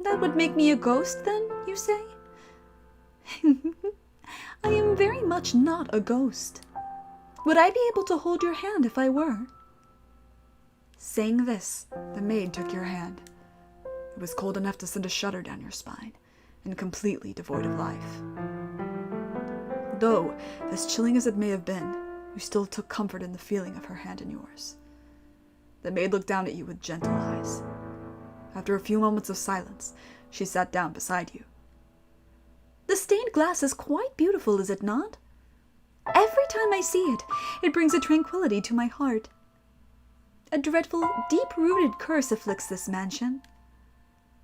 That would make me a ghost, then, you say? I am very much not a ghost. Would I be able to hold your hand if I were? Saying this, the maid took your hand. It was cold enough to send a shudder down your spine, and completely devoid of life. Though, as chilling as it may have been, you still took comfort in the feeling of her hand in yours. The maid looked down at you with gentle eyes. After a few moments of silence, she sat down beside you. The stained glass is quite beautiful, is it not? Every time I see it, it brings a tranquility to my heart. A dreadful, deep-rooted curse afflicts this mansion.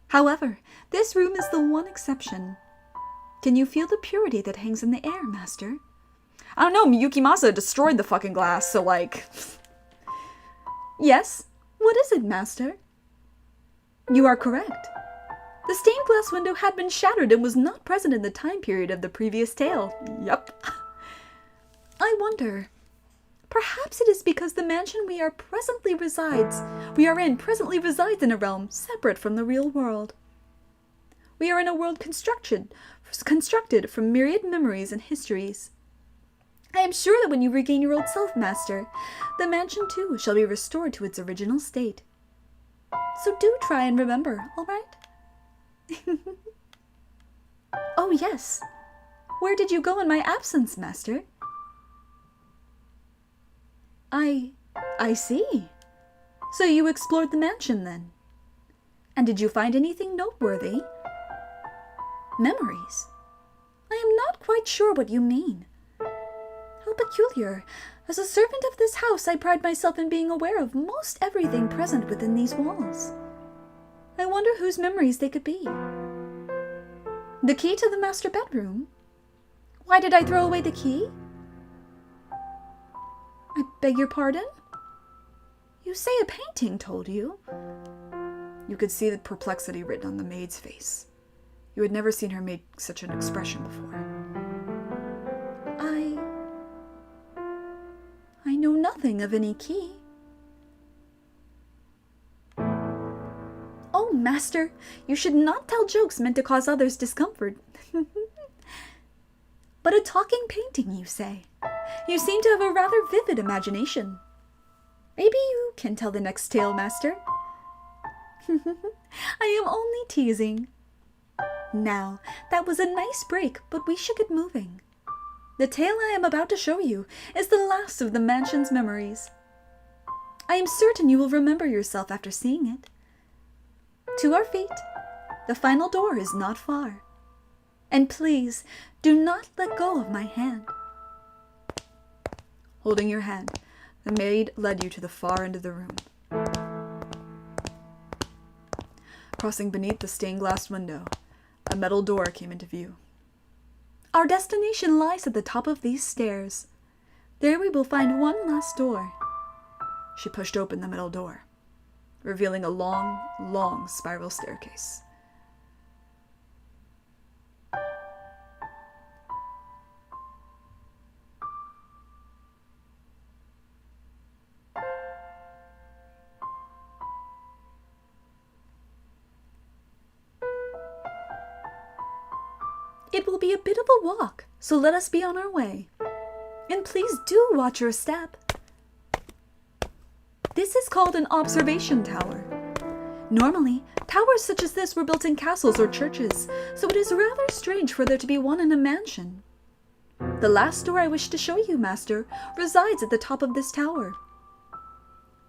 However, this room is the one exception. Can you feel the purity that hangs in the air, Master? I don't know, Miyukimasa destroyed the fucking glass, so like... Yes? What is it, Master? You are correct. The stained glass window had been shattered and was not present in the time period of the previous tale. Yup. I wonder... Perhaps it is because the mansion we are in presently resides in a realm separate from the real world. We are in a world constructed from myriad memories and histories. I am sure that when you regain your old self, Master, the mansion too shall be restored to its original state. So do try and remember, all right? Oh yes. Where did you go in my absence, Master? I see. So you explored the mansion then? And did you find anything noteworthy? Memories? I am not quite sure what you mean. How peculiar. As a servant of this house, I pride myself in being aware of most everything present within these walls. I wonder whose memories they could be. The key to the master bedroom? Why did I throw away the key? I beg your pardon? You say a painting told you? You could see the perplexity written on the maid's face. You had never seen her make such an expression before. I know nothing of any key. Oh, Master, you should not tell jokes meant to cause others discomfort. But a talking painting, you say? You seem to have a rather vivid imagination. Maybe you can tell the next tale, Master. I am only teasing. Now, that was a nice break, but we should get moving. The tale I am about to show you is the last of the mansion's memories. I am certain you will remember yourself after seeing it. To our feet, the final door is not far. And please, do not let go of my hand. Holding your hand, the maid led you to the far end of the room. Crossing beneath the stained-glass window, a metal door came into view. Our destination lies at the top of these stairs. There we will find one last door. She pushed open the metal door, revealing a long, long spiral staircase. It will be a bit of a walk, so let us be on our way. And please do watch your step. This is called an observation tower. Normally, towers such as this were built in castles or churches, so it is rather strange for there to be one in a mansion. The last door I wish to show you, Master, resides at the top of this tower.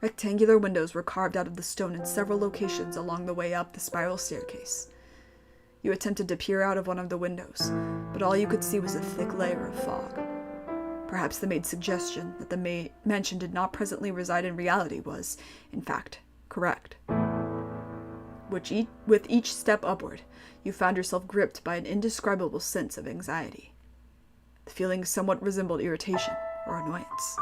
Rectangular windows were carved out of the stone in several locations along the way up the spiral staircase. You attempted to peer out of one of the windows, but all you could see was a thick layer of fog. Perhaps the maid's suggestion that the mansion did not presently reside in reality was, in fact, correct. With each step upward, you found yourself gripped by an indescribable sense of anxiety. The feeling somewhat resembled irritation or annoyance.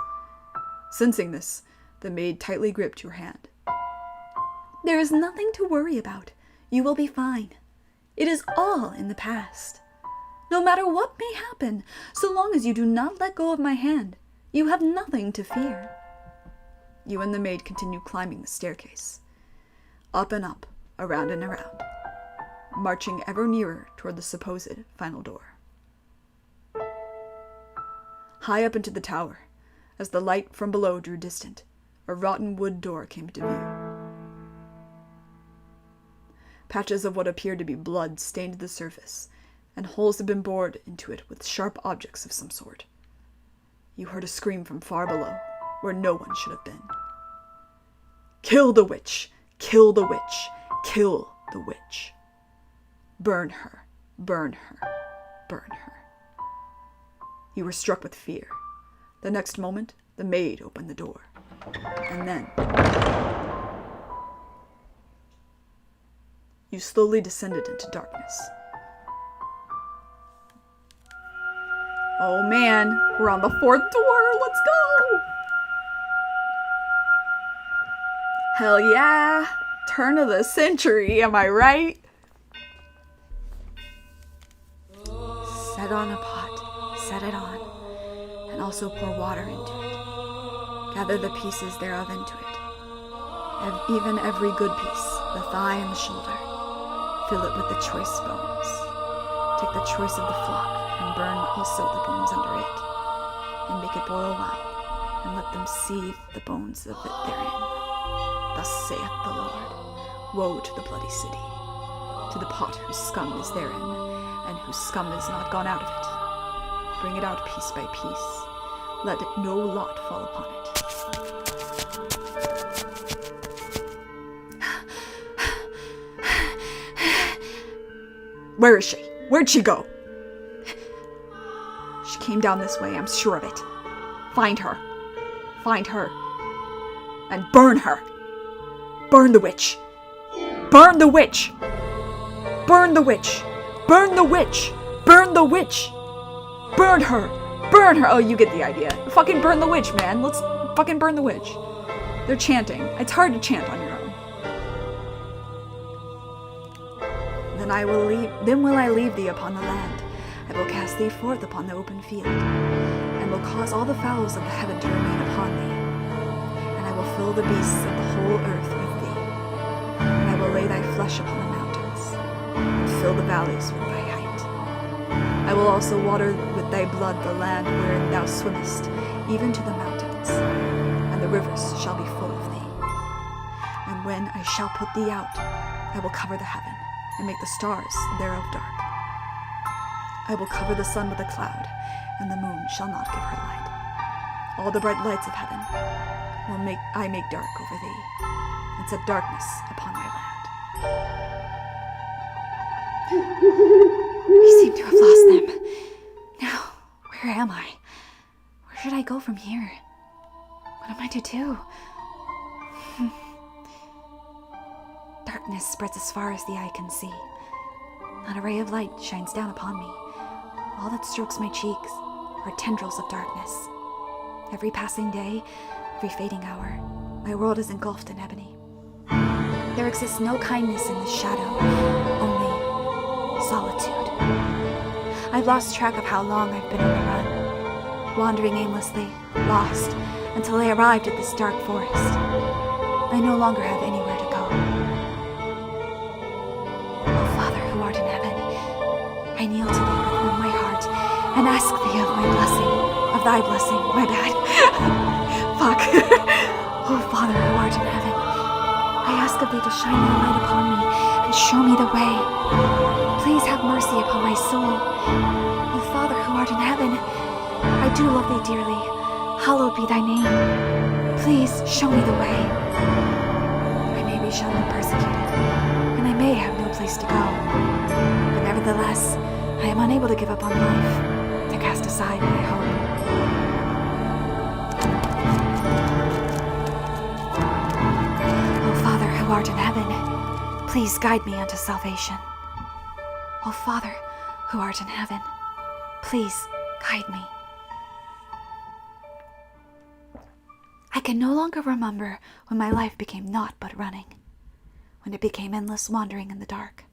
Sensing this, the maid tightly gripped your hand. There is nothing to worry about. You will be fine. It is all in the past. No matter what may happen, so long as you do not let go of my hand, you have nothing to fear. You and the maid continued climbing the staircase. Up and up, around and around, marching ever nearer toward the supposed final door. High up into the tower, as the light from below drew distant, a rotten wood door came to view. Patches of what appeared to be blood stained the surface, and holes had been bored into it with sharp objects of some sort. You heard a scream from far below, where no one should have been. "Kill the witch! Kill the witch! Kill the witch! Burn her! Burn her! Burn her!" You were struck with fear. The next moment, the maid opened the door. And then you slowly descended into darkness. Oh man, we're on the 4th door. Let's go! Hell yeah! Turn of the century, am I right? Set on a pot, set it on, and also pour water into it. Gather the pieces thereof into it, even every good piece, the thigh and the shoulder. Fill it with the choice bones. Take the choice of the flock, and burn also the bones under it, and make it boil well, and let them seethe the bones of it therein. Thus saith the Lord, woe to the bloody city, to the pot whose scum is therein, and whose scum is not gone out of it. Bring it out piece by piece. Let no lot fall upon it. Where is she? Where'd she go? She came down this way, I'm sure of it. Find her. Find her. And burn her. Burn the witch. Burn the witch. Burn the witch. Burn the witch. Burn the witch. Burn her. Burn her. Oh, you get the idea. Fucking burn the witch, man. Let's fucking burn the witch. They're chanting. It's hard to chant on your own. Then will I leave thee upon the land. I will cast thee forth upon the open field, and will cause all the fowls of the heaven to remain upon thee. And I will fill the beasts of the whole earth with thee. And I will lay thy flesh upon the mountains, and fill the valleys with thy height. I will also water with thy blood the land wherein thou swimmest, even to the mountains, and the rivers shall be full of thee. And when I shall put thee out, I will cover the heaven, and make the stars thereof dark. I will cover the sun with a cloud, and the moon shall not give her light. All the bright lights of heaven will I make dark over thee, and set darkness upon my land. We seem to have lost them. Now, where am I? Where should I go from here? What am I to do? Darkness spreads as far as the eye can see. Not a ray of light shines down upon me. All that strokes my cheeks are tendrils of darkness. Every passing day, every fading hour, my world is engulfed in ebony. There exists no kindness in this shadow, only solitude. I've lost track of how long I've been on the run, wandering aimlessly, lost, until I arrived at this dark forest. I no longer have anywhere to go. O Father who art in heaven, I kneel to thee with all my heart, and ask thee of my blessing, of thy blessing. My bad. Fuck. Oh, Father who art in heaven, I ask of thee to shine thy light upon me and show me the way. Please have mercy upon my soul. Oh, Father who art in heaven, I do love thee dearly. Hallowed be thy name. Please show me the way. I may be shunned and persecuted, and I may have no place to go. But nevertheless, I am unable to give up on life, to cast aside my hope. O Father who art in heaven, please guide me unto salvation. O Father who art in heaven, please guide me. I can no longer remember when my life became naught but running, when it became endless wandering in the dark.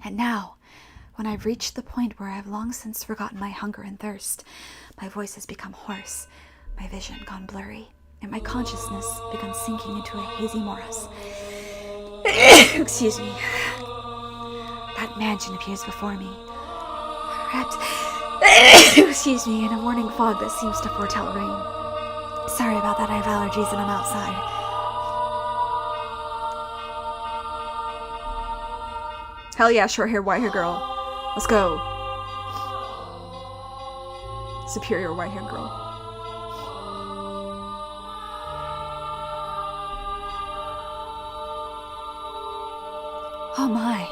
And now, when I've reached the point where I've long since forgotten my hunger and thirst, my voice has become hoarse, my vision gone blurry, and my consciousness begun sinking into a hazy morass. Excuse me. That mansion appears before me, wrapped, excuse me, in a morning fog that seems to foretell rain. Sorry about that, I have allergies and I'm outside. Hell yeah, short hair, white hair girl. Let's go. Superior white hair girl. Oh my.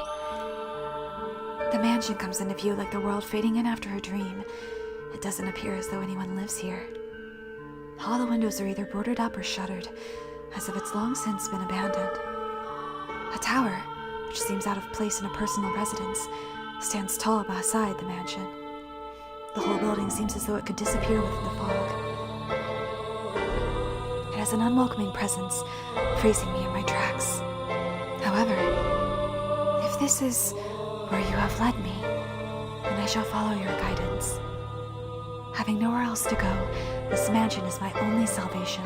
The mansion comes into view like the world fading in after a dream. It doesn't appear as though anyone lives here. All the windows are either boarded up or shuttered, as if it's long since been abandoned. A tower, which seems out of place in a personal residence, stands tall beside the mansion. The whole building seems as though it could disappear within the fog. It has an unwelcoming presence, freezing me in my tracks. However, if this is where you have led me, then I shall follow your guidance. Having nowhere else to go, this mansion is my only salvation.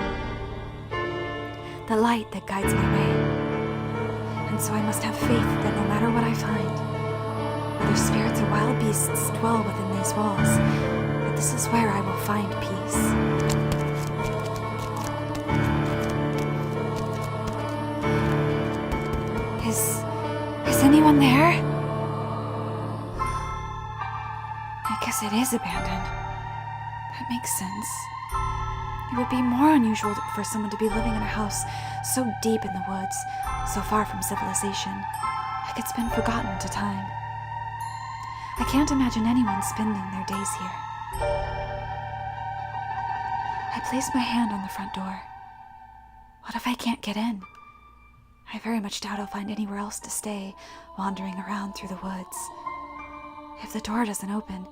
The light that guides my way. And so I must have faith that no matter what I find, whether spirits or wild beasts dwell within these walls, that this is where I will find peace. Is anyone there? I guess it is abandoned. That makes sense. It would be more unusual for someone to be living in a house so deep in the woods, so far from civilization, like it's been forgotten to time. I can't imagine anyone spending their days here. I place my hand on the front door. What if I can't get in? I very much doubt I'll find anywhere else to stay, wandering around through the woods. If the door doesn't open,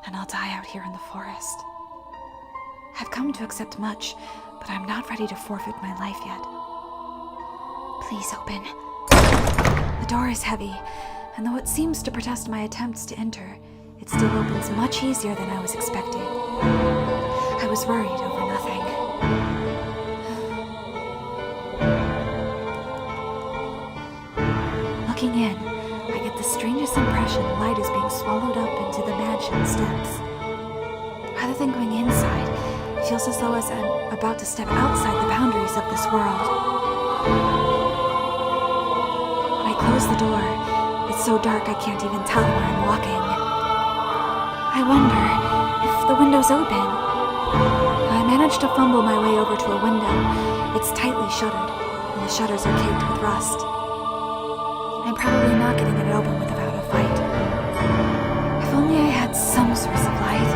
then I'll die out here in the forest. I've come to accept much, but I'm not ready to forfeit my life yet. Please open. The door is heavy, and though it seems to protest my attempts to enter, it still opens much easier than I was expecting. I was worried over nothing. Looking in, I get the strangest impression light is being swallowed up into the mansion's depths. Rather than going inside, it feels as though I'm about to step outside the boundaries of this world. When I close the door, it's so dark I can't even tell where I'm walking. I wonder if the window's open. I manage to fumble my way over to a window. It's tightly shuttered, and the shutters are caked with rust. I'm probably not getting it open without a fight. If only I had some source of light.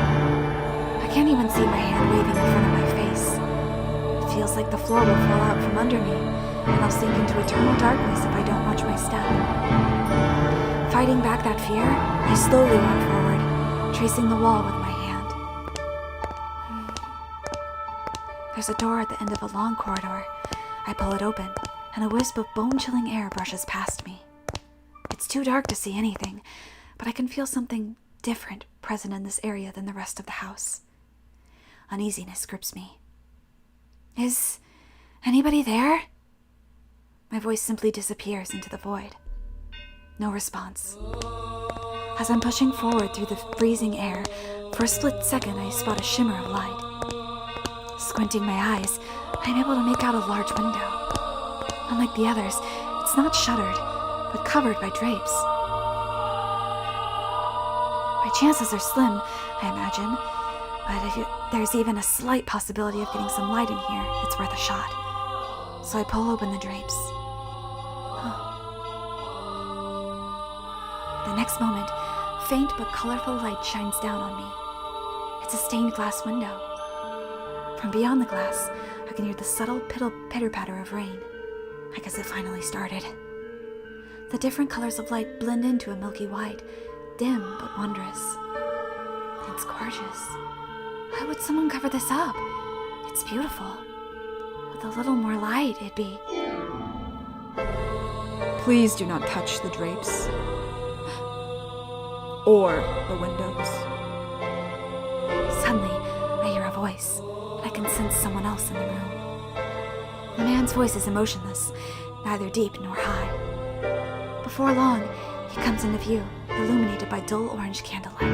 I can't even see my hand waving in front of my face. It feels like the floor will fall out from under me, and I'll sink into eternal darkness if I don't watch my step. Fighting back that fear, I slowly walk forward, tracing the wall with my hand. There's a door at the end of a long corridor. I pull it open, and a wisp of bone-chilling air brushes past me. It's too dark to see anything, but I can feel something different present in this area than the rest of the house. Uneasiness grips me. Is anybody there? My voice simply disappears into the void. No response. As I'm pushing forward through the freezing air, For a split second, I spot a shimmer of light. Squinting my eyes, I'm able to make out a large window. Unlike the others, it's not shuttered, but covered by drapes. My chances are slim, I imagine, but if there's even a slight possibility of getting some light in here, it's worth a shot. So I pull open the drapes. The next moment, faint but colorful light shines down on me. It's a stained glass window. From beyond the glass, I can hear the subtle pitter-patter of rain. I guess it finally started. The different colors of light blend into a milky white, dim but wondrous. It's gorgeous. How would someone cover this up? It's beautiful. With a little more light, it'd be... Please do not touch the drapes. Or the windows. Suddenly, I hear a voice, and I can sense someone else in the room. The man's voice is emotionless, neither deep nor high. Before long, he comes into view, illuminated by dull orange candlelight.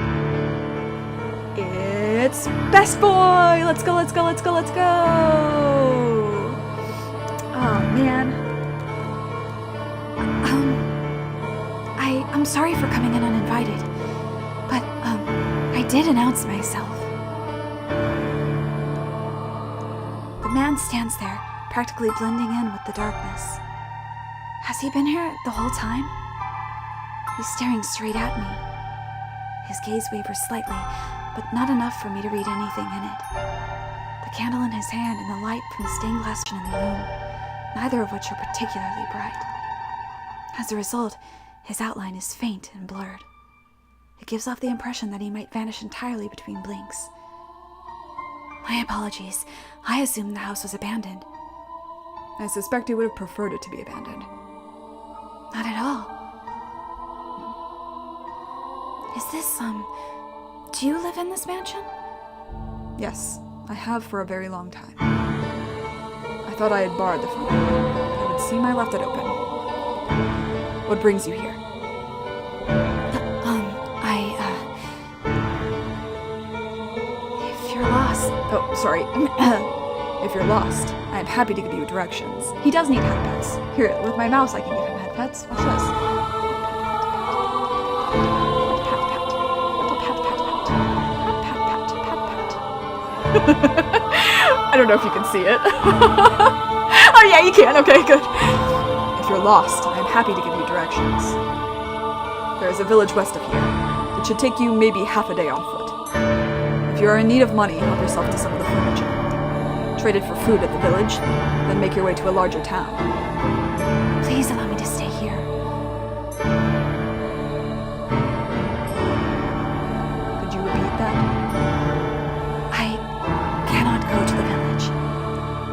It's Best Boy! Let's go, let's go, let's go, let's go! Oh, man. I'm sorry for coming in uninvited, but, I did announce myself. The man stands there, practically blending in with the darkness. Has he been here the whole time? He's staring straight at me. His gaze wavers slightly, but not enough for me to read anything in it. The candle in his hand and the light from the stained glass in the room, neither of which are particularly bright. As a result, his outline is faint and blurred. It gives off the impression that he might vanish entirely between blinks. My apologies. I assumed the house was abandoned. I suspect he would have preferred it to be abandoned. Not at all. Is this, do you live in this mansion? Yes, I have for a very long time. I thought I had barred the front door, but it would seem I left it open. What brings you here? If you're lost... Oh, sorry. If you're lost, I am happy to give you directions. He does need head pets. Here, with my mouse I can give him head pets. Watch this. I don't know if you can see it. Oh yeah, you can. Okay, good. If you're lost, I am happy to give you directions. There is a village west of here. It should take you maybe half a day on foot. If you are in need of money, help yourself to some of the furniture. Trade it for food at the village, then make your way to a larger town. Please allow me to stay here. Could you repeat that? I cannot go to the village.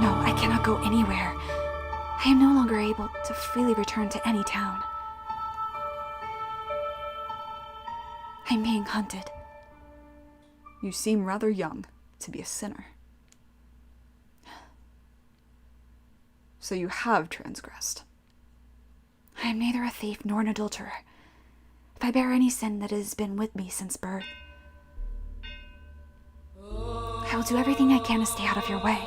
No, I cannot go anywhere. I am no longer able to freely return to any town. I'm being hunted. You seem rather young to be a sinner. So you have transgressed. I am neither a thief nor an adulterer. If I bear any sin that has been with me since birth, I will do everything I can to stay out of your way.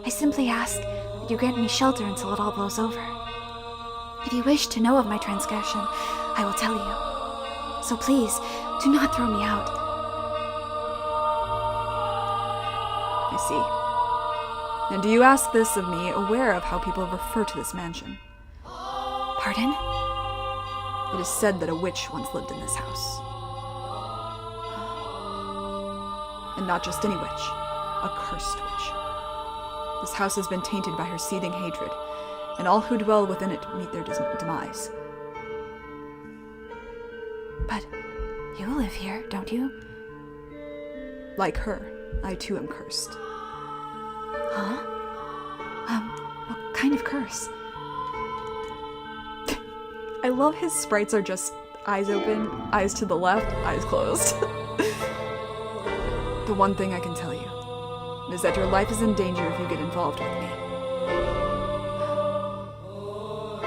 I simply ask that you grant me shelter until it all blows over. If you wish to know of my transgression, I will tell you. So please, do not throw me out. I see. And do you ask this of me, aware of how people refer to this mansion? Pardon? It is said that a witch once lived in this house. And not just any witch, a cursed witch. This house has been tainted by her seething hatred, and all who dwell within it meet their demise. But you live here, don't you? Like her, I too am cursed. Huh? What kind of curse? I love his sprites are just eyes open, eyes to the left, eyes closed. The one thing I can tell you is that your life is in danger if you get involved with me.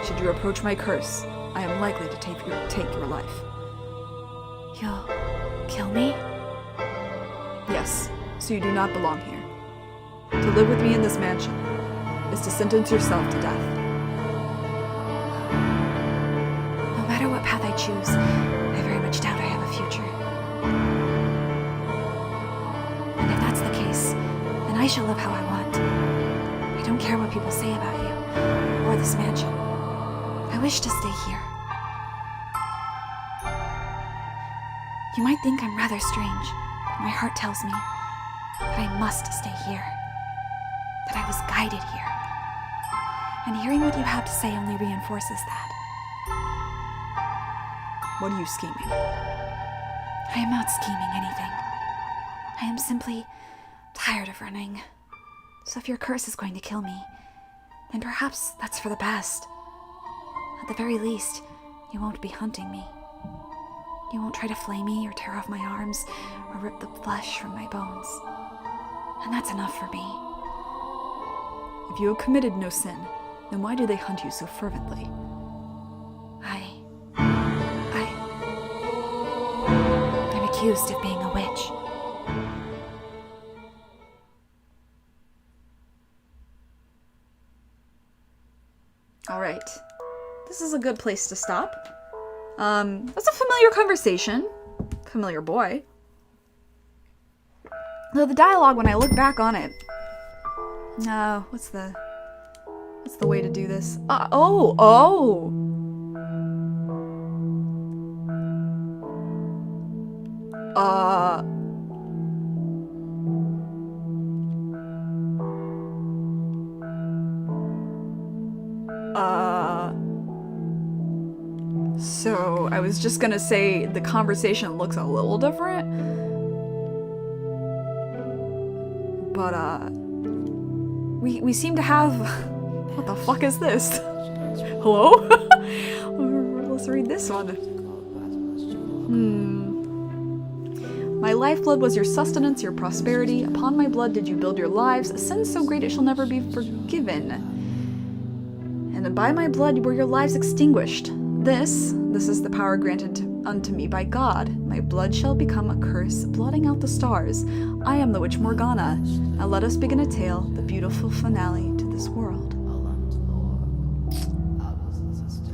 Should you approach my curse, I am likely to take your life. You'll kill me? Yes, so you do not belong here. To live with me in this mansion is to sentence yourself to death. No matter what path I choose, I very much doubt I have a future. And if that's the case, then I shall live how I want. I don't care what people say about you, or this mansion. I wish to stay here. You might think I'm rather strange, but my heart tells me that I must stay here. That I was guided here. And hearing what you have to say only reinforces that. What are you scheming? I am not scheming anything. I am simply tired of running. So if your curse is going to kill me, then perhaps that's for the best. At the very least, you won't be hunting me. You won't try to flay me or tear off my arms or rip the flesh from my bones. And that's enough for me. If you have committed no sin, then why do they hunt you so fervently? I'm accused of being a witch. All right. This is a good place to stop. That's a familiar conversation. Familiar boy. Though the dialogue, when I look back on it... what's the way to do this? So I was just gonna say the conversation looks a little different, but we seem to have. What the fuck is this? Hello? Let's read this one. My lifeblood was your sustenance, your prosperity. Upon my blood did you build your lives. A sin so great it shall never be forgiven. And by my blood were your lives extinguished. This is the power granted unto me by God. My blood shall become a curse, blotting out the stars. I am the witch Morgana. Now let us begin a tale, the beautiful finale to this world.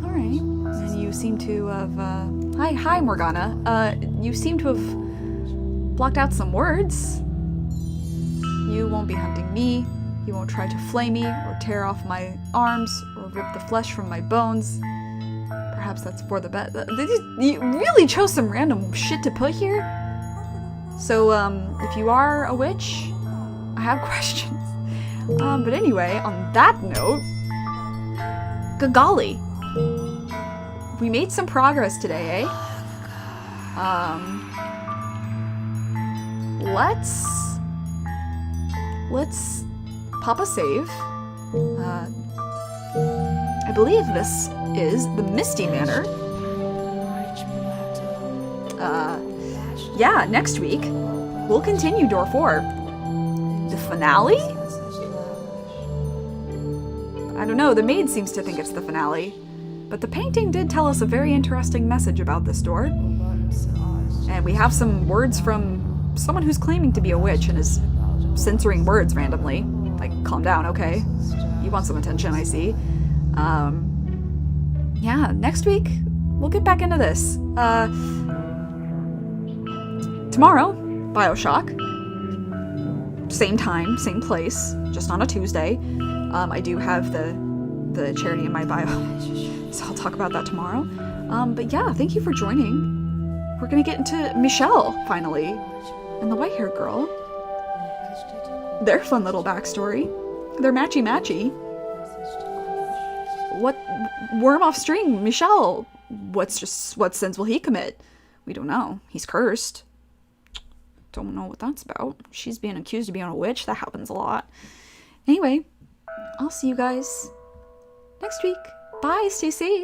Alright, and you seem to have, Hi Morgana. You seem to have blocked out some words. You won't be hunting me. You won't try to flay me, or tear off my arms, or rip the flesh from my bones. Perhaps that's for the best. You really chose some random shit to put here. So, if you are a witch, I have questions. But anyway, on that note, golly, we made some progress today, eh? Let's pop a save. I believe this is the Misty Manor. Yeah, next week we'll continue door 4. The finale? I don't know, the maid seems to think it's the finale. But the painting did tell us a very interesting message about this door. And we have some words from someone who's claiming to be a witch and is censoring words randomly. Like, calm down, okay? You want some attention, I see. Yeah, next week, we'll get back into this. Tomorrow, Bioshock. Same time, same place, just on a Tuesday. I do have the charity in my bio, so I'll talk about that tomorrow. But yeah, thank you for joining. We're gonna get into Michelle, finally, and the white-haired girl. Their fun little backstory. They're matchy-matchy. What worm off string, Michelle? What sins will he commit? We don't know. He's cursed. Don't know what that's about. She's being accused of being a witch. That happens a lot. Anyway, I'll see you guys next week. Bye. Stay safe.